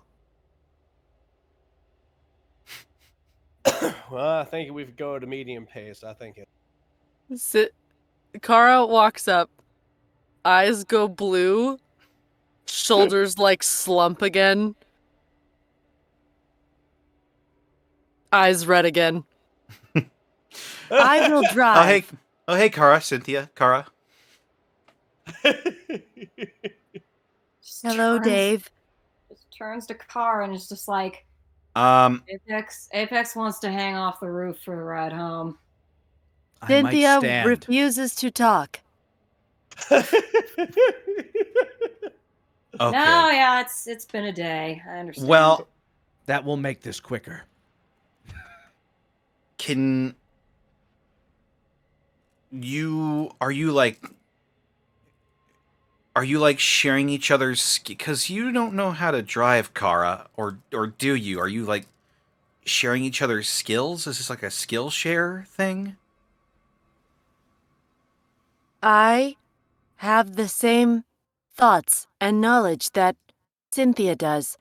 Well, I think we could go at a medium pace. I think it. Kara walks up, eyes go blue, shoulders like slump again, eyes red again. I will drive. Oh hey, Kara, Cynthia, Kara. just Hello, turns- Dave. Just turns to Car and is just like, Um, Apex wants to hang off the roof for the ride home. I might Cynthia stand. refuses to talk. okay. No, yeah, it's been a day. I understand. Well, That will make this quicker. are you like sharing each other's, because you don't know how to drive, Kara, or do you? Are you like sharing each other's skills? Is this like a skill share thing? I have the same thoughts and knowledge that Cynthia does.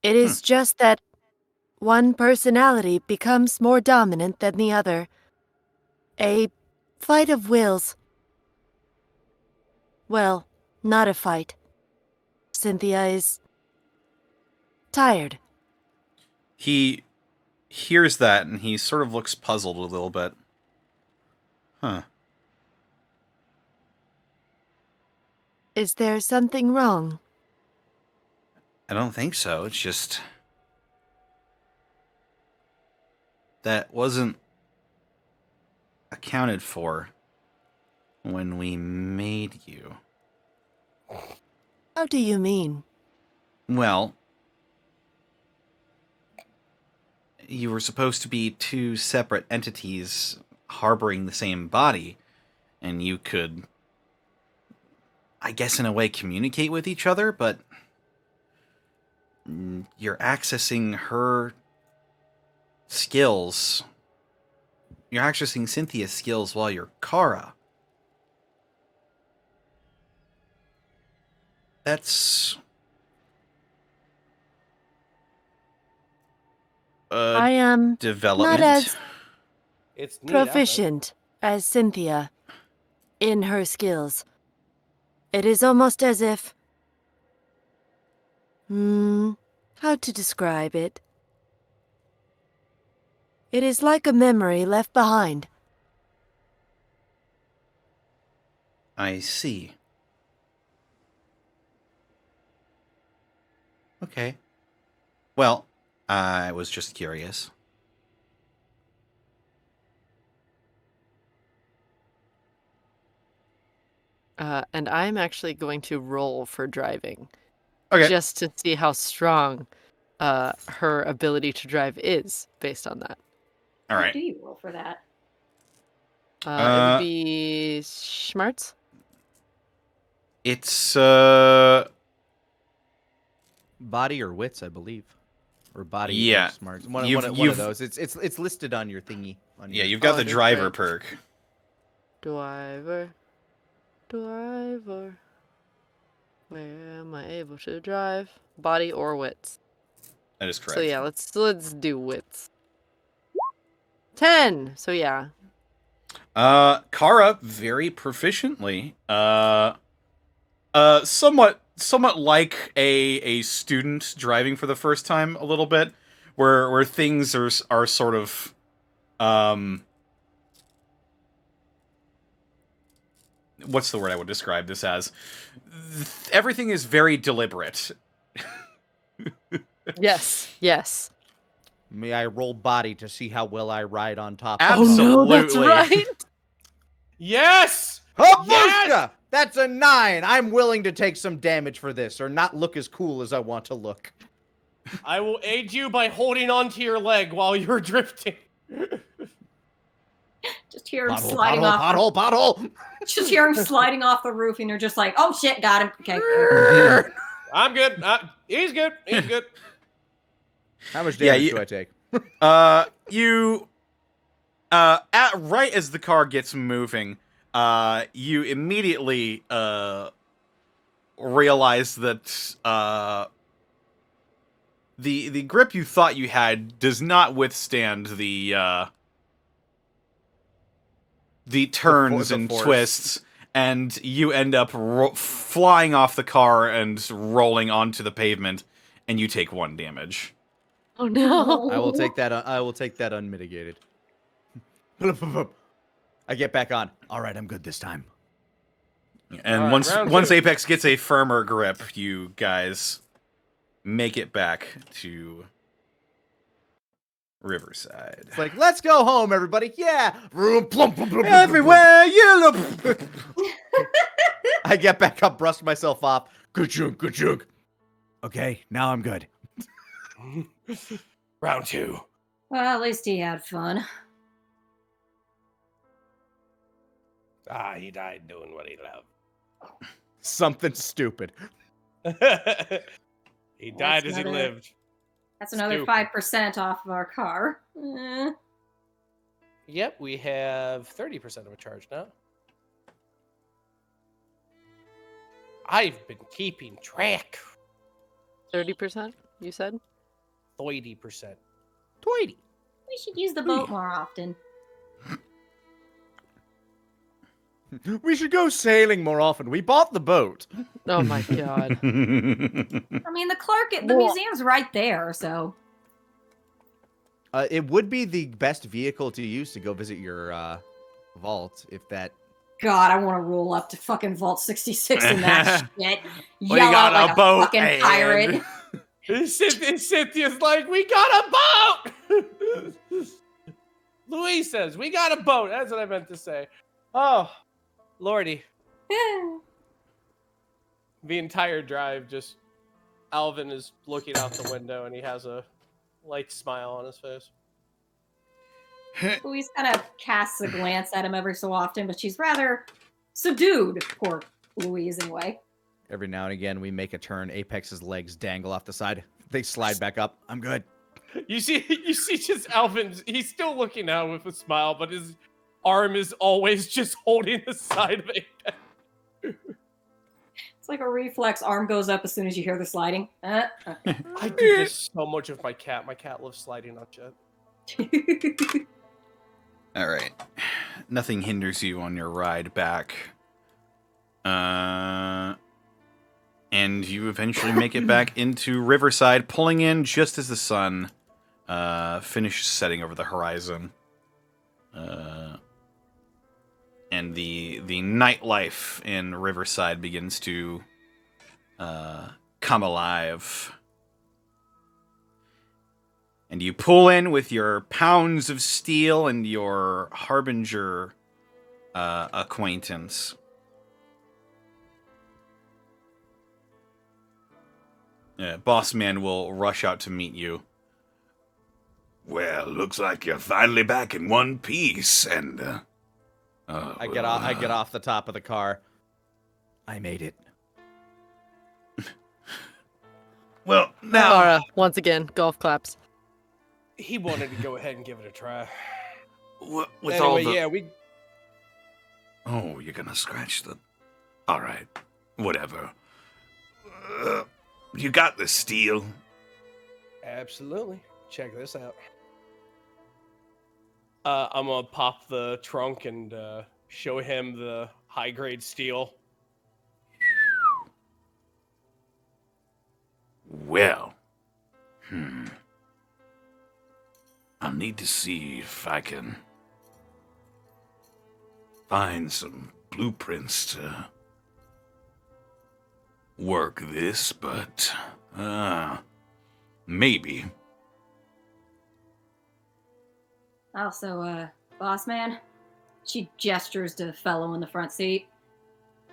It is just that one personality becomes more dominant than the other. A fight of wills. Well, not a fight. Cynthia is tired. He hears that and he sort of looks puzzled a little bit. Huh. Is there something wrong? I don't think so. It's just that wasn't accounted for when we made you. How do you mean? Well, you were supposed to be two separate entities harboring the same body, and you could, I guess in a way, communicate with each other, but you're accessing her skills. You're accessing Cynthia's skills while you're Kara. That's... I am development. not as It's neat, I bet. proficient as Cynthia in her skills. It is almost as if... how to describe it? It is like a memory left behind. I see. Okay. Well, I was just curious. And I'm actually going to roll for driving. Okay. Just to see how strong her ability to drive is based on that. All What right. do you roll for that? It would be smarts. It's Body or wits, I believe, or body Yeah. or smarts. One You've- of those. It's listed on your thingy. On yeah. your... You've got Oh, the it is, driver right. perk. Driver. Where am I able to drive? Body or wits? That is correct. So yeah, let's do wits. 10. So yeah. Kara very proficiently. Somewhat like a student driving for the first time a little bit, where things are sort of what's the word I would describe this as? Everything is very deliberate. Yes. May I roll body to see how well I ride on top? Absolutely. Oh no, that's right. Yes! Oh, Yes! Bushka! That's a 9. I'm willing to take some damage for this, or not look as cool as I want to look. I will aid you by holding onto your leg while you're drifting. Just hear him Pothole, sliding pothole, off. pothole. Just hear him sliding off the roof, and you're just like, "Oh shit, got him." Okay. I'm good. He's good. He's good. How much Yeah, damage you- do I take? You right as the car gets moving, you immediately realize that the grip you thought you had does not withstand the turns the and force. twists, and you end up flying off the car and rolling onto the pavement, and you take 1 damage. Oh no. I will take that. I will take that unmitigated. I get back on. All right, I'm good this time. And All right, once round 2. Apex gets a firmer grip, you guys make it back to Riverside. It's like, let's go home, everybody. Yeah. Vroom, plump, plump, plump, plump, Everywhere you look. I get back up, brush myself off. Good chunk, good chunk. Okay, now I'm good. Round 2. Well, at least he had fun. He died doing what he loved. Something stupid. He died as he another- lived. That's another Stupid. 5% off of our car. Yep, we have 30% of a charge now. I've been keeping track. 30%, you said? 30%. Tweety. We should use the boat more often. We should go sailing more often. We bought the boat. Oh my god. I mean, the Well- museum's right there, so. It would be the best vehicle to use to go visit your vault, if that. God, I want to roll up to fucking Vault 66 in that shit. We Yell got out a like boat, a fucking pirate. and- Cynthia's like, we got a boat! Louise says, we got a boat. That's what I meant to say. Oh, lordy. The entire drive, just Alvin is looking out the window and he has a light smile on his face. Louise kind of casts a glance at him every so often, but she's rather subdued, poor Louise anyway. Every now and again, we make a turn. Apex's legs dangle off the side. They slide back up. I'm good. You see just Alvin, he's still looking out with a smile, but his arm is always just holding the side of Apex. It's like a reflex. Arm goes up as soon as you hear the sliding. Okay. I do this so much with my cat. My cat loves sliding on shit. All right. Nothing hinders you on your ride back. And you eventually make it back into Riverside, pulling in just as the sun finishes setting over the horizon. And the nightlife in Riverside begins to come alive. And you pull in with your pounds of steel and your Harbinger acquaintance. Boss Man will rush out to meet you. Well, looks like you're finally back in one piece, and I get off the top of the car. I made it. well, now Laura, once again, golf claps. He wanted to go ahead and give it a try. with all Anyway, the yeah, we oh, you're gonna scratch the. All right, whatever. You got the steel. absolutely check this out. I'm gonna pop the trunk and show him the high grade steel. Well, I'll need to see if I can find some blueprints to work this, but maybe. Also, boss man, she gestures to fellow in the front seat.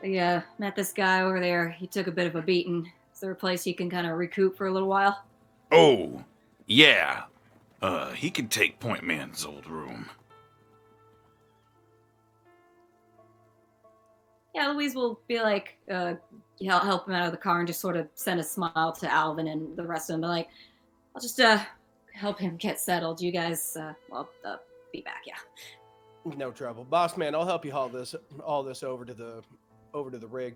We met this guy over there. He took a bit of a beating. Is there a place he can kind of recoup for a little while? Oh, yeah. He can take Point Man's old room. Yeah, Louise will be like, help him out of the car and just sort of send a smile to Alvin and the rest of them. Be like, I'll just help him get settled. You guys, be back. Yeah. No trouble, boss man. I'll help you haul this over to the rig.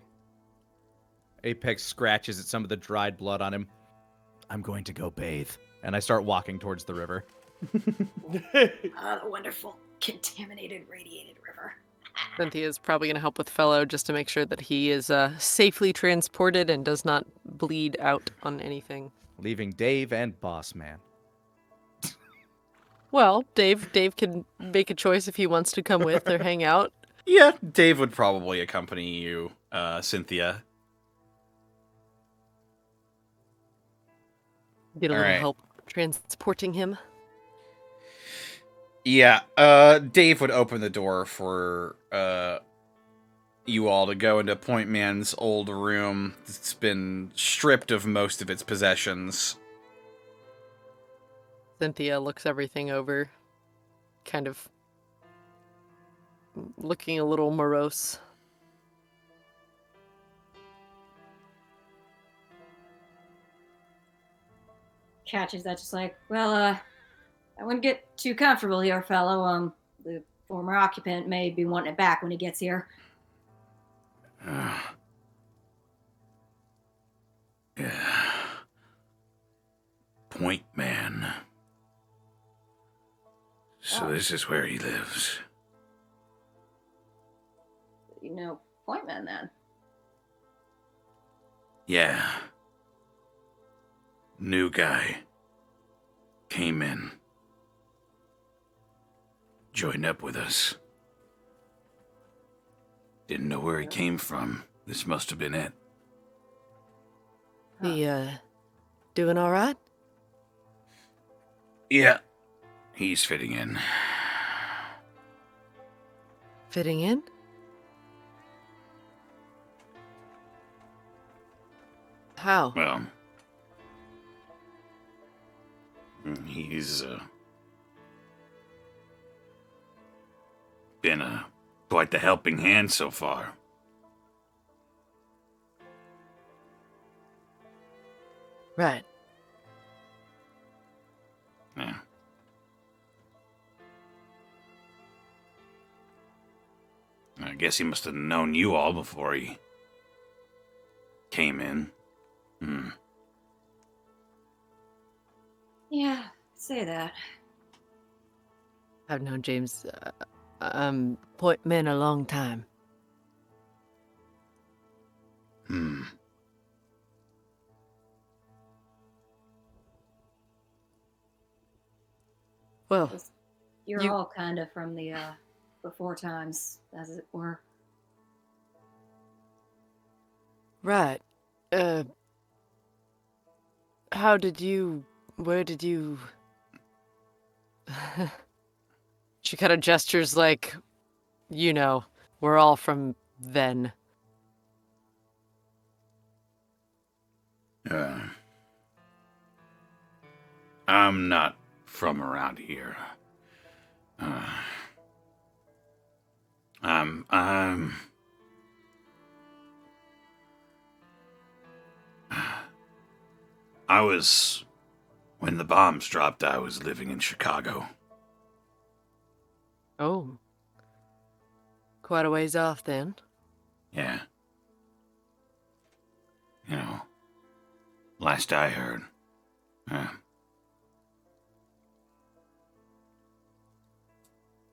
Apex scratches at some of the dried blood on him. I'm going to go bathe. And I start walking towards the river. The wonderful, contaminated, radiated river. Cynthia is probably going to help with Fellow just to make sure that he is safely transported and does not bleed out on anything. Leaving Dave and Boss Man. Well, Dave can make a choice if he wants to come with or hang out. Yeah, Dave would probably accompany you, Cynthia. Get a All little right. help transporting him. Yeah, Dave would open the door for you all to go into Point Man's old room. It's been stripped of most of its possessions. Cynthia looks everything over, kind of looking a little morose. Catches that just like, well, I wouldn't get too comfortable here, fellow. The former occupant may be wanting it back when he gets here. Yeah. Point Man. So this is where he lives. You know, Point Man then. Yeah. New guy. Came in. Joined up with us. Didn't know where he came from. This must have been it. He, doing all right? Yeah. He's fitting in. Fitting in? How? Well, he's been quite the helping hand so far. Right. Yeah. I guess he must have known you all before he came in. Hmm. Yeah, say that. I've known James Portman a long time. Hmm. Well, You're You- all kind of from the before times, as it were. right. How did you... Where did you... She kind of gestures like, you know, we're all from then. I'm not from around here. I'm I was, when the bombs dropped, I was living in Chicago. Oh. Quite a ways off then. Yeah. You know, last I heard,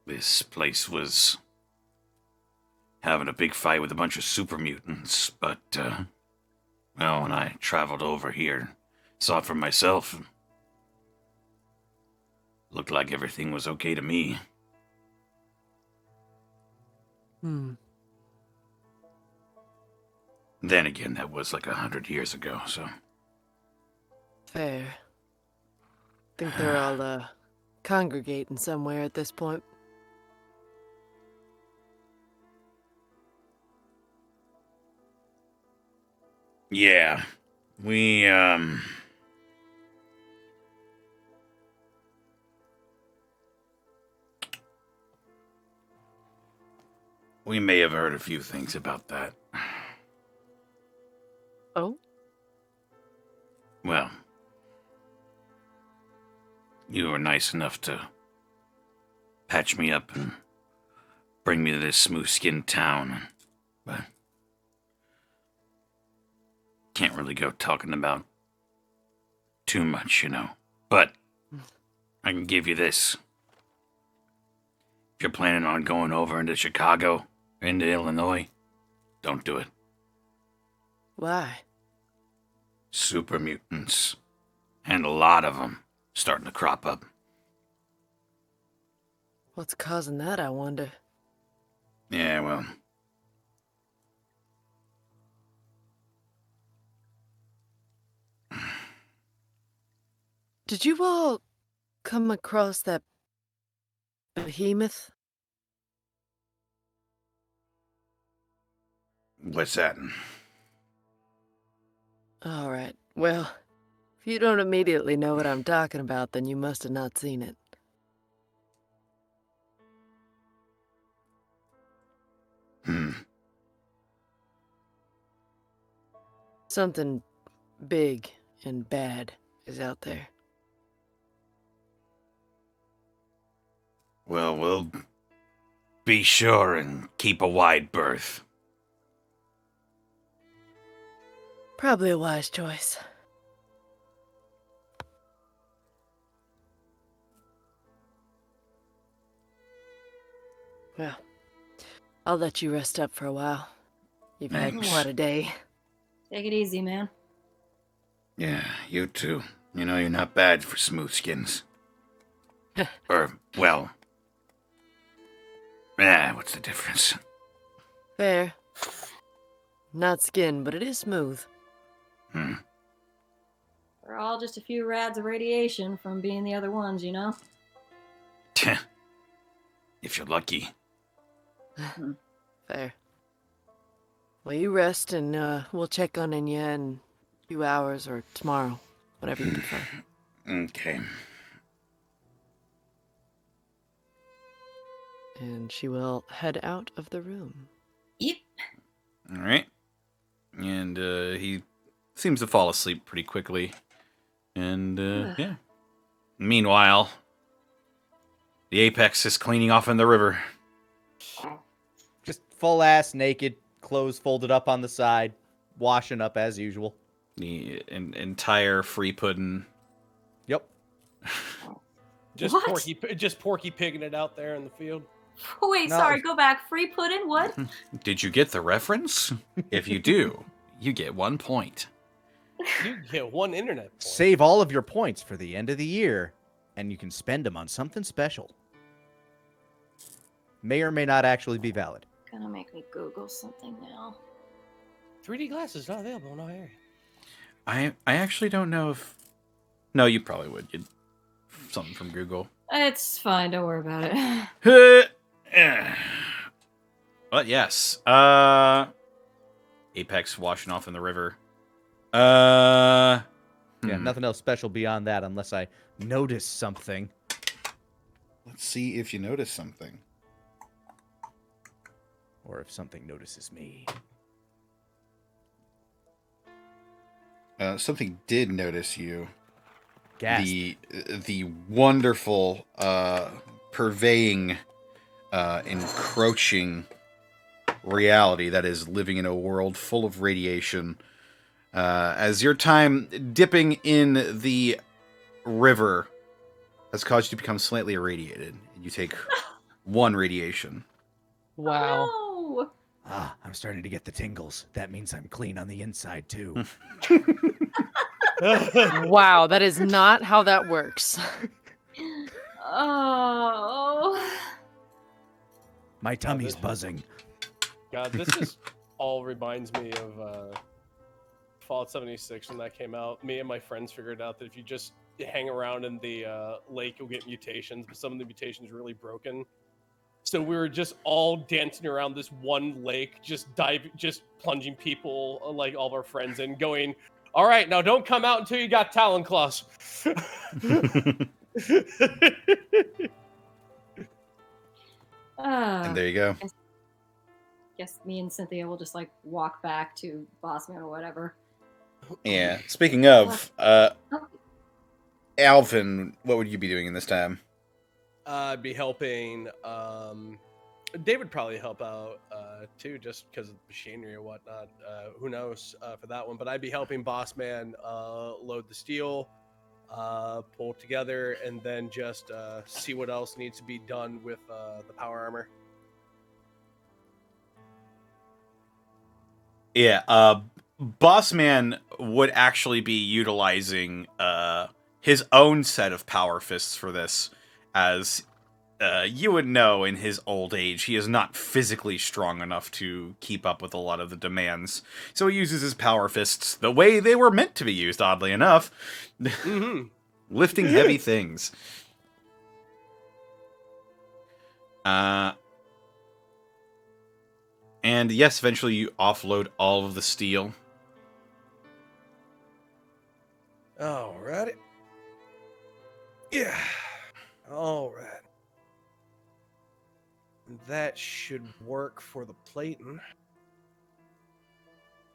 this place was having a big fight with a bunch of super mutants, but, well, when I traveled over here, saw it for myself, looked like everything was okay to me. Hmm. Then again, that was like 100 years ago, so. Fair. Think they're all, congregating somewhere at this point. Yeah. We may have heard a few things about that. Oh? Well, you were nice enough to patch me up and bring me to this smooth-skinned town, but can't really go talking about too much, you know. But I can give you this. If you're planning on going over into Chicago, into Illinois, don't do it. Why? Super mutants, and a lot of them, starting to crop up. What's causing that, I wonder? Yeah, well, Did you all come across that behemoth? what's that? Alright, well, if you don't immediately know what I'm talking about, then you must have not seen it. Something big and bad is out there. Well, we'll be sure and keep a wide berth. Probably a wise choice. Well, I'll let you rest up for a while. You've had Thanks. quite a day. Take it easy, man. Yeah, you too. You know, you're not bad for smooth skins. Or, well... what's the difference? Fair. Not skin, but it is smooth. We're all just a few rads of radiation from being the other ones, you know? If you're lucky. Fair. Well, you rest, and we'll check on you in a few hours or tomorrow, whatever you prefer. Okay. And she will head out of the room. Yep. All right. And he seems to fall asleep pretty quickly. And yeah. Meanwhile, the Apex is cleaning off in the river. Just full ass naked, clothes folded up on the side, washing up as usual. The entire free pudding. Yep. Just What? Porky pigging it out there in the field. Wait, No. sorry, go back. Free pudding? What? Did you get the reference? If you do, you get 1 point. You get 1 internet point. Save all of your points for the end of the year, and you can spend them on something special. May or may not actually be valid. Gonna make me Google something now. 3D glasses not available in our area. I actually don't know if... No, you probably would. You'd... Something from Google. It's fine, don't worry about it. But yes. Apex washing off in the river. Yeah, nothing else special beyond that unless I notice something. Let's see if you notice something. Or if something notices me. Something did notice you. Gasp. The wonderful, purveying, encroaching reality that is living in a world full of radiation. As your time dipping in the river has caused you to become slightly irradiated. You take 1 radiation. Wow. Oh, Ah, I'm starting to get the tingles. That means I'm clean on the inside, too. Wow, that is not how that works. no. Oh. My tummy's buzzing. God, this just all reminds me of Fallout 76 when that came out. Me and my friends figured out that if you just hang around in the lake, you'll get mutations, but some of the mutations are really broken. So we were just all dancing around this one lake, just plunging people, like all of our friends, and going, "All right, now don't come out until you got talon claws." And there you go. Guess me and Cynthia will just like walk back to Bossman or whatever. Yeah. Speaking of, Alvin, what would you be doing in this time? I'd be helping. David would probably help out too, just because of the machinery or whatnot. Who knows for that one? But I'd be helping Bossman load the steel, pull it together, and then just see what else needs to be done with the power armor. Yeah, Bossman would actually be utilizing his own set of power fists for this, as you would know in his old age, he is not physically strong enough to keep up with a lot of the demands. So he uses his power fists the way they were meant to be used, oddly enough. Mm-hmm. Lifting heavy things. And yes, eventually you offload all of the steel. Alrighty. Yeah. Alright. That should work for the plating.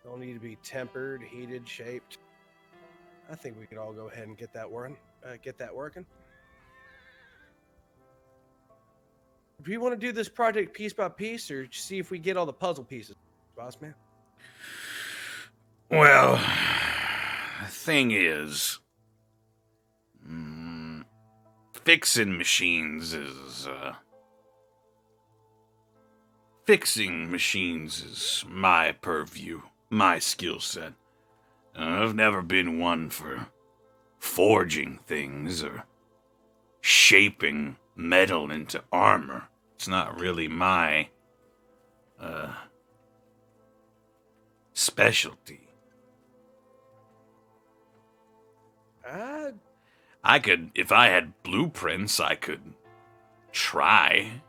They'll need to be tempered, heated, shaped. I think we could all go ahead and get that working. Do we want to do this project piece by piece, or see if we get all the puzzle pieces, boss man? Well, the thing is, fixing machines is my purview, my skill set. I've never been one for forging things or shaping metal into armor. It's not really my specialty. I could, if I had blueprints, I could try.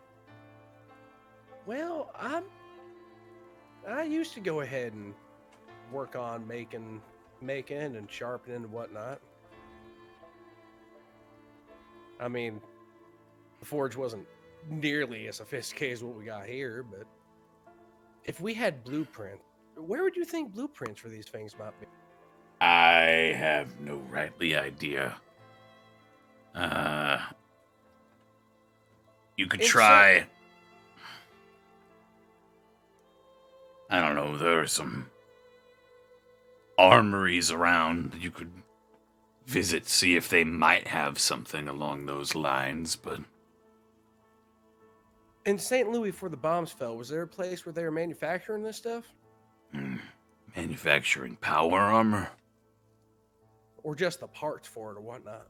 Well, I used to go ahead and work on making and sharpening and whatnot. I mean, the forge wasn't nearly as sophisticated as what we got here, but if we had blueprints, where would you think blueprints for these things might be? I have no rightly idea. You could It's try. I don't know, there are some armories around that you could visit, see if they might have something along those lines, but In St. Louis, before the bombs fell, was there a place where they were manufacturing this stuff? manufacturing power armor? Or just the parts for it or whatnot?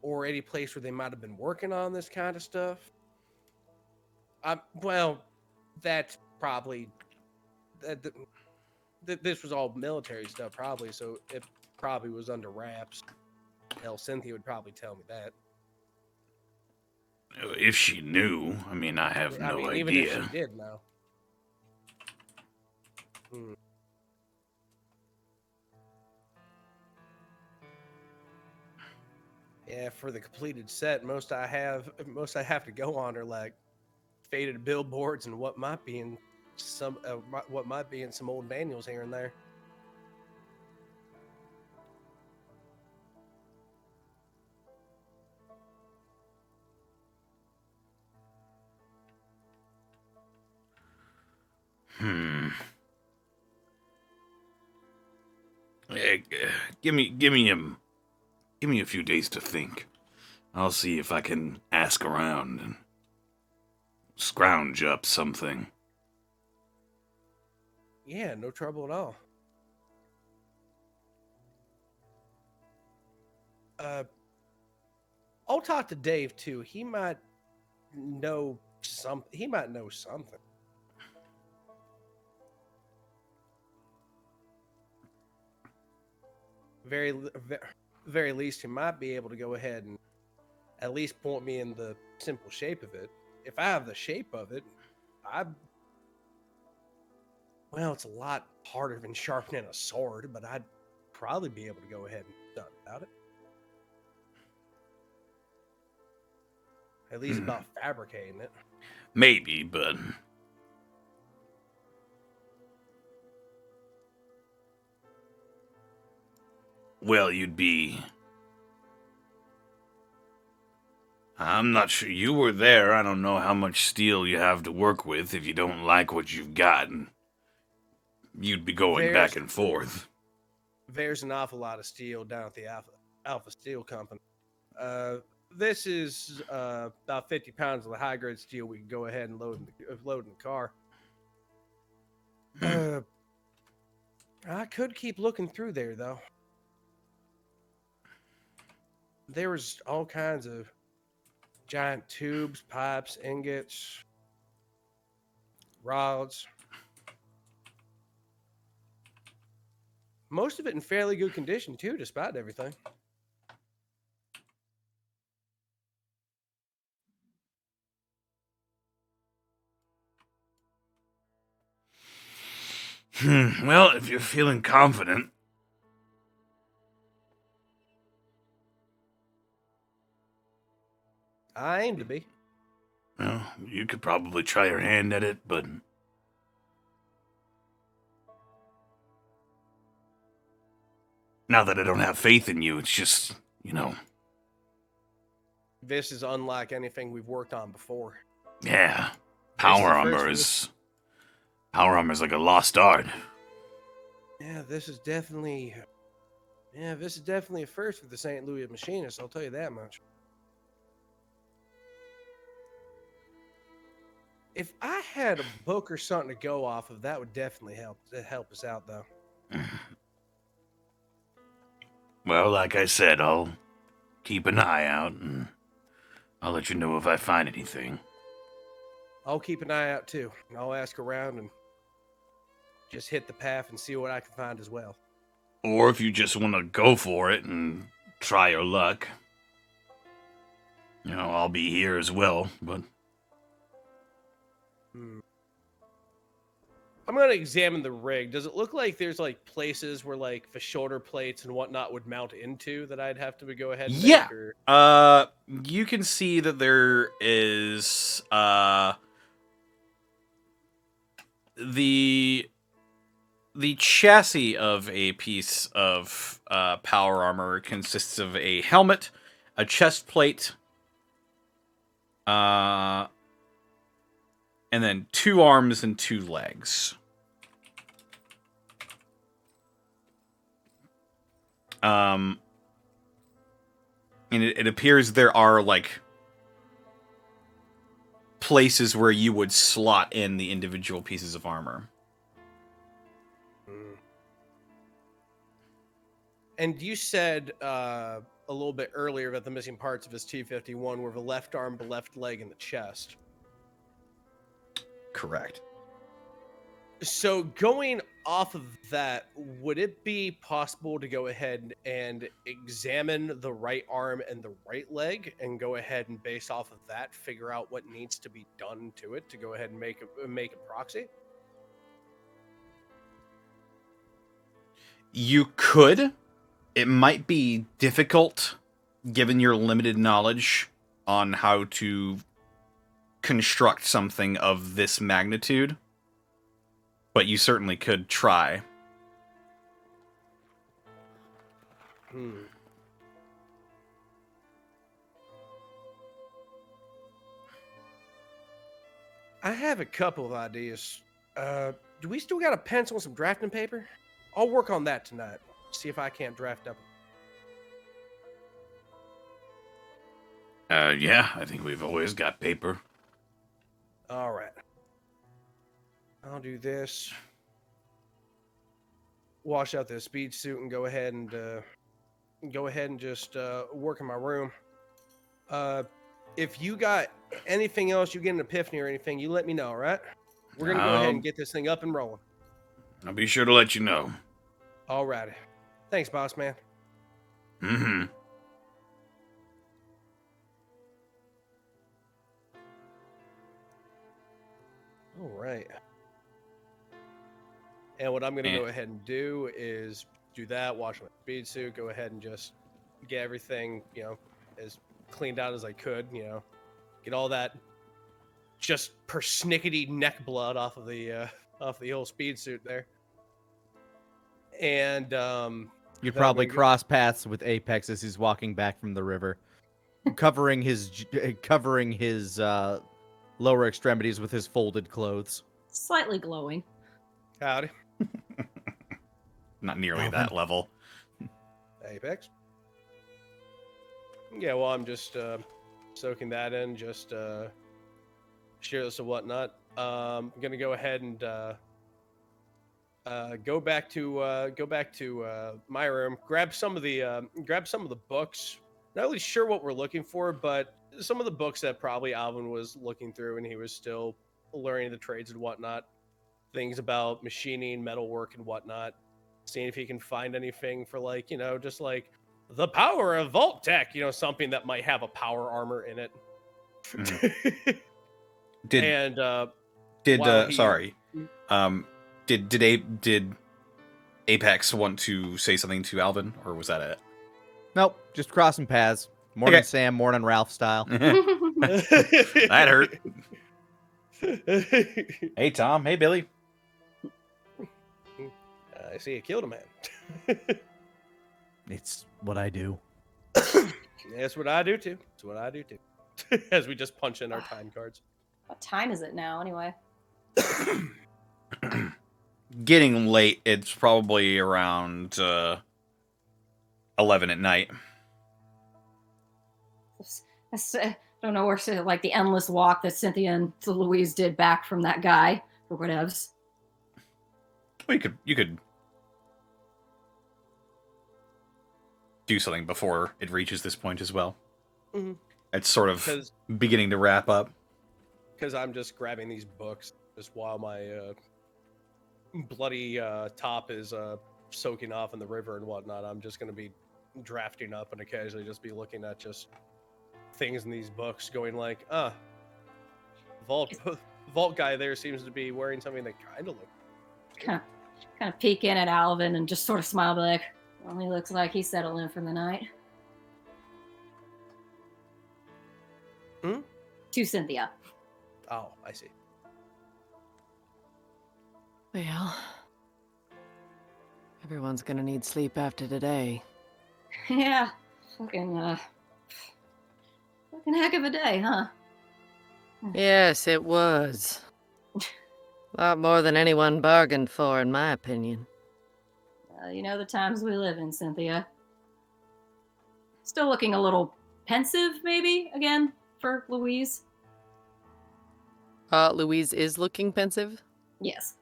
Or any place where they might have been working on this kind of stuff? Well, that's probably... This was all military stuff, probably, so it probably was under wraps. Hell, Cynthia would probably tell me that. If she knew, I mean, I have no idea. Even if she did know. Yeah, for the completed set, most I have to go on are like faded billboards and what might be in some old manuals here and there. Give me a few days to think. I'll see if I can ask around and scrounge up something. Yeah, no trouble at all. I'll talk to Dave too. He might know something. Very least, he might be able to go ahead and at least point me in the simple shape of it. If I have the shape of it, well, it's a lot harder than sharpening a sword, but I'd probably be able to go ahead and do something about it. At least about fabricating it. Maybe, but well, I'm not sure. You were there. I don't know how much steel you have to work with if you don't like what you've gotten. You'd be going back and forth. There's an awful lot of steel down at the Alpha Steel Company. This is about 50 pounds of the high-grade steel we can go ahead and load in the car. I could keep looking through there, though. There was all kinds of giant tubes, pipes, ingots, rods. Most of it in fairly good condition, too, despite everything. Well, if you're feeling confident. I aim to be. Well, you could probably try your hand at it, but now that I don't have faith in you, it's just, This is unlike anything we've worked on before. Yeah. Power armor is like a lost art. Yeah, this is definitely a first for the St. Louis Machinists, I'll tell you that much. If I had a book or something to go off of, that would definitely help us out, though. Well, like I said, I'll keep an eye out, and I'll let you know if I find anything. I'll keep an eye out, too. I'll ask around and just hit the path and see what I can find as well. Or if you just want to go for it and try your luck, I'll be here as well, but... I'm going to examine the rig. Does it look like there's, places where, the shoulder plates and whatnot would mount into that I'd have to go ahead and make? Yeah. You can see that there is, the chassis of a piece of power armor consists of a helmet, a chest plate, and then 2 arms and 2 legs. And it appears there are, like, places where you would slot in the individual pieces of armor. And you said a little bit earlier that the missing parts of his T-51 were the left arm, the left leg, and the chest. Correct. So going off of that, would it be possible to go ahead and examine the right arm and the right leg and go ahead and based off of that, figure out what needs to be done to it to go ahead and make a proxy? You could. It might be difficult, given your limited knowledge on how to construct something of this magnitude. But you certainly could try. I have a couple of ideas. Do we still got a pencil and some drafting paper? I'll work on that tonight. See if I can't draft up. Yeah, I think we've always got paper. All right. I'll do this. Wash out the speed suit and go ahead and just work in my room. If you got anything else, you get an epiphany or anything, you let me know, all right? We're gonna go ahead and get this thing up and rolling. I'll be sure to let you know. All righty. Thanks, boss man. Mm-hmm. All right. And what I'm going to go ahead and do is do that, wash my speed suit, go ahead and just get everything, as cleaned out as I could, get all that just persnickety neck blood off of the old speed suit there. And you'd probably cross paths with Apex as he's walking back from the river, covering his lower extremities with his folded clothes. Slightly glowing. Howdy. Not nearly that level. Apex. Yeah, well, I'm just soaking that in, just shirtless and whatnot. I'm gonna go ahead and go back to my room, grab some of the books. Not really sure what we're looking for, but some of the books that probably Alvin was looking through, and he was still learning the trades and whatnot. Things about machining, metalwork, and whatnot. Seeing if he can find anything for just like the power of Vault Tech, something that might have a power armor in it. Did Apex want to say something to Alvin, or was that it? Nope, just crossing paths. Morning Okay. Sam, morning Ralph style. That hurt. Hey Tom, hey Billy. I see you killed a man. It's what I do. That's what I do too. It's what I do too. As we just punch in our time cards. What time is it now, anyway? Getting late. It's probably around 11 at night. I don't know where like the endless walk that Cynthia and Louise did back from that guy or whatevs. Well, you could do something before it reaches this point as well. Mm-hmm. It's sort of beginning to wrap up. Because I'm just grabbing these books just while my bloody top is soaking off in the river and whatnot. I'm just going to be drafting up and occasionally just be looking at just things in these books going like, Vault guy there seems to be wearing something that kind of looks kind of peek in at Alvin and just sort of smile, be like, well, he looks like he's settled in for the night. To Cynthia. Oh, I see. Well, Everyone's gonna need sleep after today. Yeah. Fucking heck of a day, huh? Yes, it was. A lot more than anyone bargained for, in my opinion. You know the times we live in, Cynthia. Still looking a little pensive, maybe, again, for Louise. Louise is looking pensive. Yes.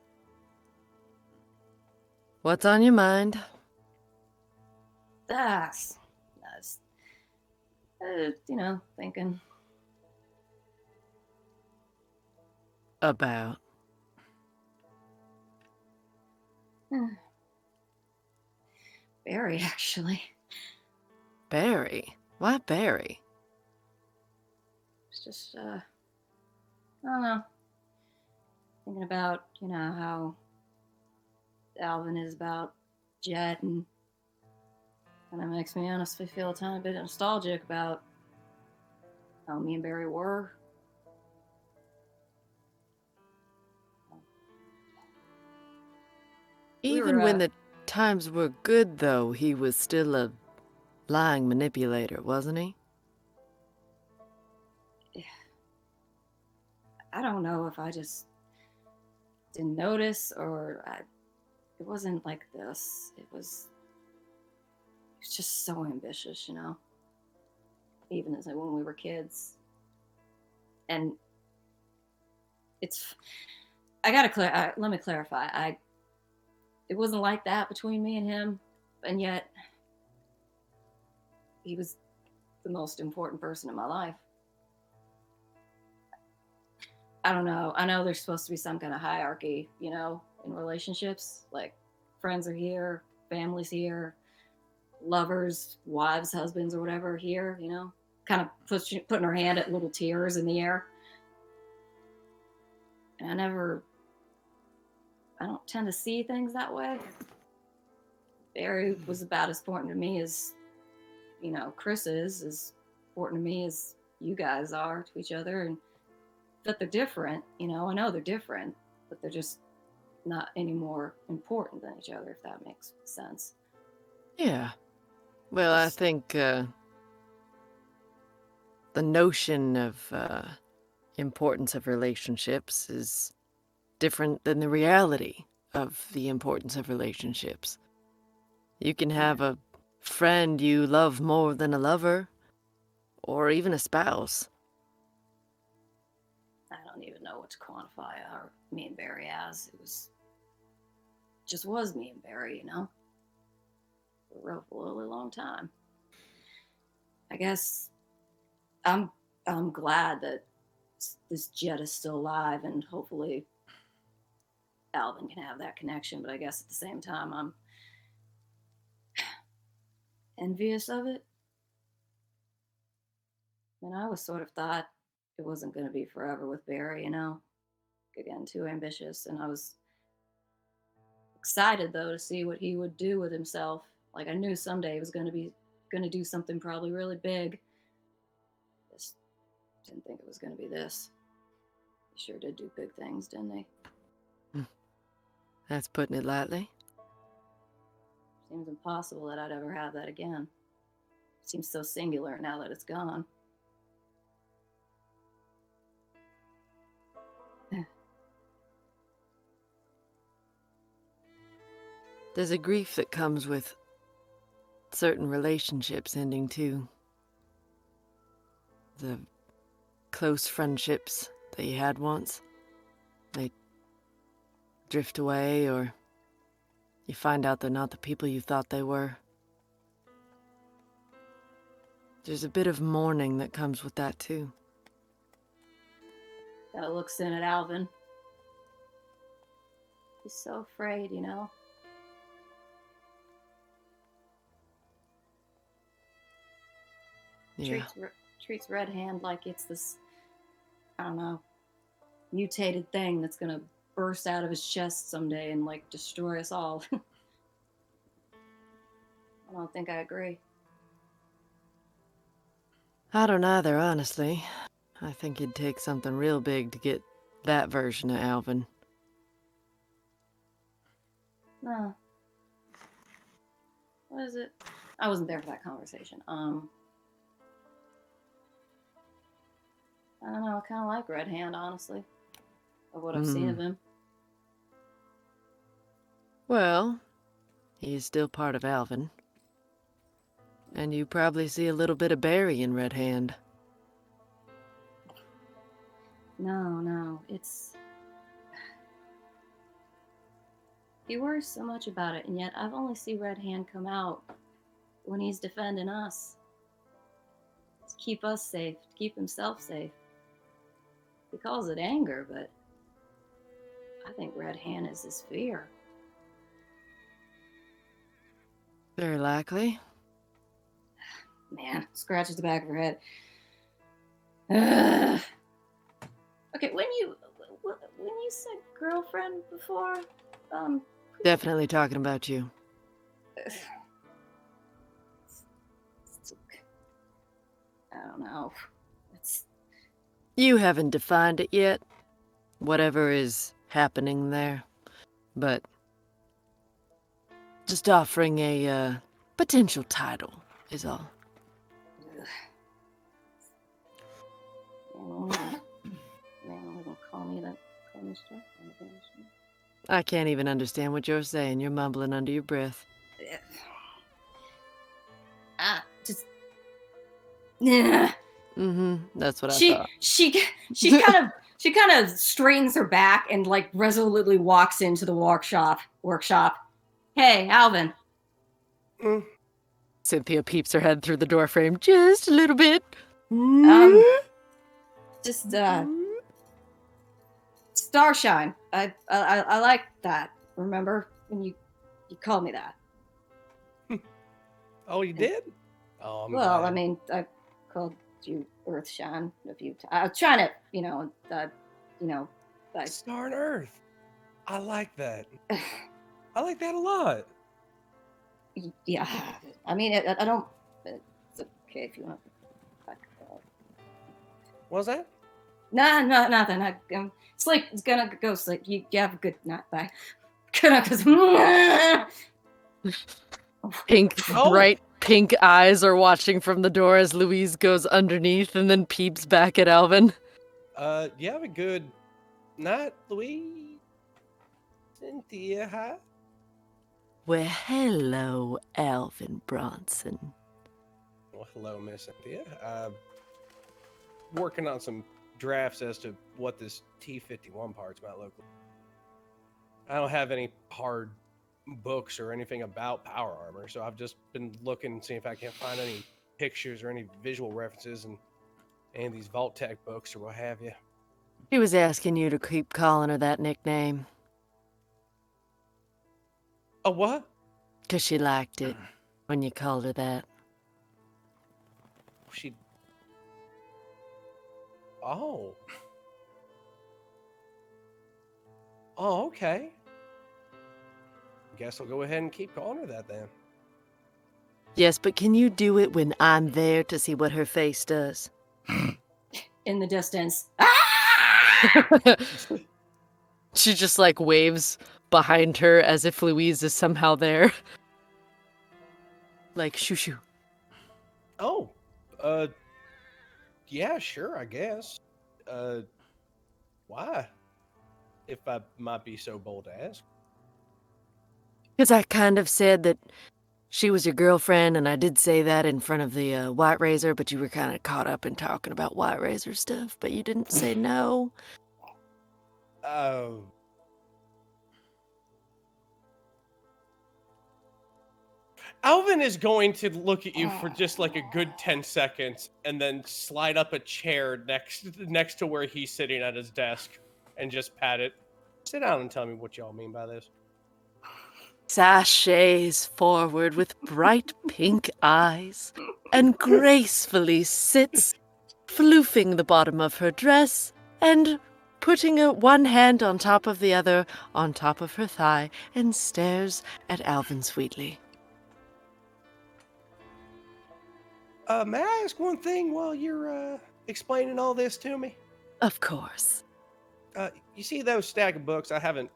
What's on your mind? That's thinking. About. Barry, actually. Barry? Why Barry? It's just, I don't know. Thinking about, how Alvin is about Jet, and kind of makes me honestly feel a tiny bit nostalgic about how me and Barry were. Even when the times were good, though, he was still a lying manipulator, wasn't he? I don't know if I just didn't notice, or it wasn't like this. It was just so ambitious, even as when we were kids. And let me clarify. It wasn't like that between me and him, and yet he was the most important person in my life. I don't know. I know there's supposed to be some kind of hierarchy, in relationships. Like, friends are here, families here, lovers, wives, husbands, or whatever here, kind of putting her hand at little tears in the air. And I don't tend to see things that way. Barry was about as important to me as, Chris is, as important to me as you guys are to each other. And that they're different, I know they're different, but they're just not any more important than each other, if that makes sense. Yeah. Well, I think the notion of importance of relationships is different than the reality of the importance of relationships. You can have a friend you love more than a lover, or even a spouse. I don't even know what to quantify me and Barry as. Just was me and Barry, for a really long time. I guess I'm glad that this Jet is still alive, and hopefully Alvin can have that connection. But I guess at the same time, I'm envious of it. And I always sort of thought it wasn't going to be forever with Barry, Again, too ambitious. And I was excited, though, to see what he would do with himself. Like, I knew someday he was going to do something probably really big. Just didn't think it was going to be this. He sure did do big things, didn't he? That's putting it lightly. Seems impossible that I'd ever have that again. Seems so singular now that it's gone. There's a grief that comes with certain relationships ending too. The close friendships that you had once, they drift away, or you find out they're not the people you thought they were. There's a bit of mourning that comes with that too. Kind of looks in at Alvin. He's so afraid, Yeah. Treats Red Hand like it's this, I don't know, mutated thing that's gonna burst out of his chest someday and destroy us all. I don't think I agree. I don't either, honestly. I think it'd take something real big to get that version of Alvin. No. What is it? I wasn't there for that conversation. I don't know. I kind of like Red Hand, honestly, of what I've seen of him. Well, he's still part of Alvin. And you probably see a little bit of Barry in Red Hand. No, it's... He worries so much about it, and yet I've only seen Red Hand come out when he's defending us. To keep us safe, to keep himself safe. He calls it anger, but I think Red Hand is his fear. Very likely. Man, scratches the back of her head. Ugh. Okay, when you said girlfriend before, Definitely talking about you. I don't know. It's... You haven't defined it yet. Whatever is happening there. But just offering a potential title is all. Call me that. I can't even understand what you're saying. You're mumbling under your breath. Just... Yeah. That's what I thought. She kind of straightens her back and like resolutely walks into the workshop. Hey, Alvin. Cynthia peeps her head through the door frame just a little bit. Just Starshine. I like that. Remember when you called me that? Oh, you did? Oh, I'm Well, glad. I mean, I called you Earthshine a few times. I was trying to, like... Star and Earth. I like that. I like that a lot. Yeah, I mean, I don't... It's okay if you want to... What was that? No, nothing. It's like, it's gonna go sleep. You have a good night. Bye. Bright pink eyes are watching from the door as Louise goes underneath and then peeps back at Alvin. You have a good night, Louise. Cynthia, hi. Well, hello, Alvin Bronson. Well, hello, Miss Cynthia. Working on some drafts as to what this T-51 parts might look like. I don't have any hard books or anything about power armor, so I've just been looking and seeing if I can't find any pictures or any visual references in any of these Vault Tech books or what have you. She was asking you to keep calling her that nickname. Oh, what? 'Cause she liked it when you called her that. She... Oh. Oh, okay. Guess I'll go ahead and keep calling her that then. Yes, but can you do it when I'm there to see what her face does? In the distance. She just like waves behind her as if Louise is somehow there. Like shoo shoo. Oh. Yeah, sure, I guess. Why? If I might be so bold to ask. Because I kind of said that she was your girlfriend, and I did say that in front of the White Razor, but you were kind of caught up in talking about White Razor stuff, but you didn't say no. Oh. Alvin is going to look at you for just like a good 10 seconds and then slide up a chair next to where he's sitting at his desk and just pat it. Sit down and tell me what y'all mean by this. Sashays forward with bright pink eyes and gracefully sits, floofing the bottom of her dress and putting one hand on top of the other on top of her thigh and stares at Alvin sweetly. May I ask one thing while you're explaining all this to me? Of course. You see those stack of books? I haven't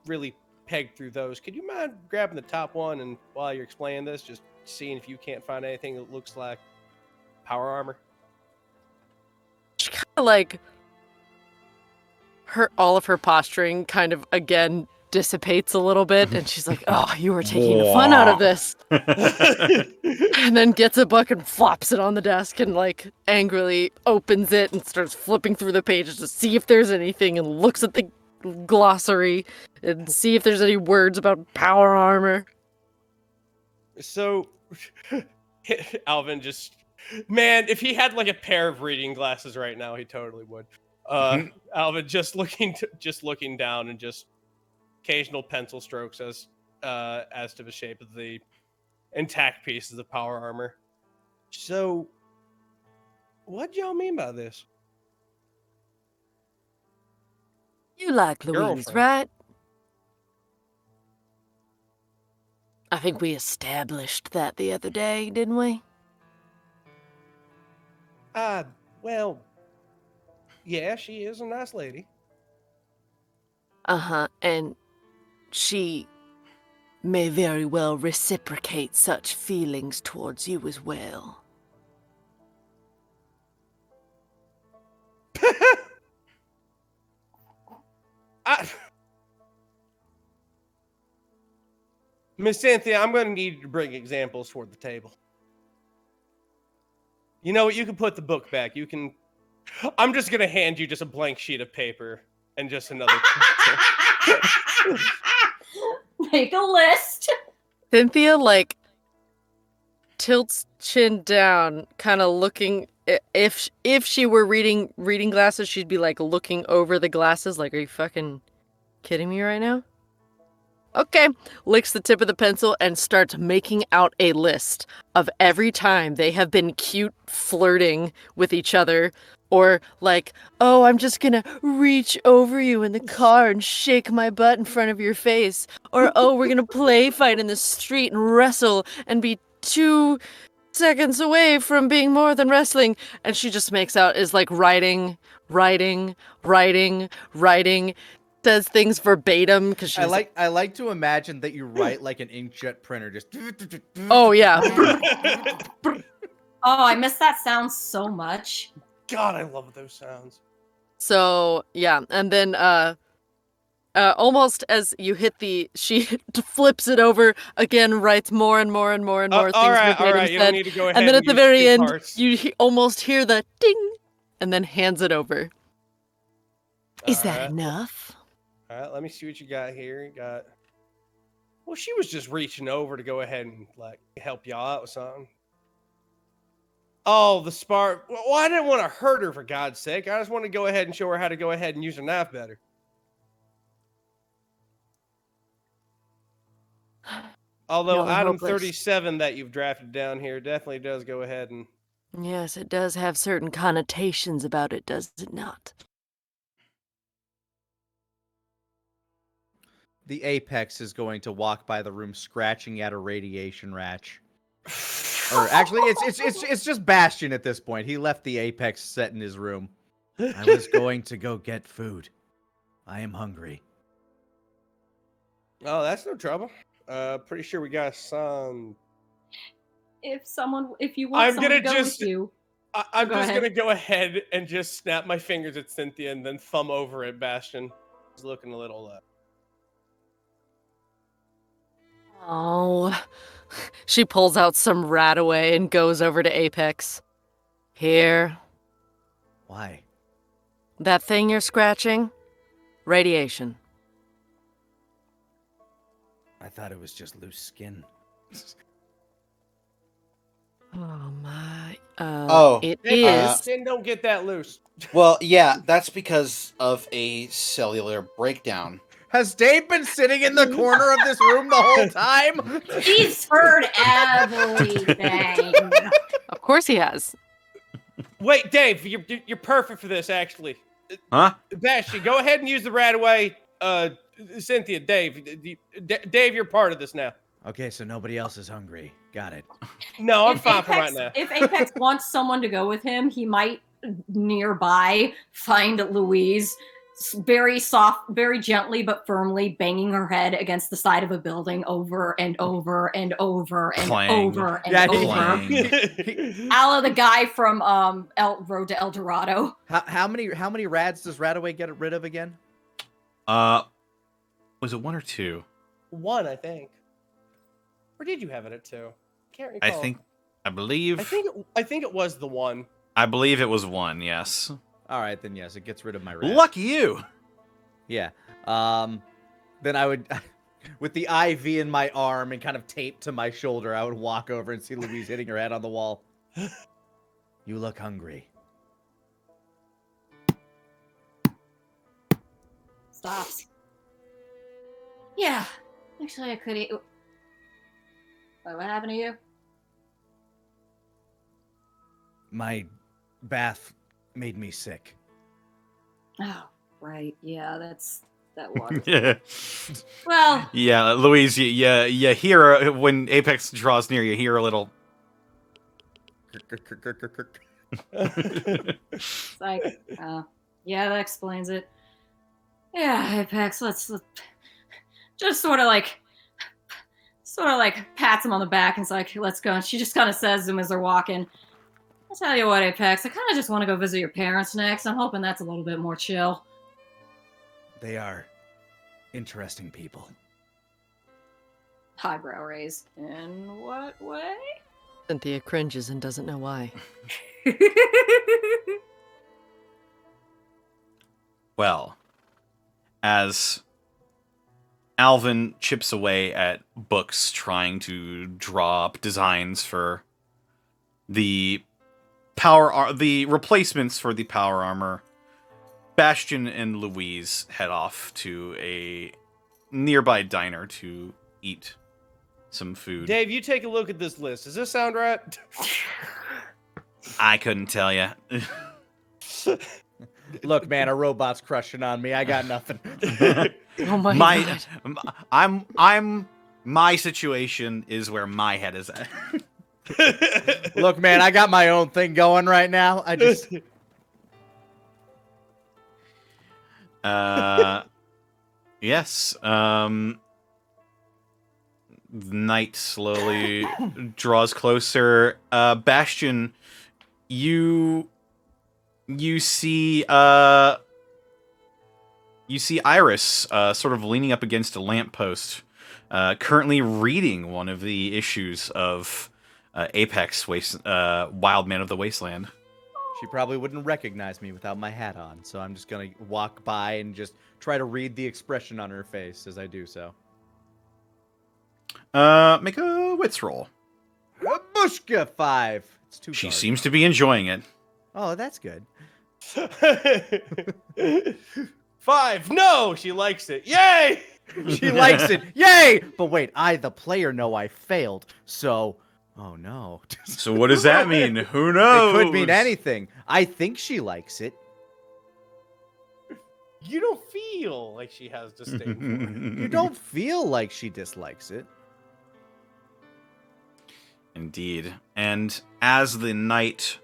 really pegged through those. Could you mind grabbing the top one and while you're explaining this, just seeing if you can't find anything that looks like power armor? She kind of like all of her posturing kind of again dissipates a little bit, and she's like, "Oh, you were taking the fun out of this," and then gets a book and flops it on the desk and like angrily opens it and starts flipping through the pages to see if there's anything, and looks at the glossary and see if there's any words about power armor. So, Alvin just, man, if he had like a pair of reading glasses right now, he totally would. Alvin just looking down and just occasional pencil strokes as to the shape of the intact pieces of power armor. So, what do y'all mean by this? You like Louise, Girlfriend. right? I think we established that the other day, didn't we? Well, yeah, she is a nice lady. Uh-huh, and she may very well reciprocate such feelings towards you as well. Miss Cynthia, I'm going to need you to bring examples toward the table. You know what? You can put the book back. You can. I'm just going to hand you just a blank sheet of paper and just another. Make a list. Cynthia like tilts chin down, kind of looking. If she were reading glasses, she'd be like looking over the glasses. Like, are you fucking kidding me right now? Okay, licks the tip of the pencil and starts making out a list of every time they have been cute flirting with each other, or like, oh, I'm just gonna reach over you in the car and shake my butt in front of your face, or oh, we're gonna play fight in the street and wrestle and be 2 seconds away from being more than wrestling. And she just makes out is like writing, says things verbatim because she's I like to imagine that you write like an inkjet printer, just. Oh yeah. Oh, I miss that sound so much. God, I love those sounds. So yeah, and then almost as you hit she flips it over again, writes more and more and more and more things. All right. verbatim You said, don't need to go ahead. and then at the use very two end, parts. you almost hear the ding, and then hands it over. Is All that right. enough? All right, let me see what you got here. You got. Well, she was just reaching over to go ahead and like help y'all out with something. Oh, the spark. Well, I didn't want to hurt her for God's sake. I just want to go ahead and show her how to go ahead and use her knife better. Although Y'all are item hopeless. 37 that you've drafted down here definitely does go ahead and. Yes, it does have certain connotations about it, does it not? The apex is going to walk by the room scratching at a radiation ratch. Or actually, it's just Bastion at this point. He left the apex set in his room. I was going to go get food. I am hungry. Oh, that's no trouble. Pretty sure we got some. If you want I'm someone gonna to go just- with you, I'm Go just ahead. gonna go ahead and just snap my fingers at Cynthia and then thumb over at Bastion. He's looking a little. Oh. She pulls out some rat away and goes over to Apex. Here. Why? That thing you're scratching? Radiation. I thought it was just loose skin. Oh my. Oh, It Hey, is. Bastion, don't get that loose. Well, yeah, that's because of a cellular breakdown. Has Dave been sitting in the corner of this room the whole time? he's heard everything. Of course he has. Wait, Dave, you're perfect for this, actually. Huh? Bastion, go ahead and use the rat away. Cynthia, Dave, Dave, you're part of this now. Okay, so nobody else is hungry. Got it. No, I'm If fine for right Apex- now. If Apex wants someone to go with him, he might nearby find Louise very soft, very gently but firmly banging her head against the side of a building over and over and over and Clang. over and Yeah, over. Clang. Ala, the guy from Road to El Dorado. How many rads does Radaway get rid of again? Was it 1 or 2? 1, I think. Or did you have it at 2? Can't recall. I believe it was the 1. I believe it was 1, yes. All right, then yes, it gets rid of my rad. Lucky you. Yeah. Then I would, with the IV in my arm and kind of taped to my shoulder, I would walk over and see Louise hitting her head on the wall. You look hungry. Stops. Yeah. Actually, I could eat. Wait, what happened to you? My bath made me sick. Oh, right. Yeah, that water. Yeah. Well. Yeah, Louise, you hear when Apex draws near, you hear a little. It's like, yeah, that explains it. Yeah, Apex, let's just sort of like pats him on the back and is like, let's go. And she just kind of says to him as they're walking, I'll tell you what, Apex, I kind of just want to go visit your parents next. I'm hoping that's a little bit more chill. They are interesting people. Highbrow raise. In what way? Cynthia cringes and doesn't know why. Well, as Alvin chips away at books trying to draw up designs for the the replacements for the power armor, Bastion and Louise head off to a nearby diner to eat some food. Dave, you take a look at this list. Does this sound right? I couldn't tell you. Look, man, a robot's crushing on me. I got nothing. Oh my God. My situation is where my head is at. Look, man, I got my own thing going right now. I just yes. Night slowly draws closer. Bastion, you see Iris sort of leaning up against a lamppost, currently reading one of the issues of Apex Wildman of the Wasteland. She probably wouldn't recognize me without my hat on, so I'm just gonna walk by and just try to read the expression on her face as I do so. Make a wits roll. Babushka 5. It's too She dark. seems to be enjoying it. Oh, that's good. 5. No, she likes it. Yay! She likes it. Yay! But wait, I, the player, know I failed. So, oh no. So what does that mean? Who knows? It could mean anything. I think she likes it. You don't feel like she has disdain for it. You don't feel like she dislikes it. Indeed. And as the night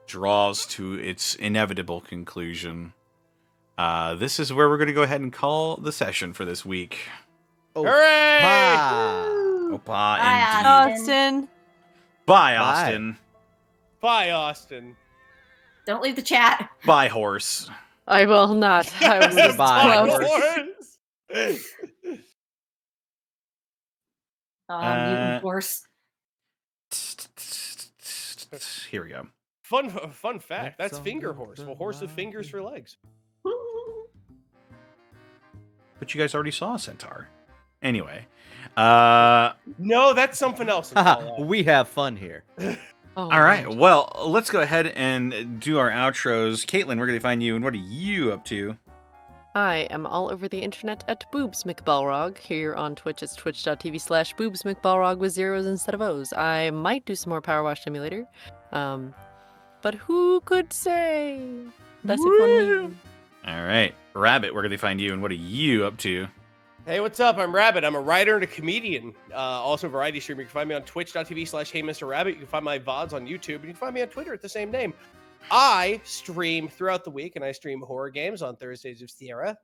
draws to its inevitable conclusion, this is where we're going to go ahead and call the session for this week. Oh, Hooray! Opa, Bye, indeed. Austin. Bye, Austin. Bye, Austin. Don't leave the chat. Bye, horse. I will not. I was Bye, close. horse. Mutant horse. Here we go. Fun fact. That's finger horse. A horse with fingers for legs. But you guys already saw a centaur. Anyway. No, that's something else. We have fun here. Oh, All right. God. Well, let's go ahead and do our outros. Caitlin, we're going to find you, and what are you up to? I am all over the internet at Boobs McBalrog. Here on Twitch, it's twitch.tv/Boobs McBalrog with zeros instead of O's. I might do some more Power Wash Simulator. But who could say? That's it for me. All right. Rabbit, we're going to find you, and what are you up to? Hey, what's up? I'm Rabbit. I'm a writer and a comedian. Also a variety streamer. You can find me on twitch.tv/HeyMrRabbit. You can find my VODs on YouTube. And you can find me on Twitter at the same name. I stream throughout the week, and I stream horror games on Thursdays of Sierra.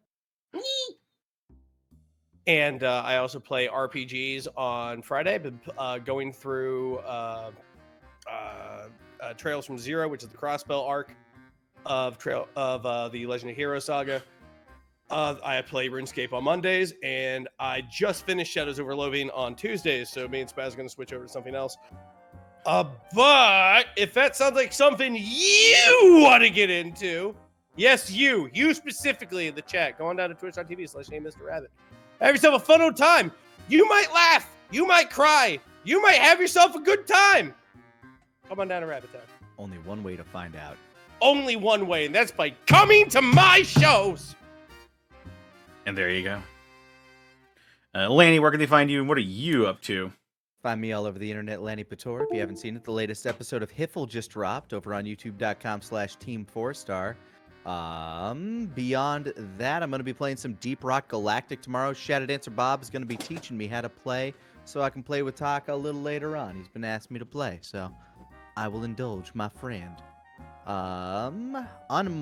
And I also play RPGs on Friday. I've been going through Trails from Zero, which is the Crossbell arc of the Legend of Heroes saga. I play RuneScape on Mondays, and I just finished Shadows over Loathing on Tuesdays, so me and Spaz are going to switch over to something else. But if that sounds like something you want to get into, yes, you specifically in the chat, go on down to twitch.tv/HeyMrRabbit. Have yourself a fun old time. You might laugh. You might cry. You might have yourself a good time. Come on down to Rabbit Town. Only one way to find out. Only one way, and that's by coming to my shows. And there you go. Lanny, where can they find you, and what are you up to? Find me all over the internet, Lanny Pator. If you haven't seen it, the latest episode of Hiffle just dropped over on youtube.com/Team4Star. Beyond that, I'm going to be playing some Deep Rock Galactic tomorrow. Shadow Dancer Bob is going to be teaching me how to play so I can play with Taka a little later on. He's been asking me to play, so I will indulge my friend. On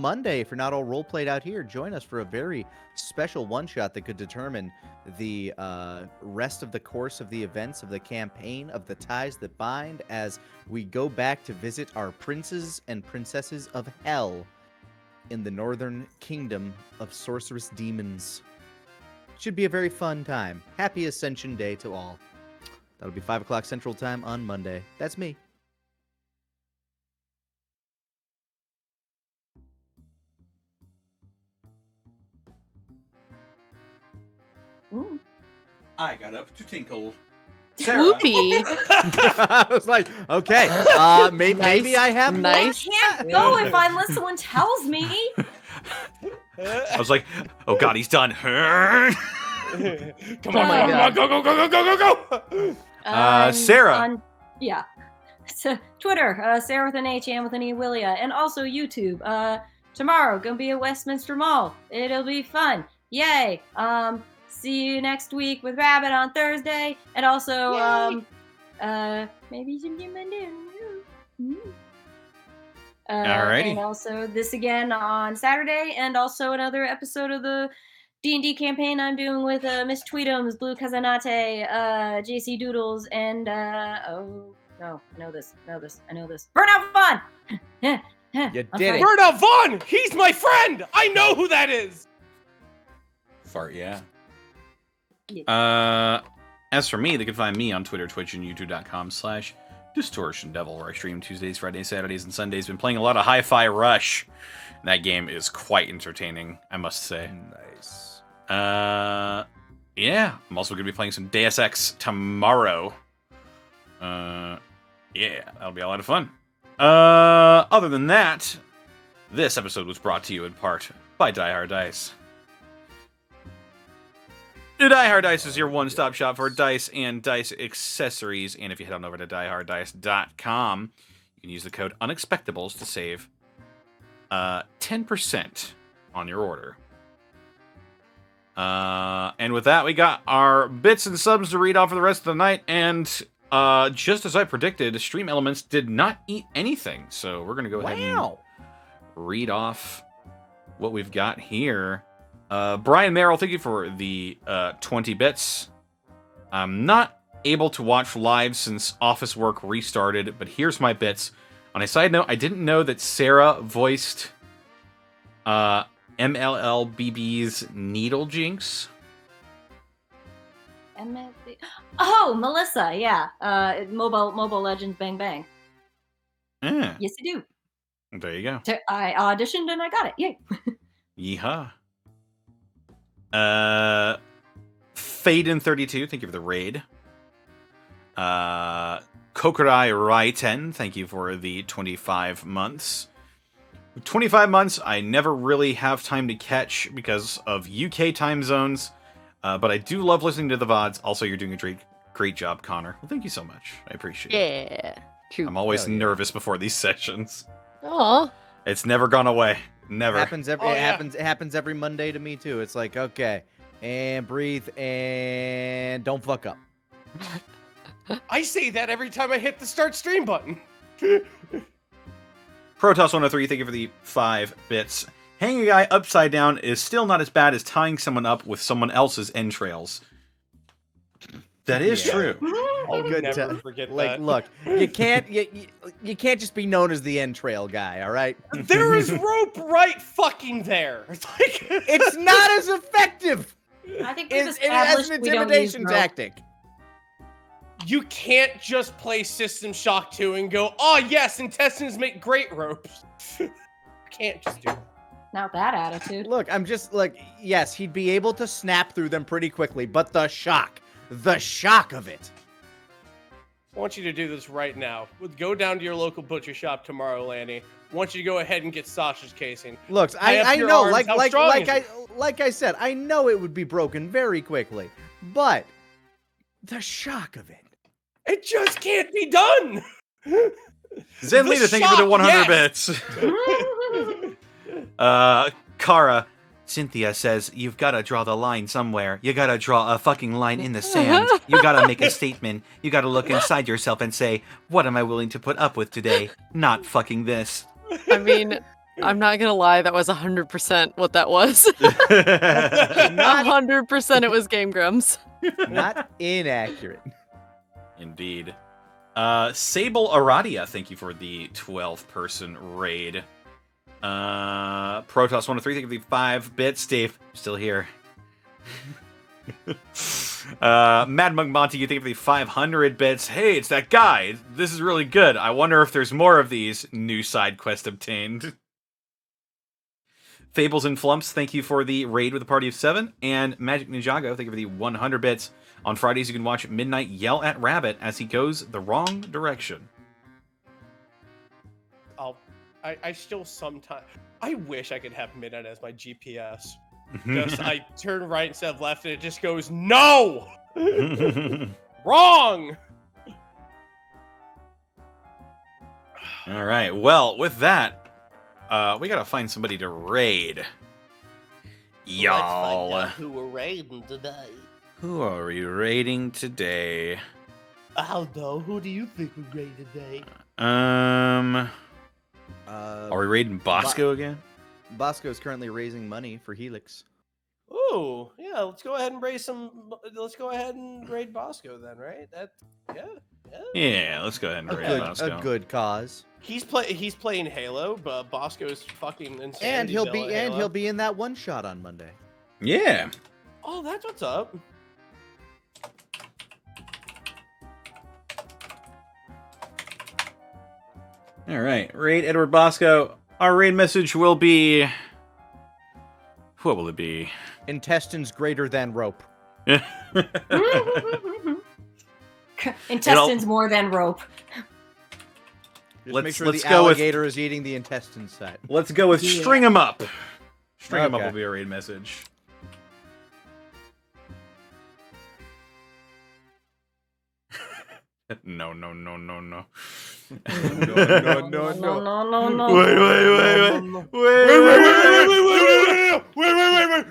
Monday, if you're not all role played out here, join us for a very special one-shot that could determine the rest of the course of the events of the campaign of the Ties That Bind as we go back to visit our princes and princesses of hell in the northern kingdom of sorceress demons. Should be a very fun time. Happy Ascension Day to all. That'll be 5 o'clock Central Time on Monday. That's me. Ooh. I got up to tinkle. Whoopee. I was like, okay, maybe I have Nice. I can't go if unless someone tells me. I was like, oh god, he's done. Come on, Oh my God. go. Sarah. Yeah. So, Twitter, Sarah with an H and with an E, Willia, and also YouTube. Tomorrow, gonna be at Westminster Mall. It'll be fun. Yay. See you next week with Rabbit on Thursday, and also maybe sometime Monday. Alrighty. And also this again on Saturday, and also another episode of the D&D campaign I'm doing with Miss Tweetums, Blue Kazanate, JC Doodles, and oh no, I know this. Burnout Fun. You did it. Burnout Vaughn! He's my friend! I know who that is! Fart, yeah. As for me, they can find me on Twitter, Twitch, and YouTube.com/DistortionDevil, where I stream Tuesdays, Fridays, Saturdays, and Sundays. Been playing a lot of Hi-Fi Rush. That game is quite entertaining, I must say. Nice. Yeah, I'm also going to be playing some Deus Ex tomorrow. Yeah, that'll be a lot of fun. Other than that, this episode was brought to you in part by Die Hard Dice. Die Hard Dice is your one-stop shop for dice and dice accessories, and if you head on over to dieharddice.com, you can use the code UNEXPECTABLES to save 10% on your order. And with that, we got our bits and subs to read off for the rest of the night, and just as I predicted, Stream Elements did not eat anything, so we're going to go ahead and read off what we've got here. Brian Merrill, thank you for the 20 bits. I'm not able to watch live since office work restarted, but here's my bits. On a side note, I didn't know that Sarah voiced MLLBB's Needle Jinx. MLB. Oh, Melissa, yeah. Mobile Legends Bang Bang. Yeah. Yes, I do. There you go. I auditioned and I got it. Yay. Yeehaw. Faden32, thank you for the raid. Kokurai Rai 10, thank you for the 25 months. 25 months, I never really have time to catch because of UK time zones, but I do love listening to the VODs. Also, you're doing a great job, Connor. Well, thank you so much. I appreciate it. Yeah. True. I'm always nervous before these sessions. Aw. It's never gone away. Never. It happens every Monday to me too. It's like, okay, and breathe and don't fuck up. I say that every time I hit the start stream button. Protoss103, thank you for the 5 bits. Hanging a guy upside down is still not as bad as tying someone up with someone else's entrails. That is true. I'll Good never time. forget Like, that. look, you can't just be known as the entrail guy, all right? There is rope right fucking there. It's like It's not as effective. I think we've As established an we don't use intimidation rope. tactic. you can't just play System Shock 2 and go, oh yes, intestines make great ropes. You can't just do that. Not that attitude. Look, I'm just like, yes, he'd be able to snap through them pretty quickly, but the shock of it. I want you to do this right now. Go down to your local butcher shop tomorrow, Lanny. I want you to go ahead and get sausage casing. Looks, Tie up I your know, arms. How strong is it? like I said, I know it would be broken very quickly, but the shock of it. It just can't be done. Zen The Leader, thank you for the shock, 100 yes. bits. Kara, Cynthia says, you've got to draw the line somewhere. You got to draw a fucking line in the sand. You got to make a statement. You got to look inside yourself and say, what am I willing to put up with today? Not fucking this. I mean, I'm not gonna lie, that was 100% what that was. 100% it was Game Grumps. Not inaccurate. Indeed. Sable Aradia, thank you for the 12-person raid. Protoss103, thank you for the 5 bits. Dave, still here. Mad Monk Monty, you thank you for the 500 bits. Hey, it's that guy. This is really good. I wonder if there's more of these. New side quest obtained. Fables and Flumps, thank you for the raid with a party of 7. And Magic Ninjago, thank you for the 100 bits. On Fridays, you can watch Midnight yell at Rabbit as he goes the wrong direction. I still sometimes... I wish I could have Midnight as my GPS. Just, I turn right instead of left, and it just goes, no! Wrong! All right. Well, with that, we gotta find somebody to raid. Y'all. Let's find out who we're raiding today. Who are we raiding today? Aldo, who do you think we're raiding today? Are we raiding Bosco again? Bosco's currently raising money for Helix. Ooh, yeah, let's go ahead and raid Bosco then, right? Yeah, let's go ahead and raid Bosco. A good cause. He's playing Halo, but Bosco's fucking insane. And he'll be in that one shot on Monday. Yeah. Oh, that's what's up. All right, raid Edward Bosco. Our raid message will be... What will it be? Intestines greater than rope. Intestines more than rope. Just make sure let's the go with- alligator is eating the intestine side. Let's go with string 'em up. String 'em up Okay. will be a raid message. No. No, no, no, no. Wait. Wait.